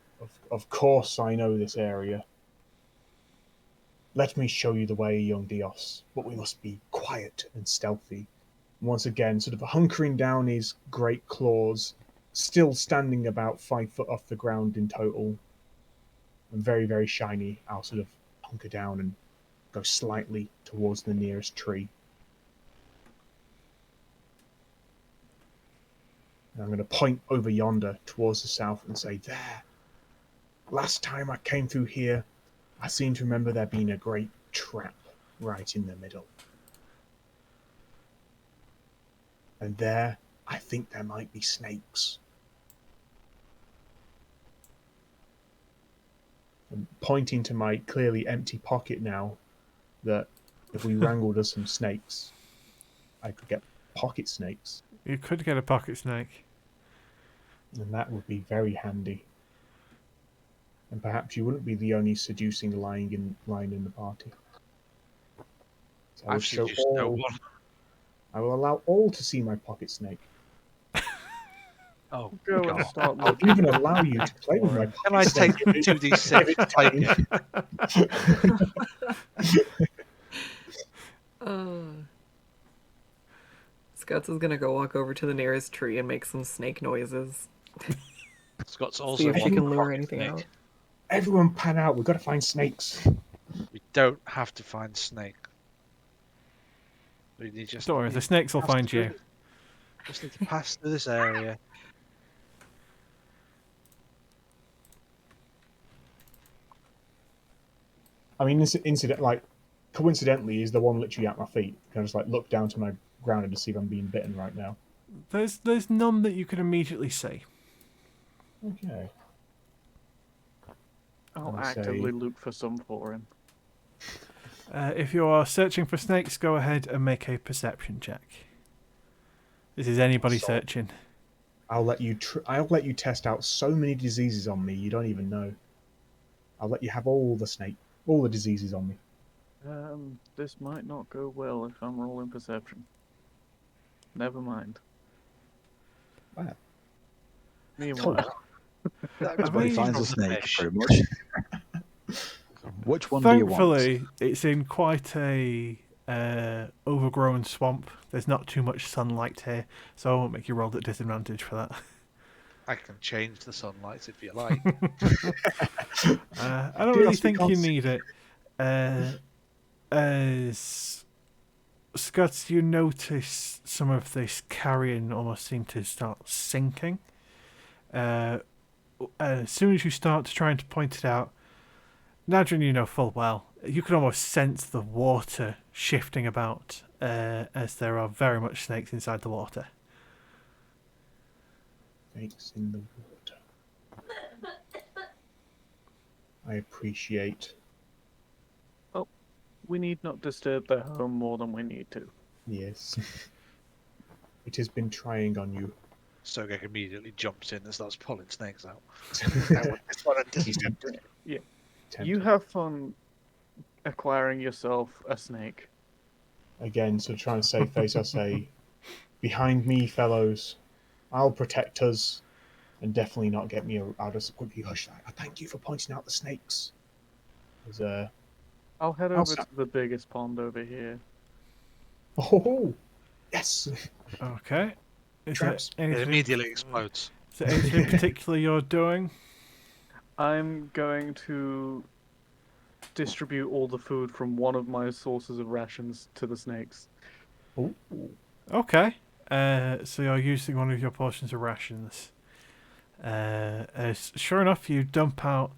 of course, I know this area. Let me show you the way, young Dios, but we must be quiet and stealthy. Once again, sort of hunkering down his great claws, still standing about 5 foot off the ground in total, and very, very shiny. I'll sort of hunker down and go slightly towards the nearest tree. And I'm going to point over yonder towards the south and say, there. Last time I came through here, I seem to remember there being a great trap right in the middle. And there, I think there might be snakes. I'm pointing to my clearly empty pocket now, that if we wrangled us some snakes, I could get pocket snakes, You could get a pocket snake. and that would be very handy. And perhaps you wouldn't be the only seducing lion in the party. So I will I've show seduced no all. one. I will allow all to see my pocket snake. Oh, Go and God. start I'll looking. even allow you to play with my pocket Can I snake. take 2d6 to take it? Scots is gonna go walk over to the nearest tree and make some snake noises. Scott's See also if she one can lure pocket anything snake. out. Everyone pan out. We've got to find snakes. We don't have to find snake. We need just Don't worry, need the snakes will pass find through you. this- Just need to pass through this area. I mean, this incident, like, coincidentally, is the one literally at my feet. Can I just like look down to my ground and to see if I'm being bitten right now? There's none that you can immediately see. Okay. I'll I'll say- actively look for some for him. If you are searching for snakes, go ahead and make a perception check. This is anybody So- searching. I'll let you. I'll let you test out so many diseases on me you don't even know. I'll let you have all the diseases on me. This might not go well if I'm rolling perception. Never mind. Wow. Meanwhile, Everybody mean- finds a From the snake, fish. pretty much. Which one do you want? Thankfully, it's in quite a overgrown swamp. There's not too much sunlight here, so I won't make you roll at disadvantage for that. I can change the sunlight if you like. I don't Yes, really we think can't you see need it. As Scuds, you notice some of this carrion almost seem to start sinking. As soon as you start trying to point it out, Nadrin, you know full well, you can almost sense the water shifting about, as there are very much snakes inside the water. Snakes in the water. I appreciate. we need not disturb their home more than we need to. Yes. It has been trying on you. Sogek immediately jumps in and starts pulling snakes out. He's tempted. Yeah. Tempted. You have fun acquiring yourself a snake. Again, so trying to save face, I say, behind me, fellows. I'll protect us, and definitely not get me. I'll just quickly hush that. I thank you for pointing out the snakes. There's I'll head I'll over stop. to the biggest pond over here. oh, yes. Okay. Is Traps. there It anything, immediately explodes. is there anything in particular you're doing? I'm going to distribute all the food from one of my sources of rations to the snakes. Oh, Okay. So you're using one of your portions of rations. As sure enough, you dump out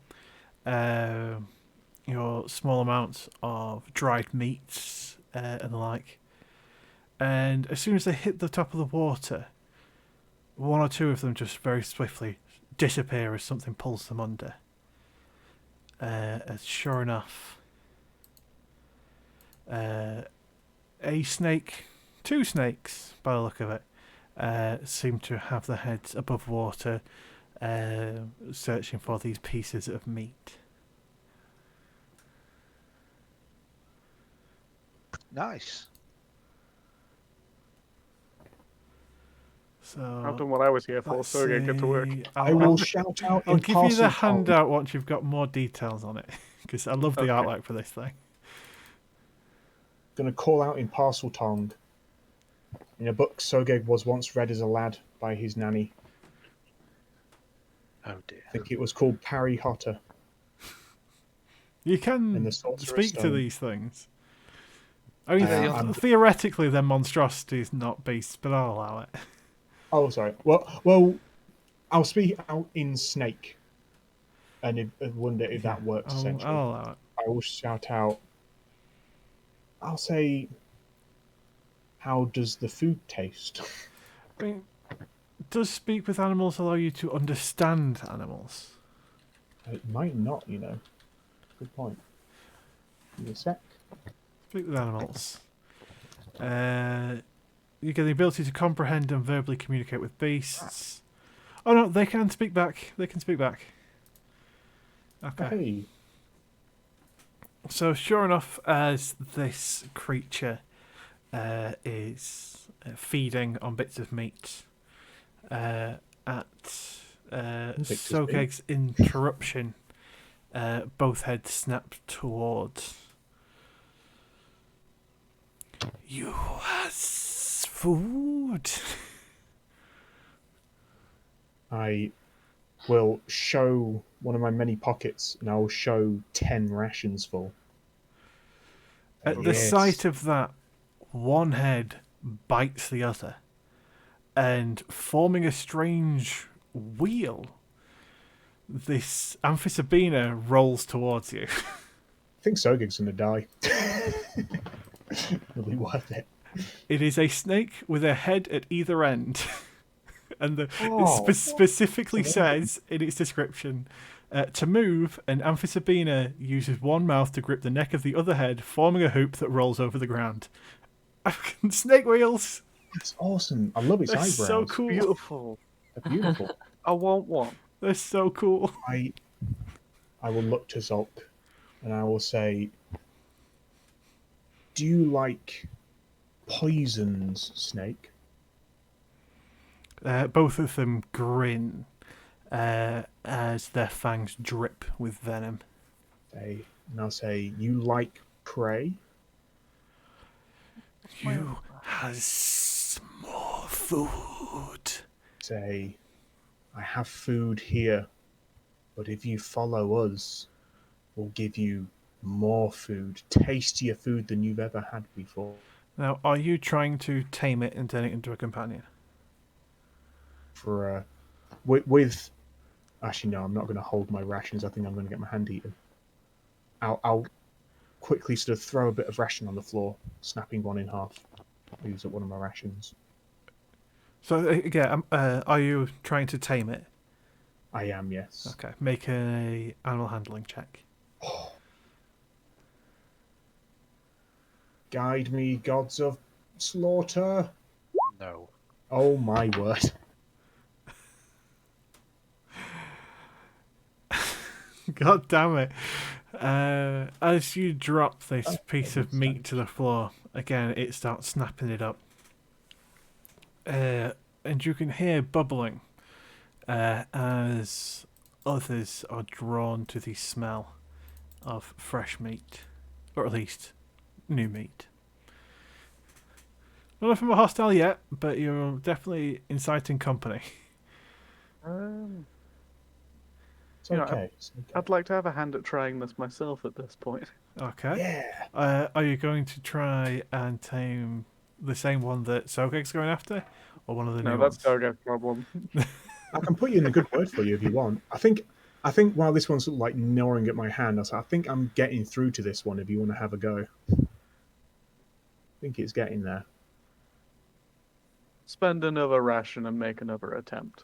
your small amounts of dried meats and the like. And as soon as they hit the top of the water, one or two of them just very swiftly disappear as something pulls them under. As sure enough, A snake, two snakes, by the look of it, seem to have their heads above water, searching for these pieces of meat. Nice. I've So done what I was here for, let's so get to work. see. I will shout out I'll in give you the parcel tongue. handout once you've got more details on it, because I love the Okay. artwork for this thing. Going to call out in parcel tongue. In a book Sogeg was once read as a lad by his nanny. Oh dear. I think it was called Parry Hotter. You And can the Sorcerer's speak to Stone. these things. I mean, I'm- theoretically, they're monstrosities, not beasts, but I'll allow it. Oh, sorry. Well, I'll speak out in snake. And I wonder if that works, essentially. I'll allow it. I will shout out. I'll say, how does the food taste? I mean, does speak with animals allow you to understand animals? It might not, you know. Good point. Give me a sec. Speak with animals. You get the ability to comprehend and verbally communicate with beasts. Oh no, they can speak back. They can speak back. Okay. Hey, So sure enough, as this creature is feeding on bits of meat at Bits of Sogeg's interruption, both heads snap towards. You has food. I will show one of my many pockets and I will show 10 rations full. At the Yes. sight of that, one head bites the other, and forming a strange wheel, this Amphisabina rolls towards you. I think Sogeg's going to die. It'll be worth it. It is a snake with a head at either end. And it Oh, specifically that's says in its description, to move, an Amphisabina uses one mouth to grip the neck of the other head, forming a hoop that rolls over the ground. Snake wheels! That's awesome. I love its They're eyebrows. so cool. Beautiful. They're beautiful. I want one. They're so cool. I will look to Zolk and I will say, do you like poisons, Snake? Both of them grin as their fangs drip with venom. And I'll say, you like prey? You has more food. Say, I have food here, but if you follow us, we'll give you more food, tastier food than you've ever had before. Now, are you trying to tame it and turn it into a companion? For with actually no, I'm not going to hold my rations. I think I'm going to get my hand eaten. I'll quickly sort of throw a bit of ration on the floor, snapping one in half. I'll use up one of my rations. So, again, are you trying to tame it? I am, yes. Okay, make a animal handling check. Guide me, gods of slaughter. No. Oh my word. God damn it. As you drop this piece of meat to the floor, again, it starts snapping it up. And you can hear bubbling as others are drawn to the smell of fresh meat, or at least new meat. None of them are hostile yet, but you're definitely inciting company. It's You know, okay. It's okay. I'd like to have a hand at trying this myself at this point. Okay. Yeah. Are you going to try and tame the same one that Sogeg's going after, or one of the No, new that's ones? Doga's problem. I can put you in a good word for you if you want. I think while this one's sort of like gnawing at my hand, I think I'm getting through to this one if you want to have a go. I think it's getting there. Spend another ration and make another attempt.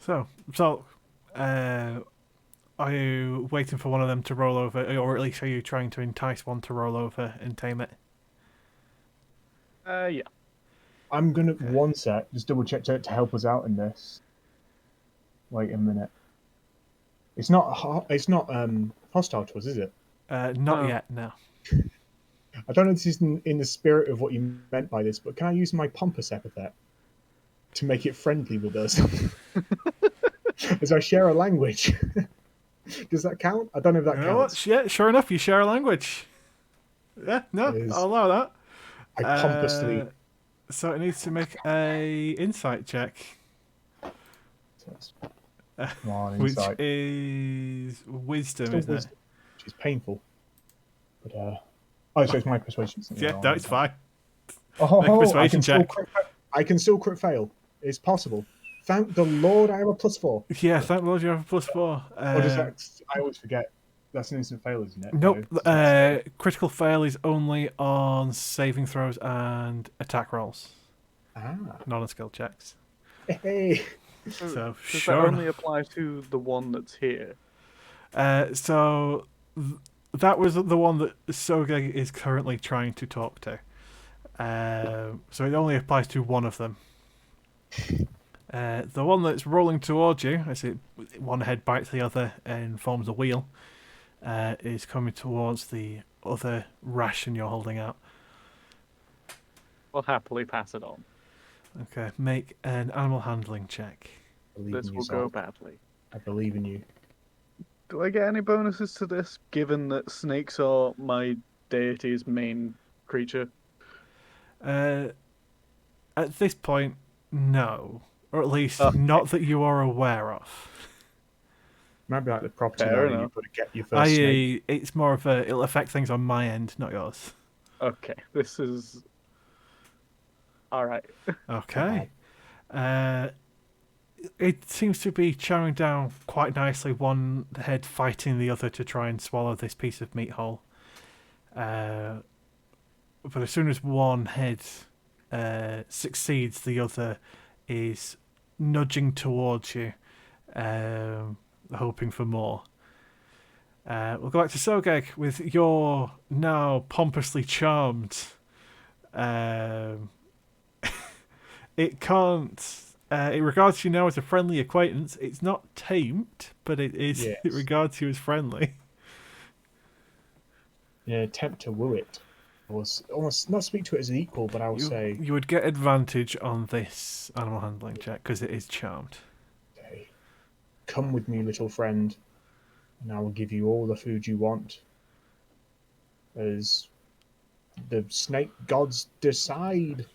So, are you waiting for one of them to roll over, or at least are you trying to entice one to roll over and tame it? Yeah. I'm gonna one sec, just double check to help us out in this. Wait a minute. It's not hostile to us, is it? Not No. yet, no. I don't know if this is in the spirit of what you meant by this, but can I use my pompous epithet to make it friendly with us? As I share a language. Does that count? I don't know if that You know what? counts. Yeah, sure enough, you share a language. Yeah, no, Is- I'll allow that. I pompously. So it needs to make a insight check, Come on, which insight. is wisdom, Still isn't wisdom, which is painful. But oh, so it's my persuasion. it? Yeah, no, it's fine. Oh, Make a persuasion check. I can still crit fail. It's possible. Thank the Lord, I have a +4. Yeah, thank Lord you have a +4. Or does that? I always forget. That's an instant fail, isn't it? Nope. No, it's Critical fail is only on saving throws and attack rolls, not. not on skill checks. Hey. So Does sure. that only apply to the one that's here? So that was the one that Sogeg is currently trying to talk to. So it only applies to one of them. The one that's rolling towards you, I see one head bites the other and forms a wheel, is coming towards the other ration you're holding out. We'll happily pass it on. Okay, make an animal handling check. This will go badly. I believe in you. Do I get any bonuses to this, given that snakes are my deity's main creature? At this point, no. Or at least Okay. not that you are aware of. Might be like the property Fair line you enough. put to get your first snake. I.e., it's more of a, it'll affect things on my end, not yours. Okay, this is... Alright. Okay. It seems to be chowing down quite nicely, one head fighting the other to try and swallow this piece of meat whole. But as soon as one head succeeds, the other is nudging towards you, hoping for more. We'll go back to Sogeg with your now pompously charmed. It can't. It regards you now as a friendly acquaintance. It's not tamed, but it is. Yes. It regards you as friendly. In an attempt to woo it. Or almost not speak to it as an equal, but I will say, You would get advantage on this animal handling check because it is charmed. okay, come with me, little friend, and I will give you all the food you want. As the snake gods decide.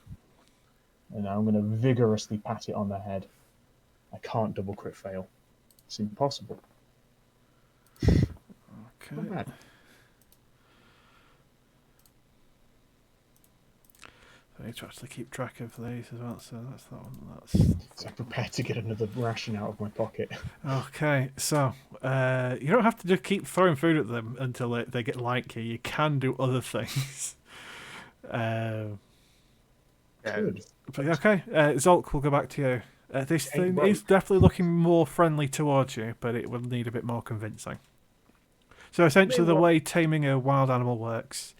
And I'm going to vigorously pat it on the head. I can't double crit fail. It's impossible. Not Okay. bad. I need to actually keep track of these as well. So that's that one. So I'm prepared to get another ration out of my pocket. Okay. So you don't have to just keep throwing food at them until they get like you. You can do other things. Good. But okay, Zolk, we'll go back to you. This Ain't thing broke. is definitely looking more friendly towards you, but it will need a bit more convincing. So essentially, the way taming a wild animal works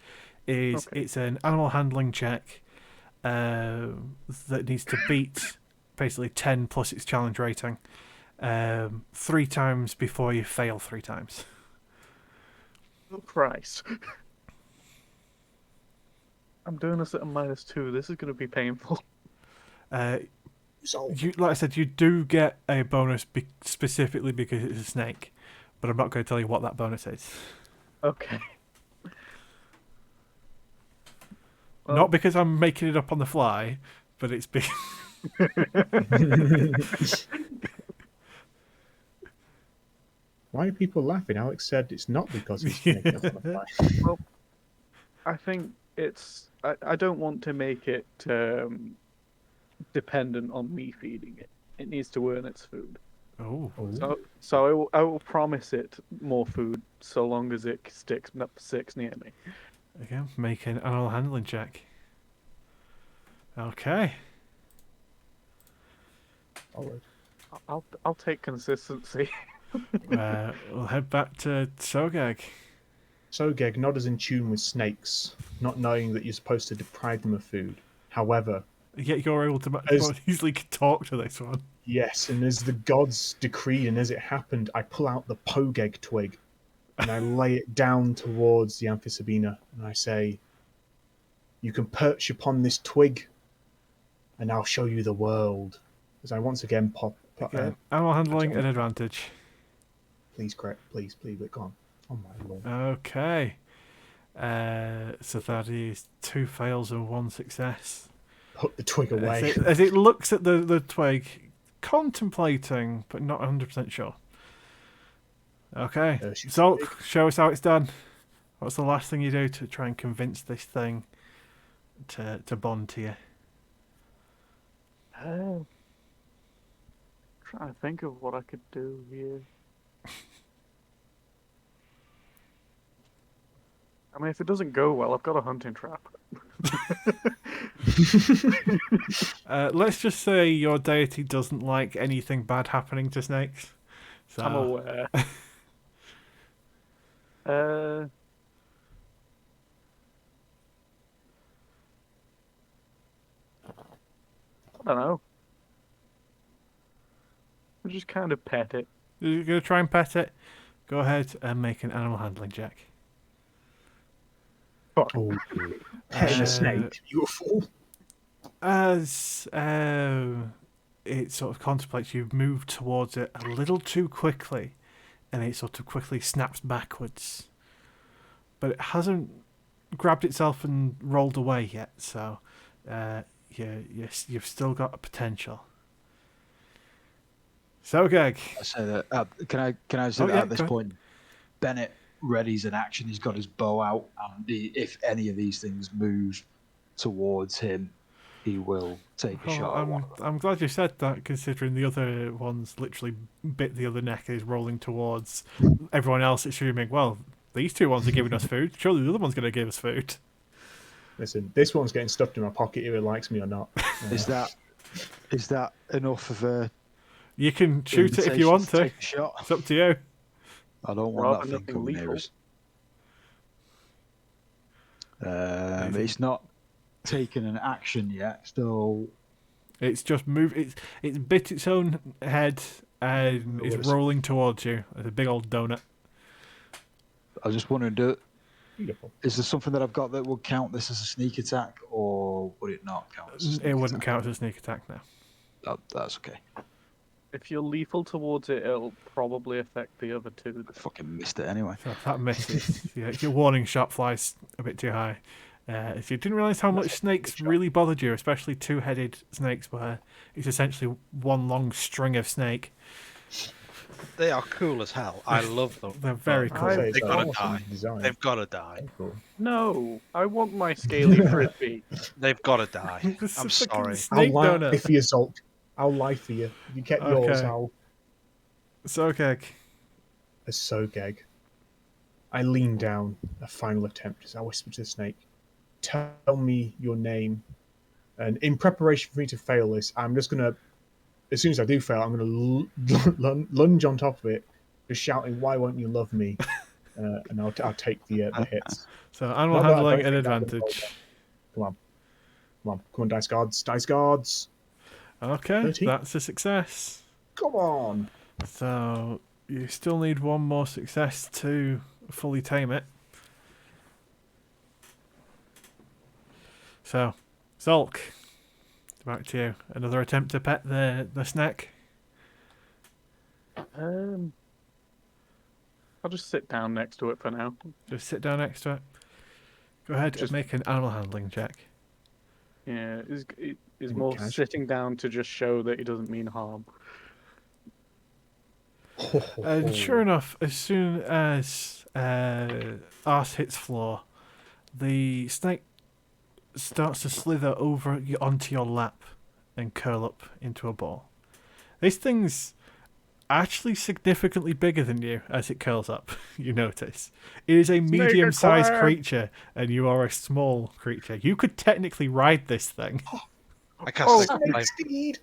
is it's an animal handling check that needs to beat basically 10 plus its challenge rating 3 times before you fail 3 times. Oh, Christ. I'm doing this at a -2. This is going to be painful. So, Like I said, you do get a bonus specifically because it's a snake, but I'm not going to tell you what that bonus is. Okay. Well, Not because I'm making it up on the fly, but it's because... why are people laughing? Alex said it's not because he's making up on the fly. I think it's... I don't want to make it dependent on me feeding it. It needs to earn its food. Oh. So I will promise it more food so long as it sticks near me. Again, make an animal handling check. Okay. Solid. I'll take consistency. We'll head back to Sogeg. Sogeg, not as in tune with snakes, not knowing that you're supposed to deprive them of food. However, Yet you're able to As- easily talk to this one. yes, and as the gods decreed and as it happened, I pull out the pogeg twig and I lay it down towards the Amphisabina and I say, "You can perch upon this twig and I'll show you the world." As I once again pop. Okay. Animal handling an advantage. Please, correct. Please, but go on. Oh my lord. Okay. So that is 2 fails and 1 success. Put the twig away. As it looks at the twig, contemplating, but not 100% sure. Okay. Zulk, show us how it's done. What's the last thing you do to try and convince this thing to bond to you? Trying to think of what I could do here. I mean, if it doesn't go well, I've got a hunting trap. Let's just say your deity doesn't like anything bad happening to snakes. So, I'm aware. I don't know. I'll just kind of pet it. You're going to try and pet it? Go ahead and make an animal handling check. Oh, petting a snake, you a fool. As it sort of contemplates, you move towards it a little too quickly, and it sort of quickly snaps backwards. But it hasn't grabbed itself and rolled away yet, so you've still got a potential. So, Geg. I say that. Can I say that at this point? Bennett readies an action. He's got his bow out, and if any of these things move towards him, he will take a shot. I'm glad you said that, considering the other ones literally bit the other neck and is rolling towards everyone else, assuming, well, these 2 ones are giving us food. Surely the other one's going to give us food. Listen, this one's getting stuffed in my pocket if it likes me or not. Is that enough of a? You can shoot it if you want to. Take a shot. It's up to you. I don't want that thing coming near us. It's not taken an action yet, so it's just moved. It's bit its own head and is rolling towards you. It's a big old donut. I was just wondering, is there something that I've got that would count this as a sneak attack, or would it not count as a sneak It wouldn't attack? count as a sneak attack now. That's okay. If you're lethal towards it, it'll probably affect the other 2. I fucking missed it anyway. So that misses. Yeah, your warning shot flies a bit too high. If you didn't realise how much snakes really bothered you, especially 2-headed snakes, where it's essentially one long string of snake. They are cool as hell. I love them. They're very cool. They've got to die. They've got to die. No, I want my scaly frisbee. They've got to die. I'm sorry. Snake I'll lie donut. for you, Zulk. I'll lie for you. You get yours, I'll... Sogeg. As Sogeg, I lean down, a final attempt, as I whisper to the snake, "Tell me your name." And in preparation for me to fail this, I'm just going to, as soon as I do fail, I'm going to lunge on top of it, just shouting, "Why won't you love me?" And I'll take the hits. So animal Not that I handling don't an think that would advantage. Come on, dice guards. Okay, 13. that's a success. Come on. So you still need 1 more success to fully tame it. So, Zulk, back to you. Another attempt to pet the snake. I'll just sit down next to it for now. Just sit down next to it. Go ahead and make an animal handling check. Yeah, is more sitting down to just show that he doesn't mean harm. And sure enough, as soon as arse hits floor, the snake starts to slither over onto your lap and curl up into a ball. This thing's actually significantly bigger than you as it curls up, you notice. It is a medium-sized creature, and you are a small creature. You could technically ride this thing. I cast Snake speed!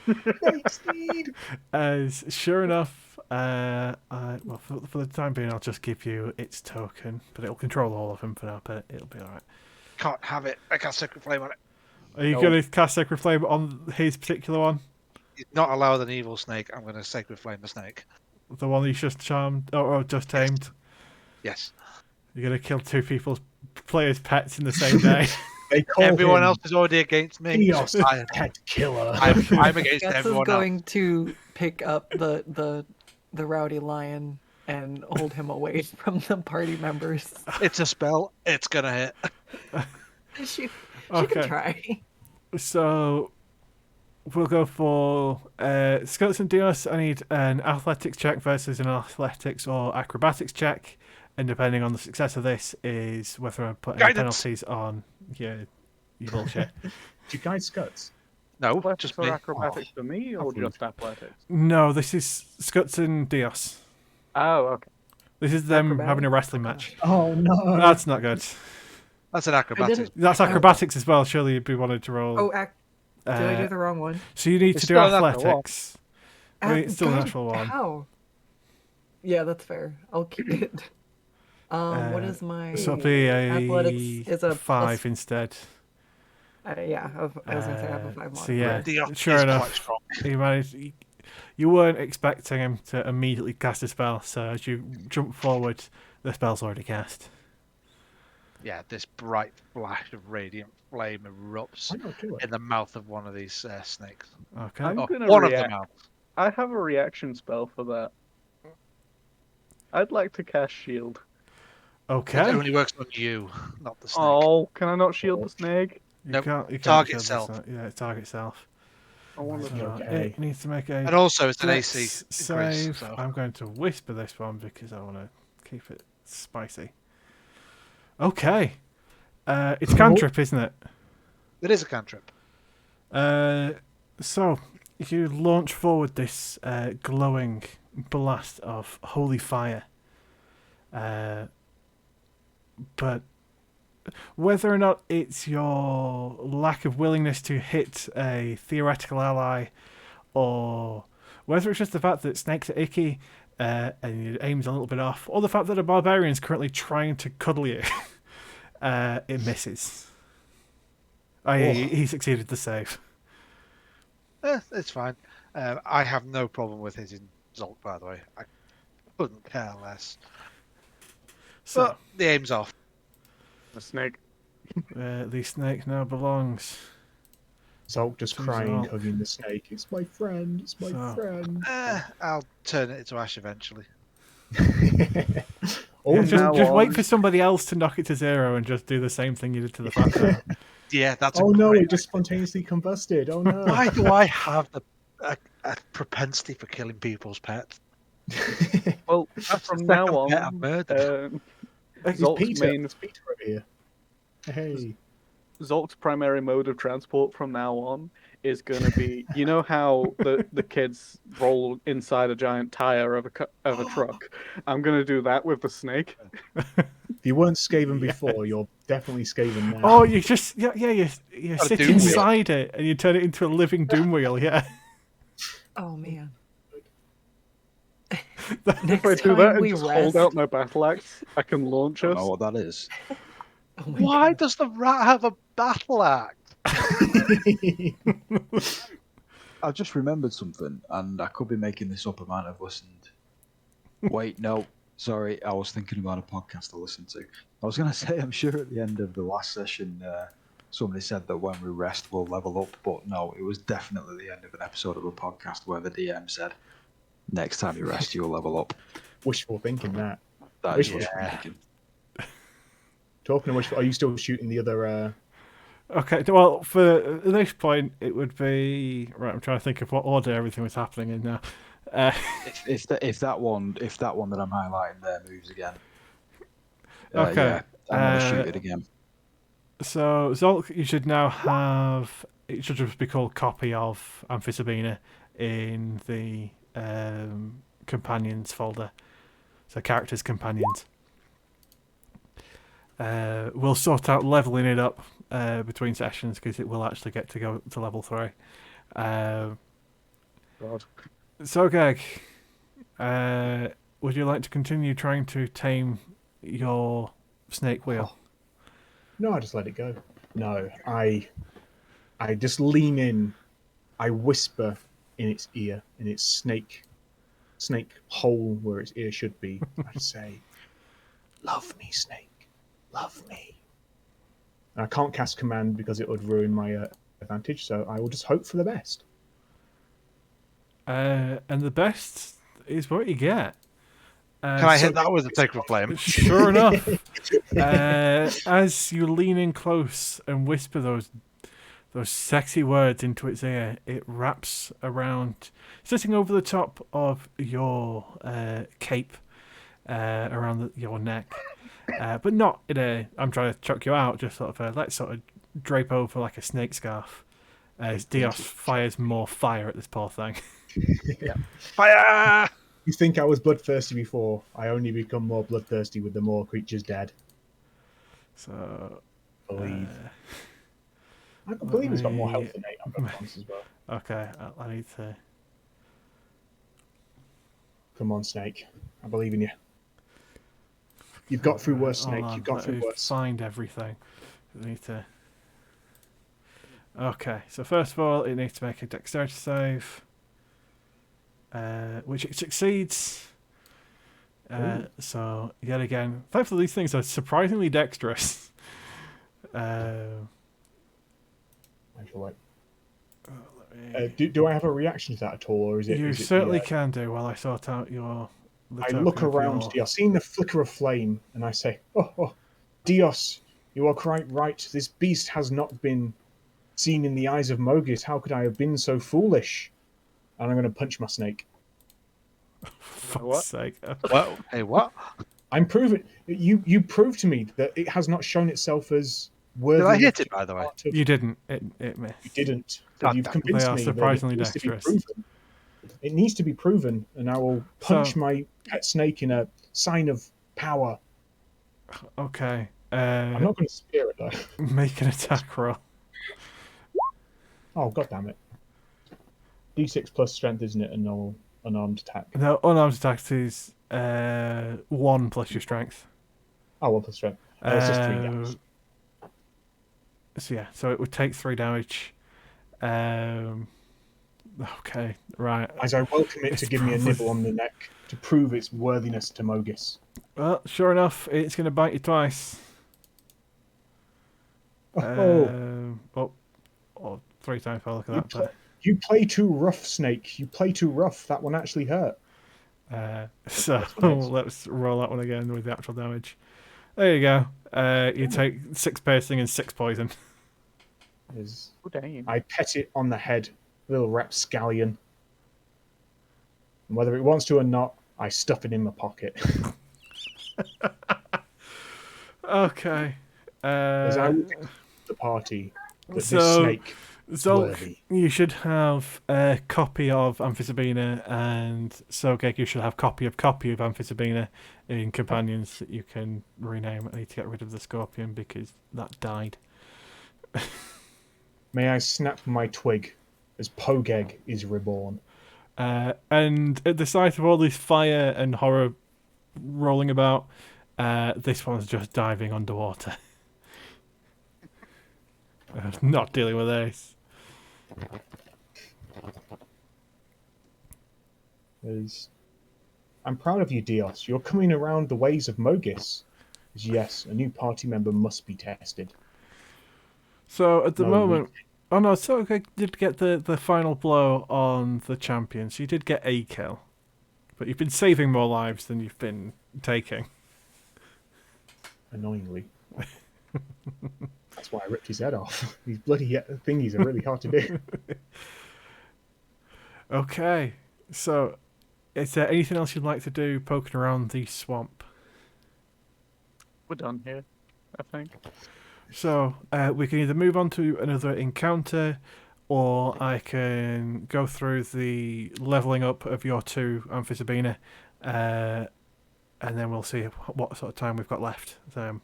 Snake speed! As sure enough, Well, for the time being, I'll just give you its token, but it'll control all of them for now. But it'll be all right. Can't have it. I cast Sacred Flame on it. Are you No. going to cast Sacred Flame on his particular one? He's not allowed an evil snake. I'm going to Sacred Flame the snake. The one you just charmed or just tamed? Yes. You're going to kill two people's players' pets in the same day. They call Everyone him else is already against me. Theos, pet killer. I'm against Guess is everyone going else. to pick up the rowdy lion and hold him away from the party members. It's a spell. It's going to hit. She Okay. can try. So we'll go for Scots and Dios. I need an athletics check versus an athletics or acrobatics check, and depending on the success of this is whether I put any Guidance. penalties on your bullshit. Do you guide Scuds? No, Athletics just or me. acrobatics for me, or Absolutely. just athletics? No, this is Scots and Dios. Oh, okay. This is them Acrobatics? having a wrestling match. Oh no! That's not good. That's an acrobatics. didn't- That's acrobatics as well. Surely you'd be wanting to roll. Oh, did I uh, do the wrong one? so you need It's to do still an natural one. athletics. I mean, it's still a God, natural one. How? Yeah, that's fair. I'll keep it. What Uh, is my So it'll be athletics? Is a 5 instead. yeah, I was gonna say I have a 5 So yeah, The off sure is enough. quite strong. You managed. You weren't expecting him to immediately cast a spell, so as you jump forward, the spell's already cast. Yeah, this bright flash of radiant flame erupts Why not do it? in the mouth of one of these snakes. Okay. I'm Oh, gonna one of the react. mouths. I have a reaction spell for that. I'd like to cast shield. It Okay. only works on you, not the snake. Oh, can I not shield the snake? You Nope. can't. You can't Target kill this, self. Yeah, target self. I want So to. Okay. it needs to make a And also, it's an dex AC save. increase. So. I'm going to whisper this one because I want to keep it spicy. Okay. It's cantrip, isn't it? It is a cantrip. So you launch forward this glowing blast of holy fire. But whether or not it's your lack of willingness to hit a theoretical ally, or whether it's just the fact that snakes are icky and your aim's a little bit off, or the fact that a barbarian's currently trying to cuddle you, it misses. Oh, yeah, he succeeded the save. It's fine. I have no problem with hitting Zolk, by the way. I couldn't care less. So But the aim's off. The snake. the snake now belongs. Zolk just Please crying, don't. hugging the snake. It's my friend. It's my So- friend. I'll turn it into ash eventually. Oh, Yeah, now just wait on. for somebody else to knock it to 0 and just do the same thing you did to the fat guy. Yeah, that's oh a no! great It just spontaneously combusted. Oh no! Why do I have a propensity for killing people's pets? Well, That's from the now second pet I've on, murdered. It's Zolk's Peter. main It's Peter over here. Hey. Zolk's primary mode of transport from now on is going to be, you know how the kids roll inside a giant tire of a truck. I'm going to do that with the snake. If you weren't Skaven before, you're definitely Skaven now. Oh, you just you Got a sit doom wheel. inside it and you turn it into a living doom wheel. Yeah. Oh man. If I Next do that time and we just rest. hold out my battle axe, I can launch I don't us. know what that is. Oh my Why God. does the rat have a battle axe? I've just remembered something, and I could be making this up. I might have listened. Wait, no. Sorry, I was thinking about a podcast I listened to. I was going to say, I'm sure at the end of the last session, somebody said that when we rest, we'll level up. But no, it was definitely the end of an episode of a podcast where the DM said, next time you rest, you'll level up. Wishful thinking that. That is Wishful wishful thinking. thinking. Talking of wishful, are you still shooting the other? Okay. Well, for this point, it would be right. I'm trying to think of what order everything was happening in now. If that one that I'm highlighting there moves again, Okay, yeah, I'm going to shoot it again. So Zolk, you should now have. It should just be called copy of Amphisabina in the companions folder. So characters companions. We'll sort out leveling it up between sessions because it will actually get to go to level 3. God. So Greg, Would you like to continue trying to tame your snake wheel? No, I just let it go. No, I just lean in. I whisper in its ear, in its snake hole where its ear should be. I say, "Love me, snake. Love me." And I can't cast command because it would ruin my advantage, so I will just hope for the best. And the best is what you get. Can I hit that with a sacred flame? Sure enough, as you lean in close and whisper those sexy words into its ear, it wraps around, sitting over the top of your cape, around your neck, but not in a "I'm trying to choke you out," just sort of let's sort of drape over like a snake scarf. As Dios fires more fire at this poor thing. Fire! You think I was bloodthirsty before? I only become more bloodthirsty with the more creatures dead. So, Believe. I believe he's got more health than 8. I've got chance as well. okay, I need to. Come on, Snake. I believe in you. You've got through worse, Hold Snake. on, You've got let through me worse. Find everything. I need to. Okay, so first of all, it needs to make a dexterity save, which it succeeds. So yet again, thankfully these things are surprisingly dexterous. I feel like. Let me- Do I have a reaction to that at all, or is it? you is it certainly the, can do while I sort out your. The I token look of around. your- I've seen the flicker of flame, and I say, "Oh, Dios, you are quite right. This beast has not been seen in the eyes of Mogis. How could I have been so foolish?" And I'm going to punch my snake. For What? fuck's sake. What? Hey, what? I'm proving. You proved to me that it has not shown itself as worthy. Did I enough hit to it, by the way? be part of- You didn't. It missed. You didn't. God But you've damn. convinced They are me that surprisingly it needs to be dexterous. proven. It needs to be proven, and I will punch So- my pet snake in a sign of power. Okay. I'm not going to spear it though. Make an attack roll. Oh, god damn it. D6 plus strength, isn't it? A normal unarmed attack. No, unarmed attack is 1 plus your strength. Oh, 1 plus strength. It's just 3 damage. So yeah, so it would take 3 damage. Okay, right. As I welcome it to It's give me a probably- nibble on the neck to prove its worthiness to Mogis. Well, sure enough, it's going to bite you twice. Or 3 times if I look at that. You play too rough, Snake. You play too rough. That one actually hurt. So That's what it is. let's roll that one again with the actual damage. There you go. You take 6 piercing and 6 poison. Oh, damn. I pet it on the head, little rapscallion. And whether it wants to or not, I stuff it in my pocket. Okay. As I would tell the party that this So- snake is Zolk, worthy. you should have a copy of Amphisabina, and Sogeg, you should have copy of Amphisabina in companions that you can rename. I need to get rid of the scorpion because that died. May I snap my twig as Pogeg is reborn. And at the sight of all this fire and horror rolling about, this one's just diving underwater. Not dealing with this. I'm proud of you, Dios. You're coming around the ways of Mogis. Yes, a new party member must be tested. So at the No, moment, oh no, Sogeg did get the final blow on the champion. So you did get a kill, but you've been saving more lives than you've been taking. Annoyingly. That's why I ripped his head off. These bloody thingies are really hard to do. Okay, so is there anything else you'd like to do poking around the swamp? We're done here, I think. So we can either move on to another encounter, or I can go through the leveling up of your 2 Amphisabina, and then we'll see what sort of time we've got left. So,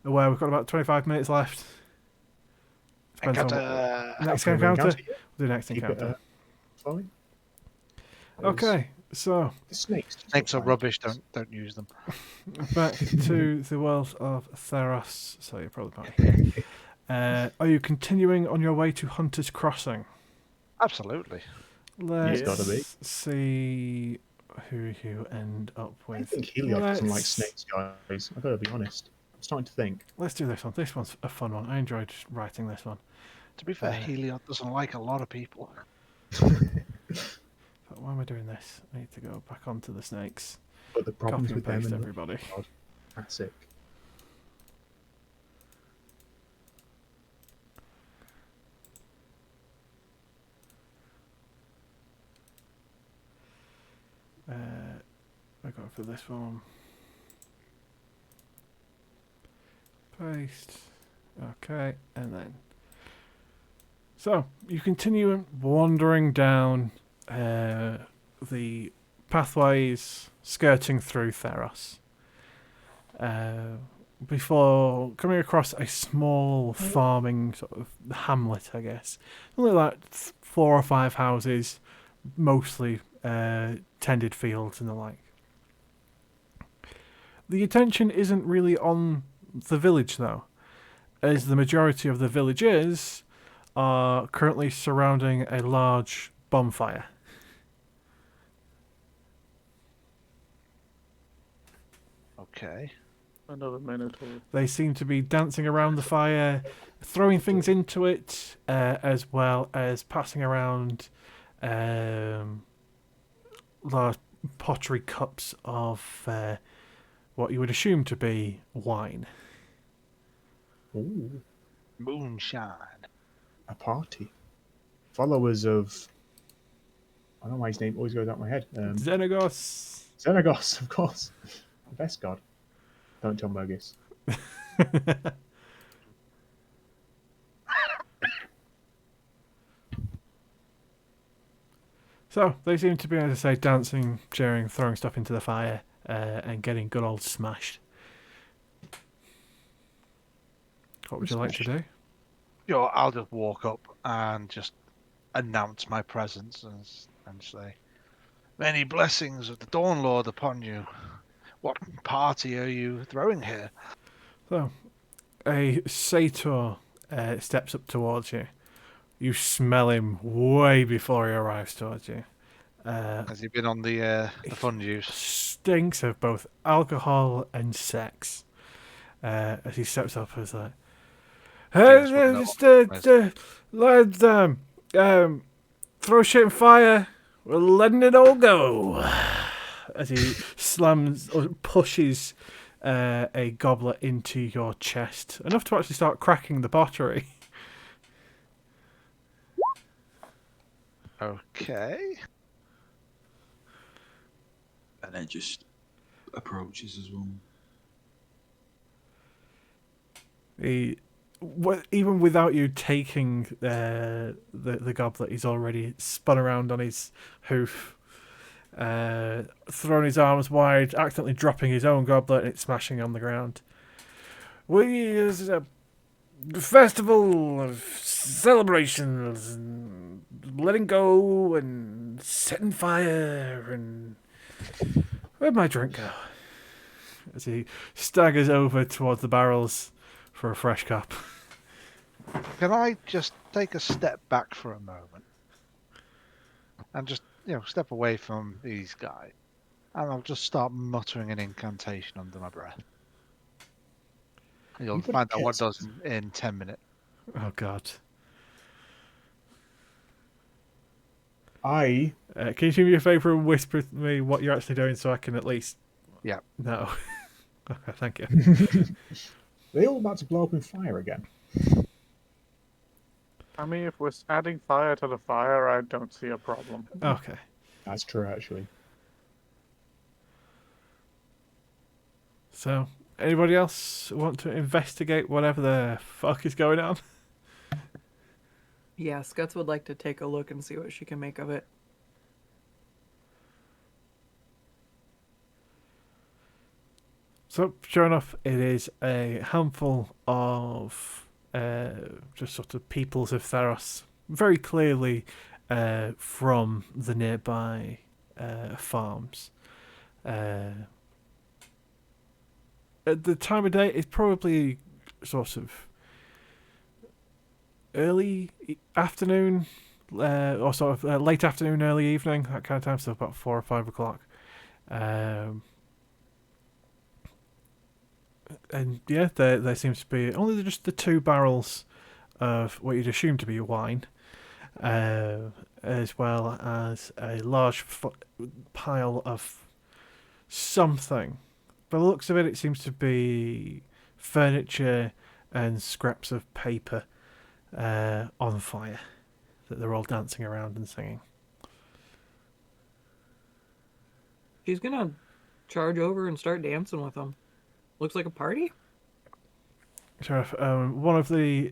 aware we've got about 25 minutes left. Depends on Encounter. next Have we encounter. encountered yet? We'll do next Keep it, encounter. fine. Okay, So, The snakes. Snakes are rubbish. Don't use them. back to the world of Theros. So you're probably not here. Are you continuing on your way to Hunter's Crossing? Absolutely. Let's gotta be. see who you end up with. I think Heliod doesn't like Let's- snakes, guys. I've got to be honest. I'm starting to think. Let's do this one. This one's a fun one. I enjoyed writing this one. To be fair, Heliod doesn't like a lot of people. But why am I doing this? I need to go back onto the snakes. But the problems Copy and with them paste and everybody. classic. I got for this one. Paste. Okay, and then. So you continue wandering down the pathways skirting through Theros. Before coming across a small farming sort of hamlet, I guess. Only like 4 or 5 houses, mostly tended fields and the like. The attention isn't really on the village though, as the majority of the villagers are currently surrounding a large bonfire. Okay. Another Minotaur. They seem to be dancing around the fire, throwing things into it, as well as passing around large pottery cups of what you would assume to be wine. Ooh, Moonshine. a party. Followers of. I don't know why his name always goes out of my head. Xenagos! Xenagos, of course. The best god. Don't tell Murgis. So, they seem to be, as I say, dancing, cheering, throwing stuff into the fire, and getting good old smashed. What would you like to do? I'll just walk up and just announce my presence and say, "Many blessings of the Dawn Lord upon you. What party are you throwing here?" So, a satyr steps up towards you. You smell him way before he arrives towards you. Has he been on the fun juice? Stinks of both alcohol and sex. As he steps up, as like, Yes, "Hey, well, just lads, throw shit in fire. We're letting it all go." As he slams or pushes a goblet into your chest, enough to actually start cracking the pottery. Okay. And it just approaches as well. Even without you taking the goblet, he's already spun around on his hoof, thrown his arms wide, accidentally dropping his own goblet and it's smashing on the ground. This is a festival of celebrations and letting go and setting fire and... Where'd my drink go? As he staggers over towards the barrels for a fresh cup. Can I just take a step back for a moment and just, step away from these guys, and I'll just start muttering an incantation under my breath. You'll find out what it does in 10 minutes. Oh God! I Can you do me a favour and whisper to me what you're actually doing so I can at least... Yeah. No. Okay, thank you. Are they all about to blow up in fire again? I mean, if we're adding fire to the fire, I don't see a problem. Okay. That's true, actually. So, anybody else want to investigate whatever the fuck is going on? Yeah, Scuts would like to take a look and see what she can make of it. So, sure enough, it is a handful of just sort of peoples of Theros, very clearly from the nearby farms. At the time of day, it's probably sort of early afternoon, or sort of late afternoon, early evening, that kind of time, so about 4 or 5 o'clock. And yeah, there seems to be only just the 2 barrels of what you'd assume to be wine, as well as a large pile of something. By the looks of it, it seems to be furniture and scraps of paper on fire that they're all dancing around and singing. She's gonna charge over and start dancing with them. Looks like a party. So one of the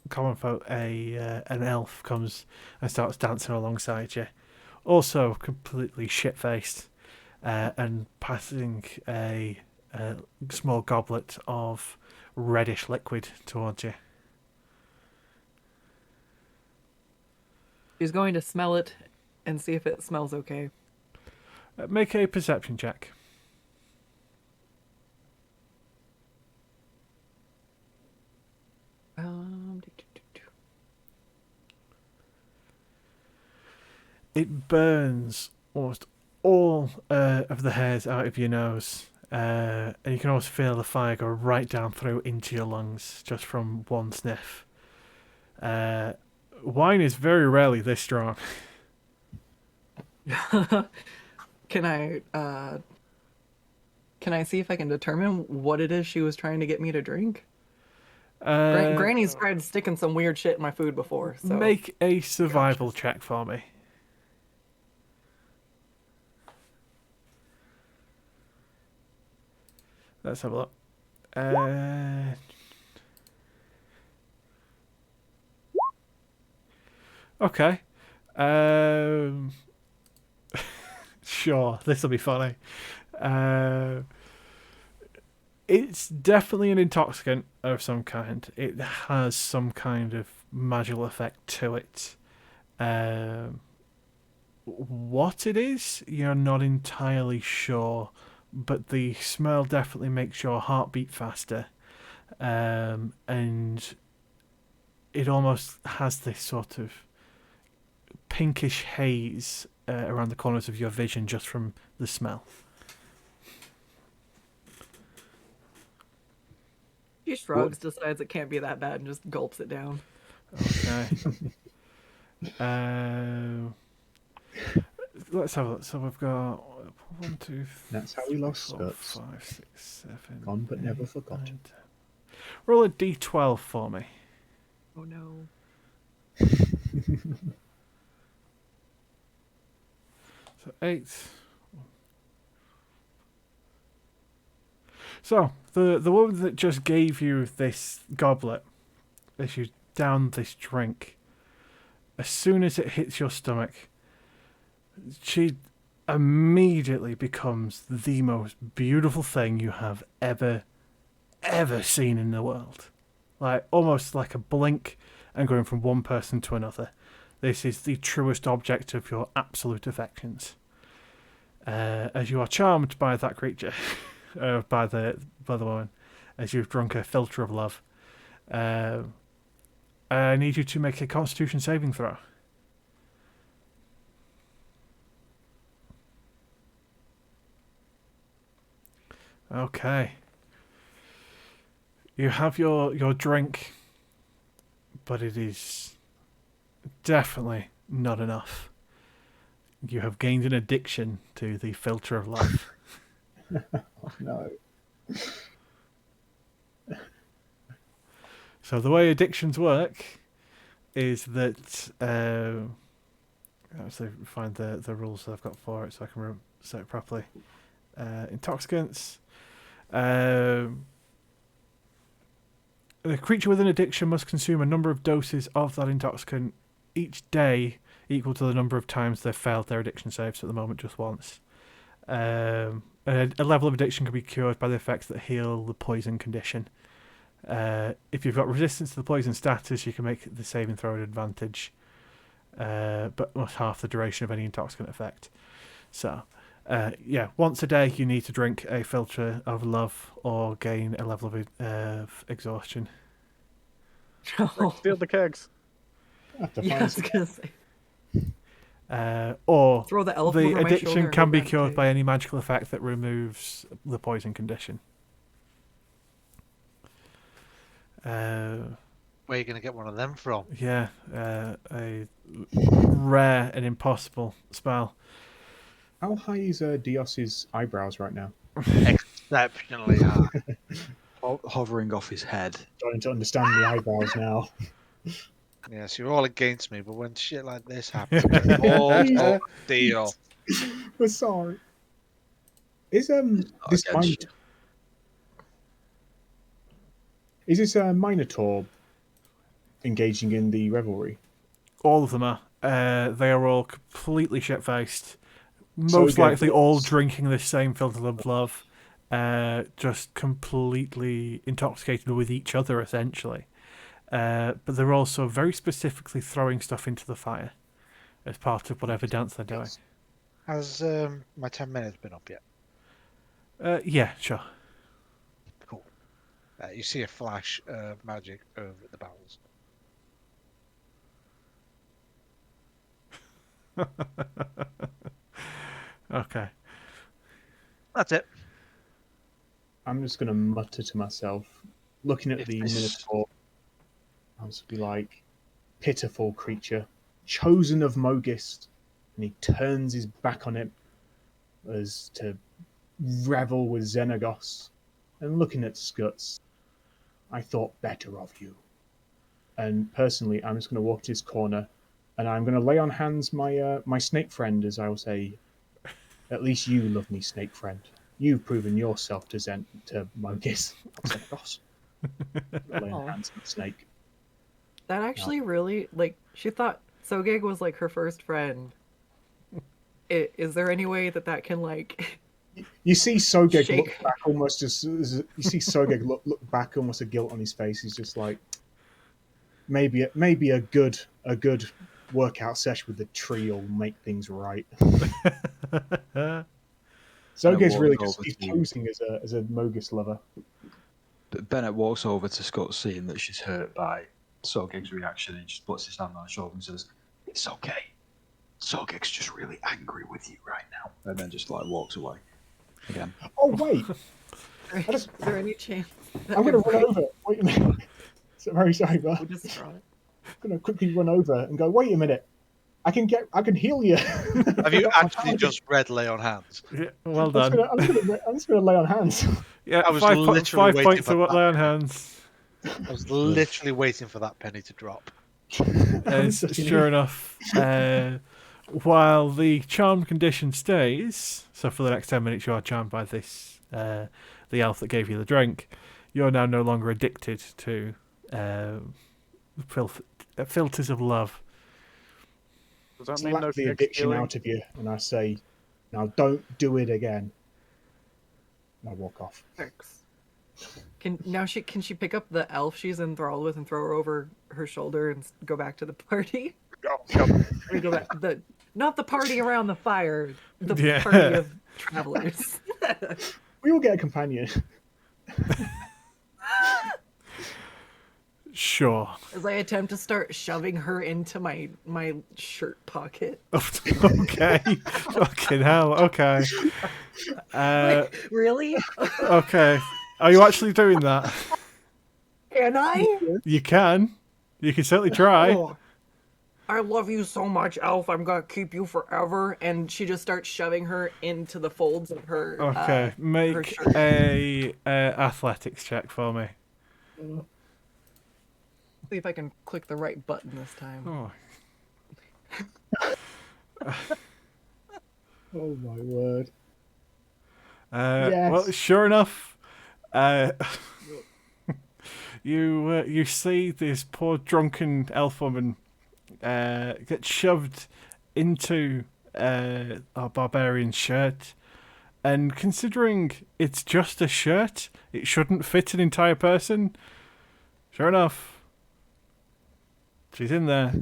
common folk, an elf, comes and starts dancing alongside you, also completely shit-faced, and passing a small goblet of reddish liquid towards you. She's going to smell it and see if it smells okay. Make a perception check. It burns almost all of the hairs out of your nose, and you can almost feel the fire go right down through into your lungs just from one sniff. Wine is very rarely this strong. Can I see if I can determine what it is she was trying to get me to drink? Granny's tried sticking some weird shit in my food before. So Make a survival check for me. Let's have a look. Okay. Sure, this will be funny. It's definitely an intoxicant of some kind. It has some kind of magical effect to it. What it is, you're not entirely sure, but the smell definitely makes your heart beat faster. And it almost has this sort of pinkish haze around the corners of your vision just from the smell. she shrugs, decides it can't be that bad, and just gulps it down. Okay. Let's have a look. So we've got 1, 2, 3, That's how we lost 4, skirts. 5, 6, 7. Gone but never 8, forgot. 9, 10. Roll a d12 for me. Oh no. So 8. So the woman that just gave you this goblet, as you down this drink, as soon as it hits your stomach, she immediately becomes the most beautiful thing you have ever seen in the world. Like almost like a blink and going from one person to another. This is the truest object of your absolute affections. As you are charmed by that creature, by the woman, as you've drunk a filter of love, I need you to make a Constitution saving throw. Okay. You have your drink, but it is definitely not enough. You have gained an addiction to the filter of love. Oh, no. So the way addictions work is that actually find the rules that I've got for it so I can say it properly. Intoxicants. The creature with an addiction must consume a number of doses of that intoxicant each day equal to the number of times they've failed their addiction saves, at the moment just once. A level of addiction can be cured by the effects that heal the poison condition. If you've got resistance to the poison status, you can make the saving throw an advantage. but must half the duration of any intoxicant effect. So, once a day you need to drink a filter of love or gain a level of exhaustion. Steal the kegs. I have to Yeah, I find was some. gonna say. Or Throw the elf the over my shoulder addiction and can go be back cured to- by any magical effect that removes the poison condition. Where are you going to get one of them from? Yeah, a rare and impossible spell. How high is Dios's eyebrows right now? Exceptionally high. Hovering off his head. Starting to understand the eyebrows now. Yes, you're all against me, but when shit like this happens, it's all fuck deal. We're sorry. Is this against Minotaur? Is this Minotaur engaging in the revelry? All of them are. They are all completely shit-faced. So Most again, likely all what's- drinking the same filter of love. Just completely intoxicated with each other, essentially. But they're also very specifically throwing stuff into the fire as part of whatever dance they're doing. Has my 10 minutes been up yet? Yeah, sure. Cool. You see a flash of magic over the barrels. Okay. That's it. I'm just going to mutter to myself, looking at If the this- Minotaur. I'll just be like, pitiful creature, chosen of Mogist, and he turns his back on it as to revel with Xenagos. And looking at Skuts, I thought better of you. And personally, I'm just going to walk to his corner, and I'm going to lay on hands my snake friend, as I will say, at least you love me, snake friend. You've proven yourself to Mogis. Xenagos. Lay on Aw. hands on the snake. That actually really, like, she thought Sogeg was, like, her first friend. Is there any way that can, like... You see Sogeg Shake. look back almost as you see Sogeg look back almost a guilt on his face. He's just like, maybe a good workout session with the tree will make things right. Sogeg's really walks just over he's to- posing as a Mogis lover. But Bennett walks over to Scott, seeing that she's hurt by Sogeg's reaction, and he just puts his hand on her shoulder and says, "It's okay. Sogeg's just really angry with you right now," and then just like walks away again. Oh wait, Is there any chance that I'm gonna if run over. Wait a minute. So very sorry, but we distraught? I'm gonna quickly run over and go. Wait a minute. I can heal you. Have you actually just read Lay on Hands? Yeah, well done. I'm just gonna lay on hands. Yeah, I was 5 literally waiting points for to that. lay on hands. I was literally waiting for that penny to drop. As sure enough, while the charmed condition stays, so for the next 10 minutes you are charmed by this, the elf that gave you the drink, you're now no longer addicted to filters of love. Does that Slap mean no the keg addiction stealing? out of you, and I say, "Now don't do it again." And I walk off. Thanks. Can she pick up the elf she's enthralled with and throw her over her shoulder and go back to the party? Or go back not the party around the fire, the Yeah. party of travelers. We all get a companion. Sure. As I attempt to start shoving her into my shirt pocket. Okay. Fucking hell. Okay. Really? Okay. Are you actually doing that? Can I? You can. You can certainly try. Oh, I love you so much, Elf. I'm gonna keep you forever. And she just starts shoving her into the folds of her. Okay. her Make shirt. a athletics check for me. See if I can click the right button this time. Oh. Oh my word! Well, sure enough, you see this poor drunken elf woman get shoved into a barbarian's shirt, and considering it's just a shirt, it shouldn't fit an entire person. Sure enough, she's in there,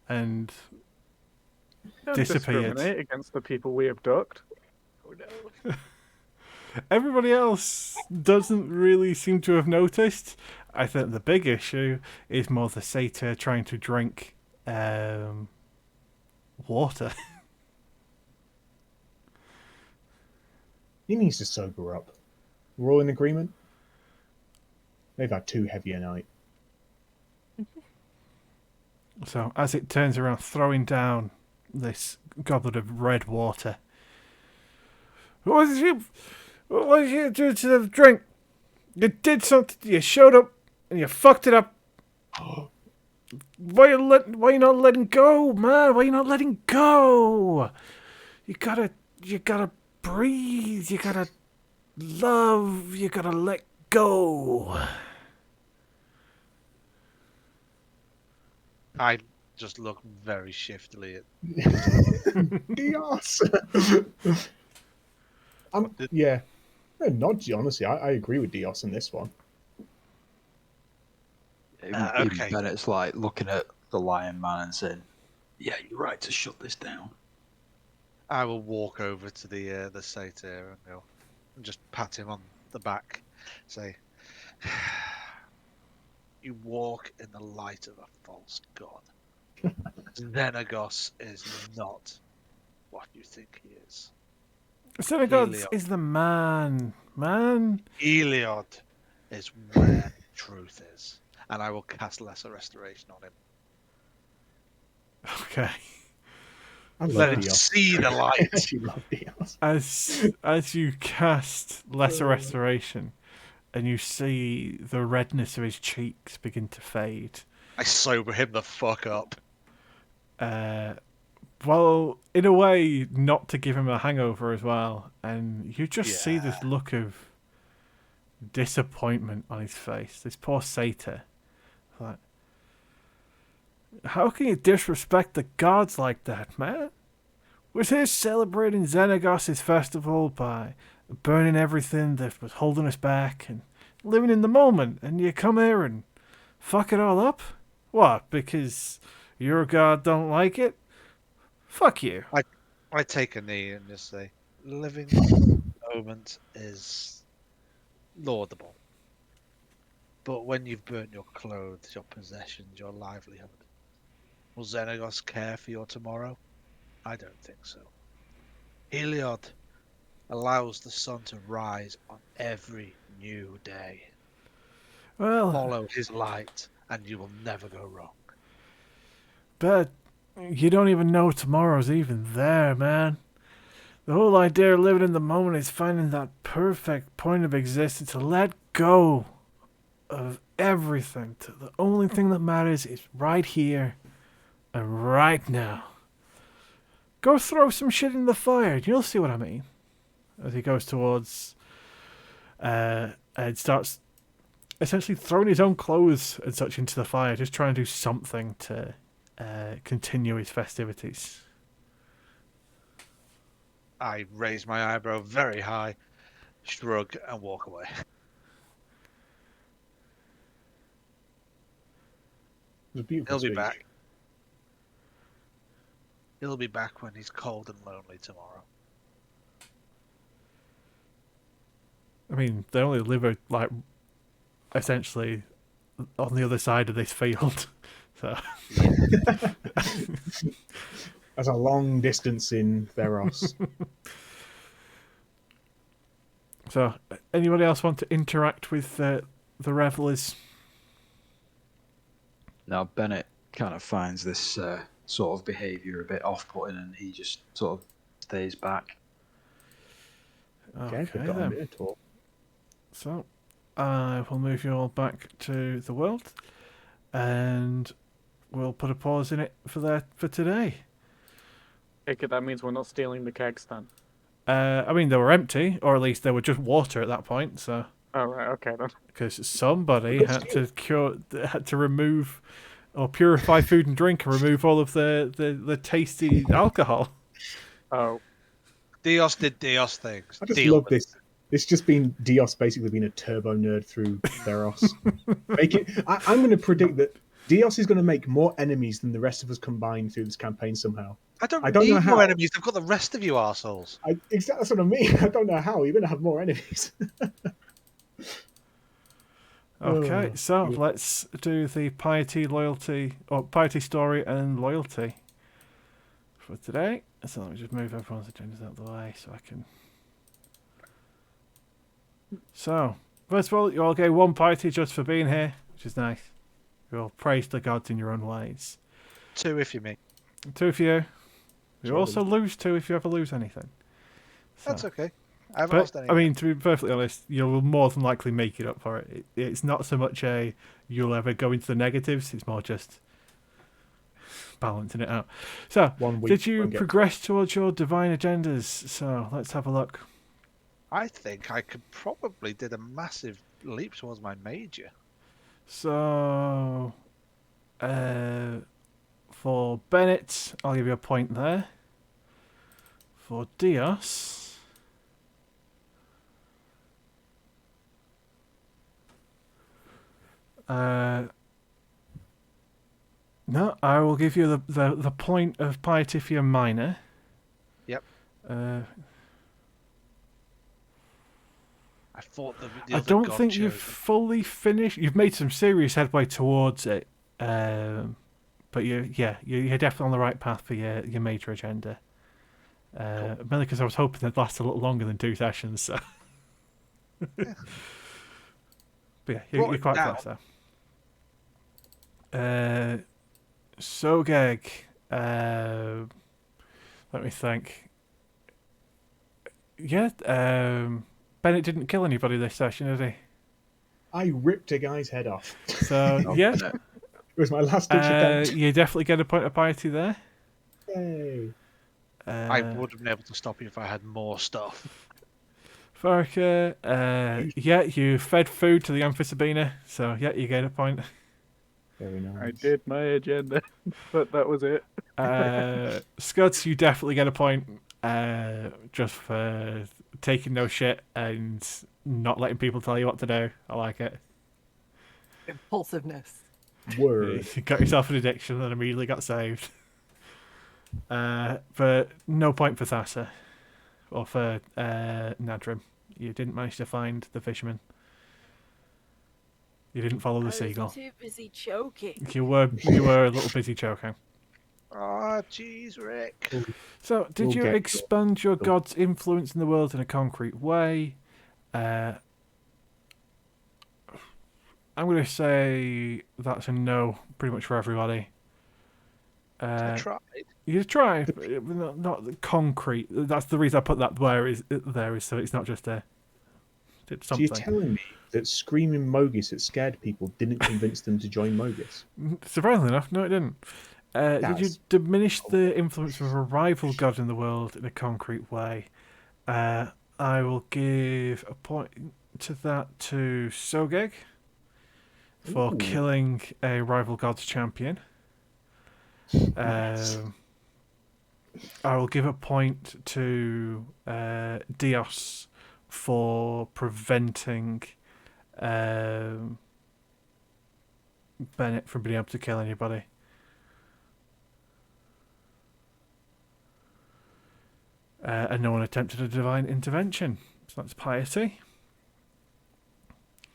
and Don't disappeared. discriminate against the people we abduct. Oh no. Everybody else doesn't really seem to have noticed. I think the big issue is more the satyr trying to drink water. He needs to sober up. We're all in agreement? They've had too heavy a night. So as it turns around, throwing down this goblet of red water. What did you do to the drink? You did something. You showed up and you fucked it up. Why you not letting go, man? Why you not letting go? You gotta breathe. You gotta love. You gotta let go. I just look very shiftily at. Dios! Yeah. No, not honestly. I agree with Dios on this one. Even Okay. Bennett's like looking at the lion man and saying, "Yeah, you're right to shut this down." I will walk over to the satyr and go, and just pat him on the back, say, "You walk in the light of a false god. Xenagos is not what you think he is. Senegal Heliod. is the man. Heliod is where truth is, and I will cast Lesser Restoration on him. Okay. I love Let him Dios. see the I light." actually love Dios. As you cast Lesser Restoration, and you see the redness of his cheeks begin to fade. I sober him the fuck up. Well, in a way, not to give him a hangover as well. And you just see this look of disappointment on his face. This poor satyr. Like, how can you disrespect the gods like that, man? We're here celebrating Xenagos' festival by burning everything that was holding us back and living in the moment. And you come here and fuck it all up? What, because your god don't like it? Fuck you. I take a knee and just say, living in the moment is laudable. But when you've burnt your clothes, your possessions, your livelihood, will Xenagos care for your tomorrow? I don't think so. Heliod allows the sun to rise on every new day. Well, Follow his light and you will never go wrong. but you don't even know tomorrow's even there, man. The whole idea of living in the moment is finding that perfect point of existence to let go of everything. The only thing that matters is right here and right now. Go throw some shit in the fire. You'll see what I mean. As he goes towards and starts essentially throwing his own clothes and such into the fire, just trying to do something to continue his festivities. I raise my eyebrow very high, shrug, and walk away. It was a beautiful He'll be speech. back. He'll be back when he's cold and lonely tomorrow. I mean, they only live like essentially on the other side of this field. So That's a long distance in Theros. So, anybody else want to interact with the revelers? Now Bennett kind of finds this sort of behaviour a bit off-putting, and he just sort of stays back. Okay, forgotten then. Minotaur. So, I will move you all back to the world, and we'll put a pause in it for today. Take it that means we're not stealing the kegs then. I mean, they were empty, or at least they were just water at that point. So, Oh right, okay then. because somebody had to remove or purify food and drink and remove all of the tasty alcohol. Oh. Dios did Dios things. I just Deal love with this. It's just been Dios basically being a turbo nerd through Theros. I'm going to predict that Dios is going to make more enemies than the rest of us combined through this campaign somehow. I don't know need how. more enemies. I've got the rest of you arseholes. Exactly, that's what I mean. I don't know how. You're going to have more enemies. Okay, Oh, so good. let's do the piety, loyalty, or piety story and loyalty for today. So let me just move everyone's agendas out of the way so I can. So, first of all, you all get 1 piety just for being here, which is nice. You all praise the gods in your own ways. 2 if you mean. 2 for you. You Sure. also lose 2 if you ever lose anything. So, That's okay. I haven't lost but, any. I mean, to be perfectly honest, you'll more than likely make it up for it. It's not so much a you'll ever go into the negatives, it's more just balancing it out. So, 1 week. did you won't get- progress towards your divine agendas? So, let's have a look. I think I could probably did a massive leap towards my major. So, for Bennett, I'll give you a point there. For Dios, no, I will give you the point of piety for your minor. Yep. I thought the I other don't god think you've chose them. fully finished. You've made some serious headway towards it, but you're definitely on the right path for your major agenda. Mainly because I was hoping it'd last a little longer than 2 sessions. So. But yeah, Brought you're it quite down. close there. Sogeg. Let me think. Yeah, Bennett didn't kill anybody this session, did he? I ripped a guy's head off. So, yeah, It was my last ditch attempt. you definitely get a point of piety there. Yay. I would have been able to stop you if I had more stuff. Faraka, yeah, you fed food to the Amphisabina, so yeah, you get a point. Very nice. I did my agenda, but that was it. Scuds, you definitely get a point, just for taking no shit and not letting people tell you what to do. I like it. Impulsiveness. Word. You got yourself an addiction and immediately got saved. But no point for Thassa. Or for Nadrim. You didn't manage to find the fisherman. You didn't follow I the was seagull. too busy choking. You were a little busy choking. Ah, jeez, Rick. So, did We'll you get expand your god's influence in the world in a concrete way? I'm going to say that's a no, pretty much for everybody. I tried. You try, but not concrete. That's the reason I put that there is so it's not just a. Did So you're something. telling me that screaming Mogis that scared people didn't convince them to join Mogis? Surprisingly enough, no, it didn't. Did you That's- diminish the influence of a rival god in the world in a concrete way? I will give a point to that to Sogeg for Ooh. killing a rival god's champion. Nice. I will give a point to Dios for preventing Bennett from being able to kill anybody. And no one attempted a divine intervention. So that's piety.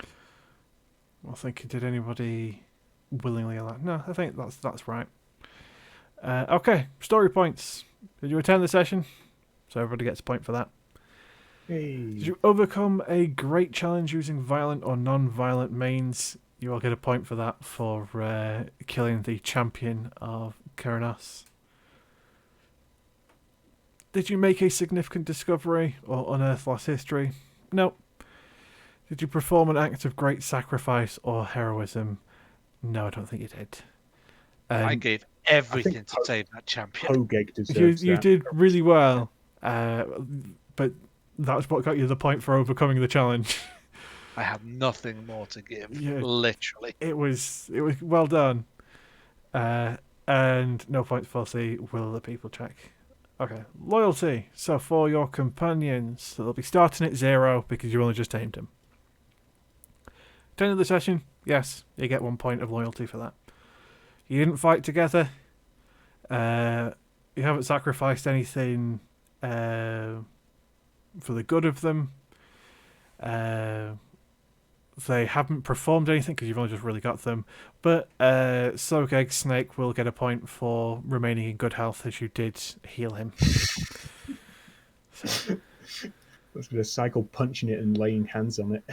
I think did anybody willingly allow? No, I think that's right. Okay, story points. Did you attend the session? So everybody gets a point for that. Hey. Did you overcome a great challenge using violent or non-violent means? You all get a point for that for killing the champion of Keranos. Did you make a significant discovery or unearth lost history? No. Did you perform an act of great sacrifice or heroism? No, I don't think you did. I gave everything to save that champion. Hogeg deserves You that. did really well, but that's what got you the point for overcoming the challenge. I have nothing more to give. Yeah. Literally. It was well done, and no points for the will of the people check. Okay, loyalty. So for your companions, they'll be starting at 0 because you only just tamed them. 10 of the session, yes, you get 1 point of loyalty for that. You didn't fight together. You haven't sacrificed anything for the good of them. They haven't performed anything because you've only just really got them. But Sogeg Snake will get a point for remaining in good health as you did heal him. So. Let's do a cycle punching it and laying hands on it.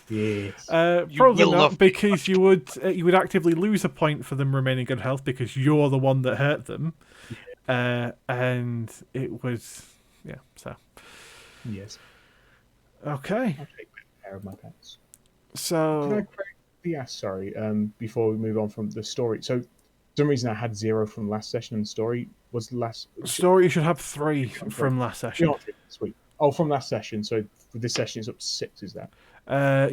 Yes. Probably will not, love because you would actively lose a point for them remaining good health because you're the one that hurt them. And it was... Yeah, so... Yes. Okay. I'll take care of my pets. So... Can I quickly ask, sorry, before we move on from the story? So, for some reason I had 0 from last session, and story was the last... Story, you should have 3 from last session. Sweet. Oh, from last session, so for this session it's up to 6, is that?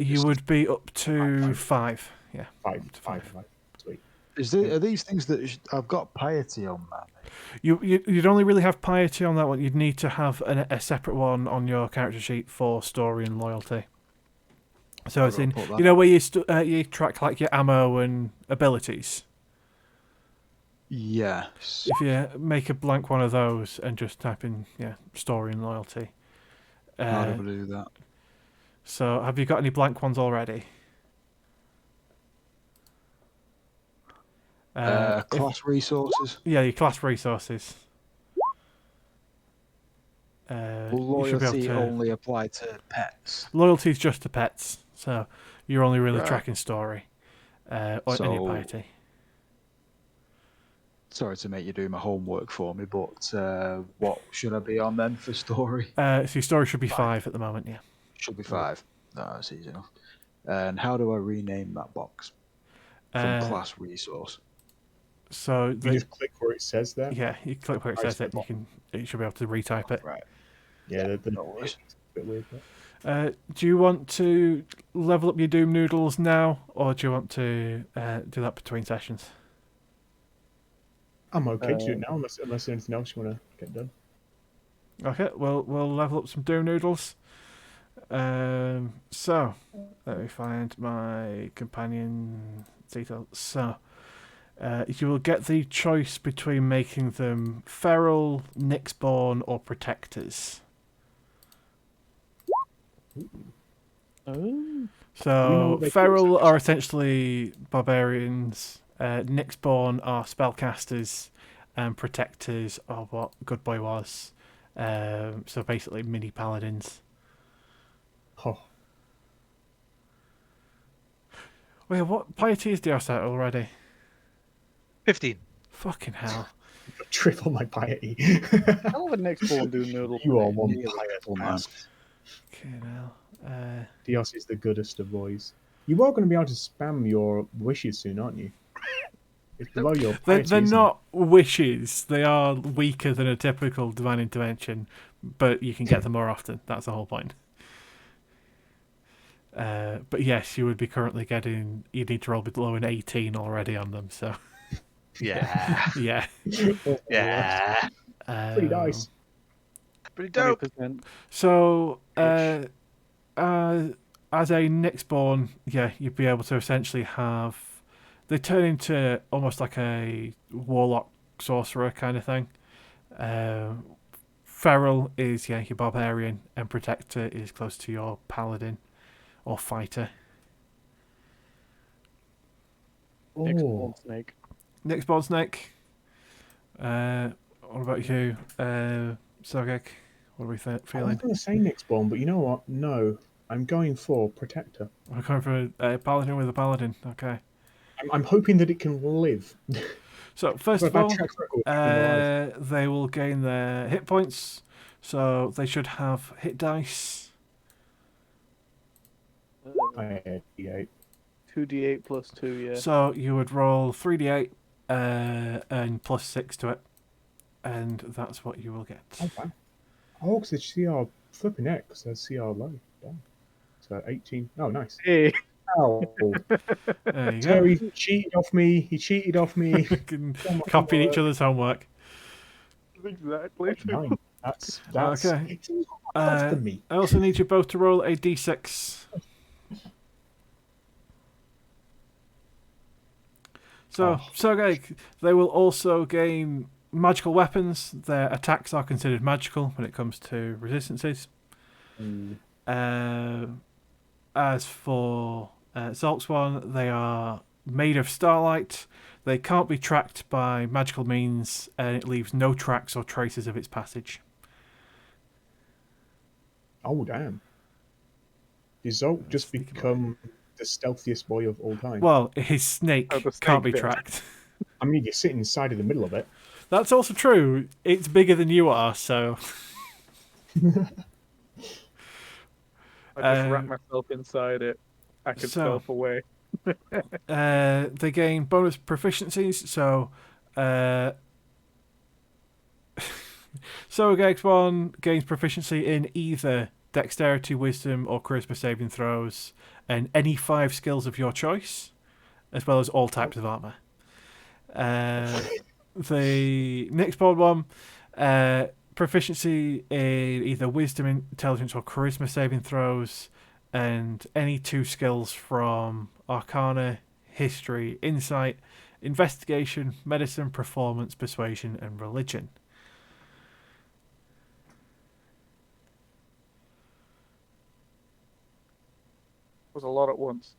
You would be up to 5. Yeah. 5. Up to 5. Sweet. Are these things that I've got piety on, man? You'd only really have piety on that one. You'd need to have a separate one on your character sheet for story and loyalty. So it's in, you know, where you track like your ammo and abilities. Yes. If you make a blank one of those and just type in story and loyalty. How do I do that? So have you got any blank ones already? Class resources. Yeah, your class resources. Will you should be able loyalty to... only apply to pets? Loyalty is just to pets, so you're only really Right. tracking story or any So- piety. Sorry to make you do my homework for me, but what should I be on then for story? So your story should be 5 at the moment, yeah. Should be 5. No, that's easy enough. And how do I rename that box from class resource? So You just click where it says there. yeah, you click where it says it, you should be able to retype it. Right. Yeah, No worries. it's a bit weird. But... Do you want to level up your Doom Noodles now, or do you want to do that between sessions? I'm okay to do it now, unless there's anything else you want to get done. Okay, we'll level up some Doom Noodles. So let me find my companion details. So you will get the choice between making them feral, Nyxborn, or protectors. Oh. So they feral are essentially barbarians. Nyxborn are spellcasters, and protectors are what Good Boy was. So basically mini paladins. Oh, Wait, what piety is Dios at already? 15. Fucking hell. triple my piety. How would next ball do noodle? You are one Nearly pious man. man. Fucking hell. Dios is the goodest of boys. You are going to be able to spam your wishes soon, aren't you? It's below your piety. They're isn't not wishes. They are weaker than a typical divine intervention, but you can get them more often. That's the whole point. But yes, you would be currently getting... You need to roll below an 18 already on them, so... Yeah. Yeah. it? Yeah. Pretty nice. Pretty dope. 20%. So, as a Nyxborn, yeah, you'd be able to essentially have... They turn into almost like a warlock sorcerer kind of thing. Feral is, yeah, your barbarian, and protector is close to your paladin or fighter. Next Oh, ball snake. Nyxborn snake. What about you, Sogek? What are we I was feeling? going to say Nyxborn, but you know what? No, I'm going for Protector. We're going for a paladin with a paladin. Okay. I'm hoping that it can live. So first of But if I all, track record, it can live. they will gain their hit points. So they should have hit dice. I had D8. 2d8 plus 2, yeah. So you would roll 3d8 and plus 6 to it, and that's what you will get. Oh, wow. Oh, because it's CR flipping it, because there's CR low. Damn. So 18. Oh, nice. Hey, Oh, There you go. Terry cheated off me. He cheated off me. Can Oh my copying each word. other's homework. exactly. 9. That's Okay. it's hard for me. I also need you both to roll a d6. So, Sergei, they will also gain magical weapons. Their attacks are considered magical when it comes to resistances. As for Zolxwan, they are made of starlight. They can't be tracked by magical means, and it leaves no tracks or traces of its passage. Oh, damn. Did Zolt just Sneaky boy. become the stealthiest boy of all time? Well, his snake Oh, the can't snake be bit. tracked. I mean, you're sitting inside of the middle of it. That's also true. It's bigger than you are, so... I just wrap myself inside it. I could so- stealth away. They gain bonus proficiencies, so Gexbon gains proficiency in either dexterity, wisdom, or charisma saving throws, and any 5 skills of your choice, as well as all types of armor. The next board one, proficiency in either wisdom, intelligence, or charisma saving throws, and any 2 skills from Arcana, History, Insight, Investigation, Medicine, Performance, Persuasion, and Religion. Was a lot at once.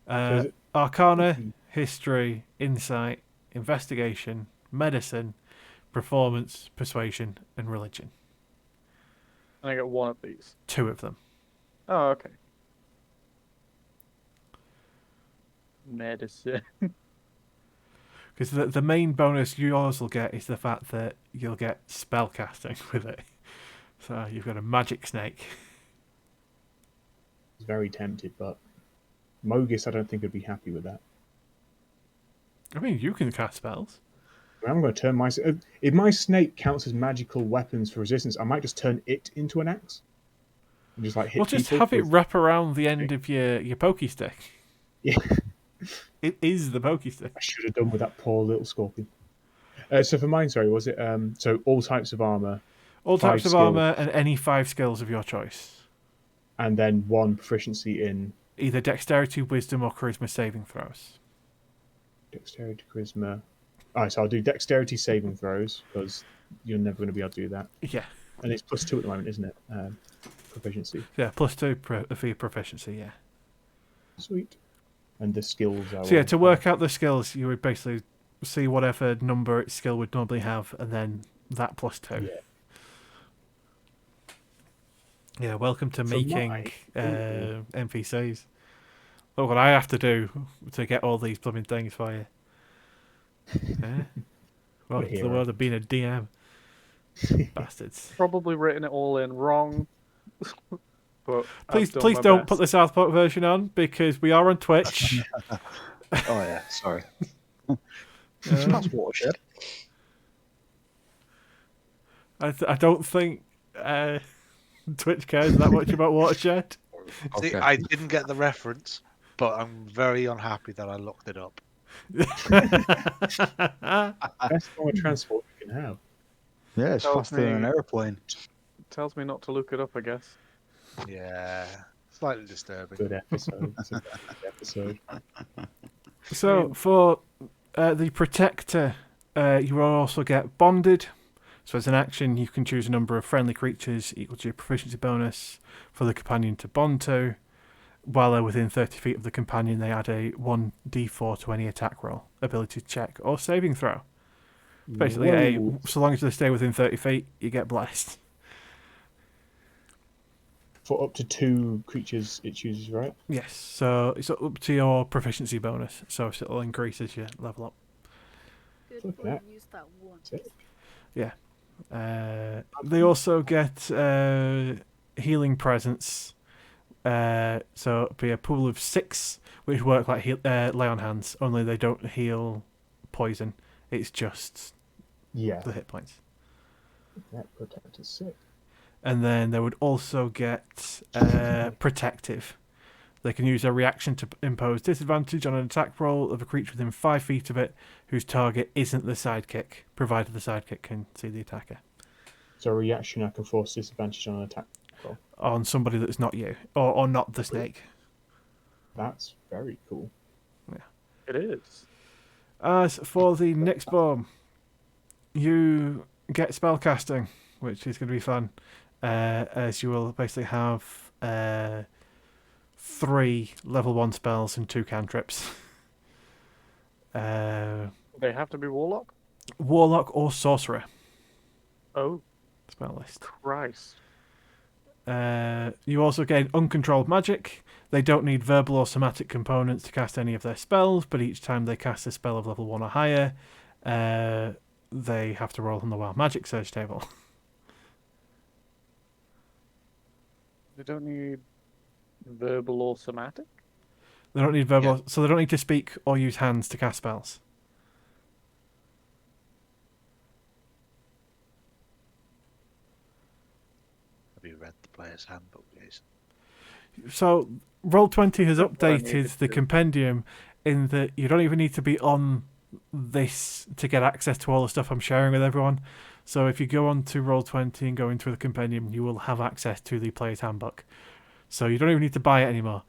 is it- Arcana, History, Insight, Investigation, Medicine, Performance, Persuasion, and Religion. And I get one of these. 2 of them. Oh, okay. Medicine. Because the main bonus yours will get is the fact that you'll get spellcasting with it. So you've got a magic snake. I was very tempted, but Mogis, I don't think would be happy with that. I mean, you can cast spells. I'm going to turn my... If my snake counts as magical weapons for resistance, I might just turn it into an axe. And just, like, hit Well, just people have it with- wrap around the end of your pokey stick. Yeah. It is the pokey stick. I should have done with that poor little scorpion. So for mine, sorry, was it... so all types of armor, All 5 types of skills. armor and any 5 skills of your choice. and then 1 proficiency in Either dexterity, wisdom, or charisma saving throws. dexterity, charisma. Alright, so I'll do dexterity saving throws, because you're never going to be able to do that. Yeah. And it's +2 at the moment, isn't it? Proficiency. Yeah, +2 for your proficiency, yeah. Sweet. And the skills are... So yeah, to work out the skills, you would basically see whatever number its skill would normally have, and then that +2. Yeah. Yeah, welcome to For making my- NPCs. Look what I have to do to get all these blooming things for you. Yeah. Welcome to the hero. world of being a DM. Bastards. Probably written it all in wrong. But Please, I've done please my don't best. put the South Park version on, because we are on Twitch. Oh yeah, sorry. Uh, That's watershed. I don't think Twitch cares that much about Watershed. See, Okay. I didn't get the reference, but I'm very unhappy that I looked it up. Best form of transport you can have. Yeah, it's Tells faster than an me- aeroplane. Tells me not to look it up, I guess. Yeah, slightly disturbing. Good episode. It's a good episode. So for the Protector, you will also get Bonded. So as an action, you can choose a number of friendly creatures equal to your proficiency bonus for the companion to bond to. While they're within 30 feet of the companion, they add a 1d4 to any attack roll, ability check, or saving throw. Basically, Whoa. so long as they stay within 30 feet, you get blessed. For up to 2 creatures it chooses, right? Yes, so it's up to your proficiency bonus, so it'll increase as you level up. Good Look at boy, that. use that one. Sick. They also get healing presence. So it'll be a pool of 6, which work like lay on hands, only they don't heal poison. It's just Yeah. the hit points. That protector's sick. And then they would also get protective. They can use their reaction to impose disadvantage on an attack roll of a creature within 5 feet of it whose target isn't the sidekick, provided the sidekick can see the attacker. So a reaction I can force disadvantage on an attack roll. On somebody that's not you, or not the snake. That's very cool. It is. As for the next bomb, you get spellcasting, which is going to be fun, as you will basically have 3 level 1 spells and 2 cantrips. They have to be warlock. Warlock or sorcerer Oh spell list. Christ! You also gain uncontrolled magic. They don't need verbal or somatic components to cast any of their spells, but each time they cast a spell of level 1 or higher, they have to roll on the wild magic search table. They don't need verbal or somatic. They don't need verbal, so they don't need to speak or use hands to cast spells. Have you read the player's handbook, Jason? So Roll20 has What I needed updated the to. compendium in that you don't even need to be on this to get access to all the stuff I'm sharing with everyone. So if you go on to Roll20 and go into the compendium, you will have access to the player's handbook. So you don't even need to buy it anymore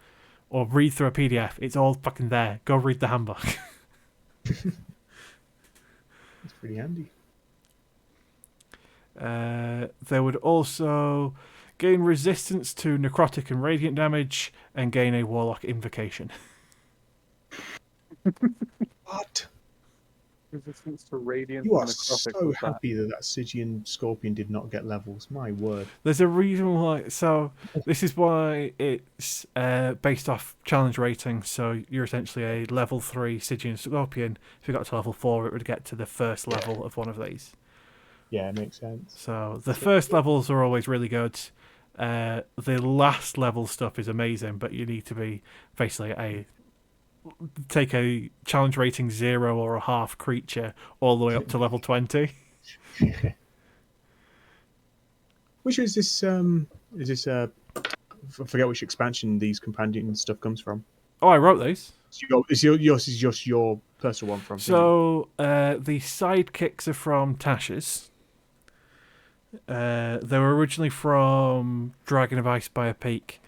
or read through a PDF. It's all fucking there. Go read the handbook. It's pretty handy. They would also gain resistance to necrotic and radiant damage and gain a warlock invocation. What? Resistance to radiant. You are and necrotic so with that. happy that Stygian Scorpion did not get levels. My word. There's a reason why. So this is why it's based off challenge rating. So you're essentially a level 3 Stygian Scorpion. If you got to level 4, it would get to the first level of one of these. Yeah, it makes sense. So the first levels are always really good. The last level stuff is amazing, but you need to be basically take a challenge rating 0 or a half creature all the way up to level 20. Which is this? I forget which expansion these companion stuff comes from. Oh, I wrote these. Yours is just your personal one from. So the sidekicks are from Tasha's. They were originally from Dragon of Ice by a Peak.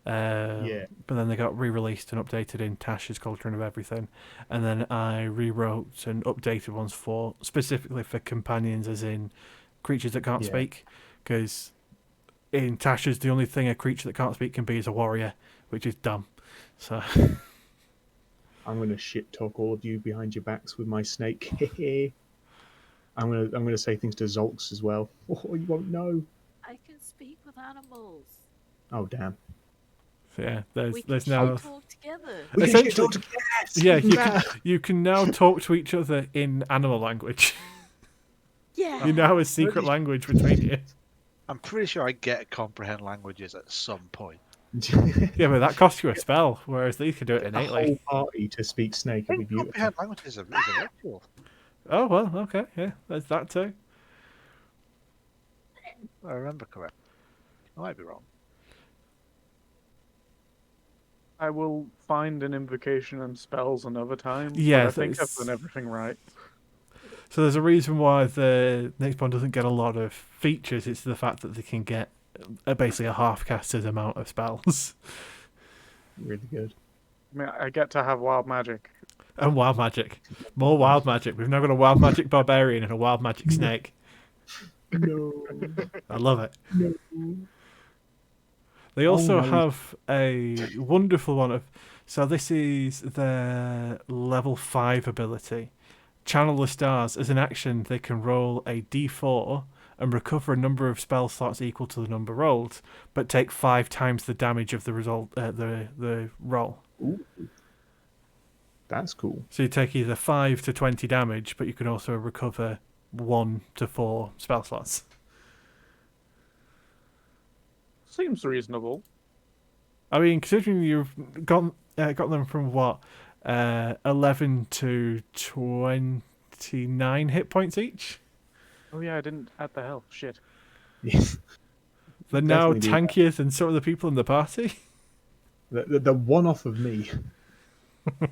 But then they got re-released and updated in Tasha's Cauldron of Everything. And then I rewrote and updated ones specifically for companions, as in creatures that can't speak. Because in Tasha's, the only thing a creature that can't speak can be is a warrior, which is dumb. So I'm gonna shit talk all of you behind your backs with my snake. I'm gonna say things to Zolks as well. Oh, you won't know. I can speak with animals. Oh damn. So yeah, We there's can now talk together. We can shit essentially talk to cats! yeah Nah. you can now talk to each other in animal language. Yeah. You now have a secret language between you. I'm pretty sure I get to comprehend languages at some point. Yeah, but that costs you a spell, whereas these can do it A innately. whole party to speak snake I would be think beautiful. comprehend languages is a ritual. Oh well, okay, yeah, there's that too. If I remember correctly. I might be wrong. I will find an invocation and spells another time. Yeah, but I think I've that's- done everything right. So there's a reason why the next one doesn't get a lot of features. It's the fact that they can get basically a half-caster's amount of spells. Really good. I mean, I get to have wild magic. And wild magic. More wild magic. We've now got a wild magic barbarian and a wild magic snake. No. I love it. No. They also no. have a wonderful one of... So this is their level 5 ability. Channel the Stars. As an action, they can roll a d4 and recover a number of spell slots equal to the number rolled, but take 5 times the damage of the result. The roll. Ooh. That's cool. So you take either 5 to 20 damage, but you can also recover 1 to 4 spell slots. Seems reasonable. I mean, considering you've got them from what, 11 to 29 hit points each. Oh yeah, I didn't add the health. Shit. Yes. They're now Definitely do that. tankier than some of the people in the party. The one off of me.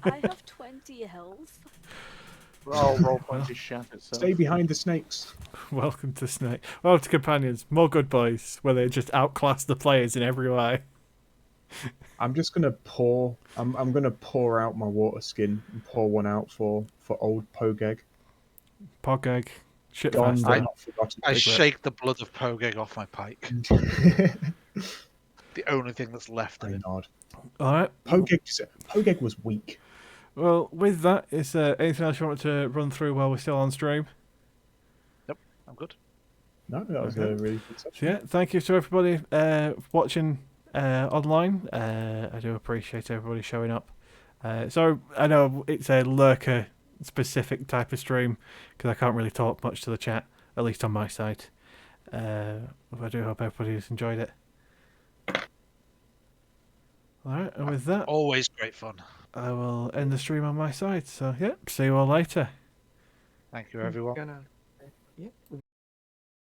I have 20 health. Well, roll 20 shat itself. Stay behind the snakes. Welcome to Snake. Welcome to Companions. More good boys, where they just outclass the players in every way. I'm just gonna pour. I'm gonna pour out my water skin and pour one out for old Pogeg. Pogeg. Shit Gone faster. but not forgotten. I Big rip. shake the blood of Pogeg off my pike. The only thing that's left of I him. nod. Alright. Pogeg was weak. Well, with that, is there anything else you want to run through while we're still on stream? I'm good. No, that was Okay. a really good So session. yeah, thank you to everybody watching online. I do appreciate everybody showing up. So I know it's a lurker specific type of stream because I can't really talk much to the chat, at least on my side. I do hope everybody's enjoyed it. Alright, and with that, Always great fun. I will end the stream on my side. So yeah, see you all later. Thank you, everyone. Gonna. Yeah.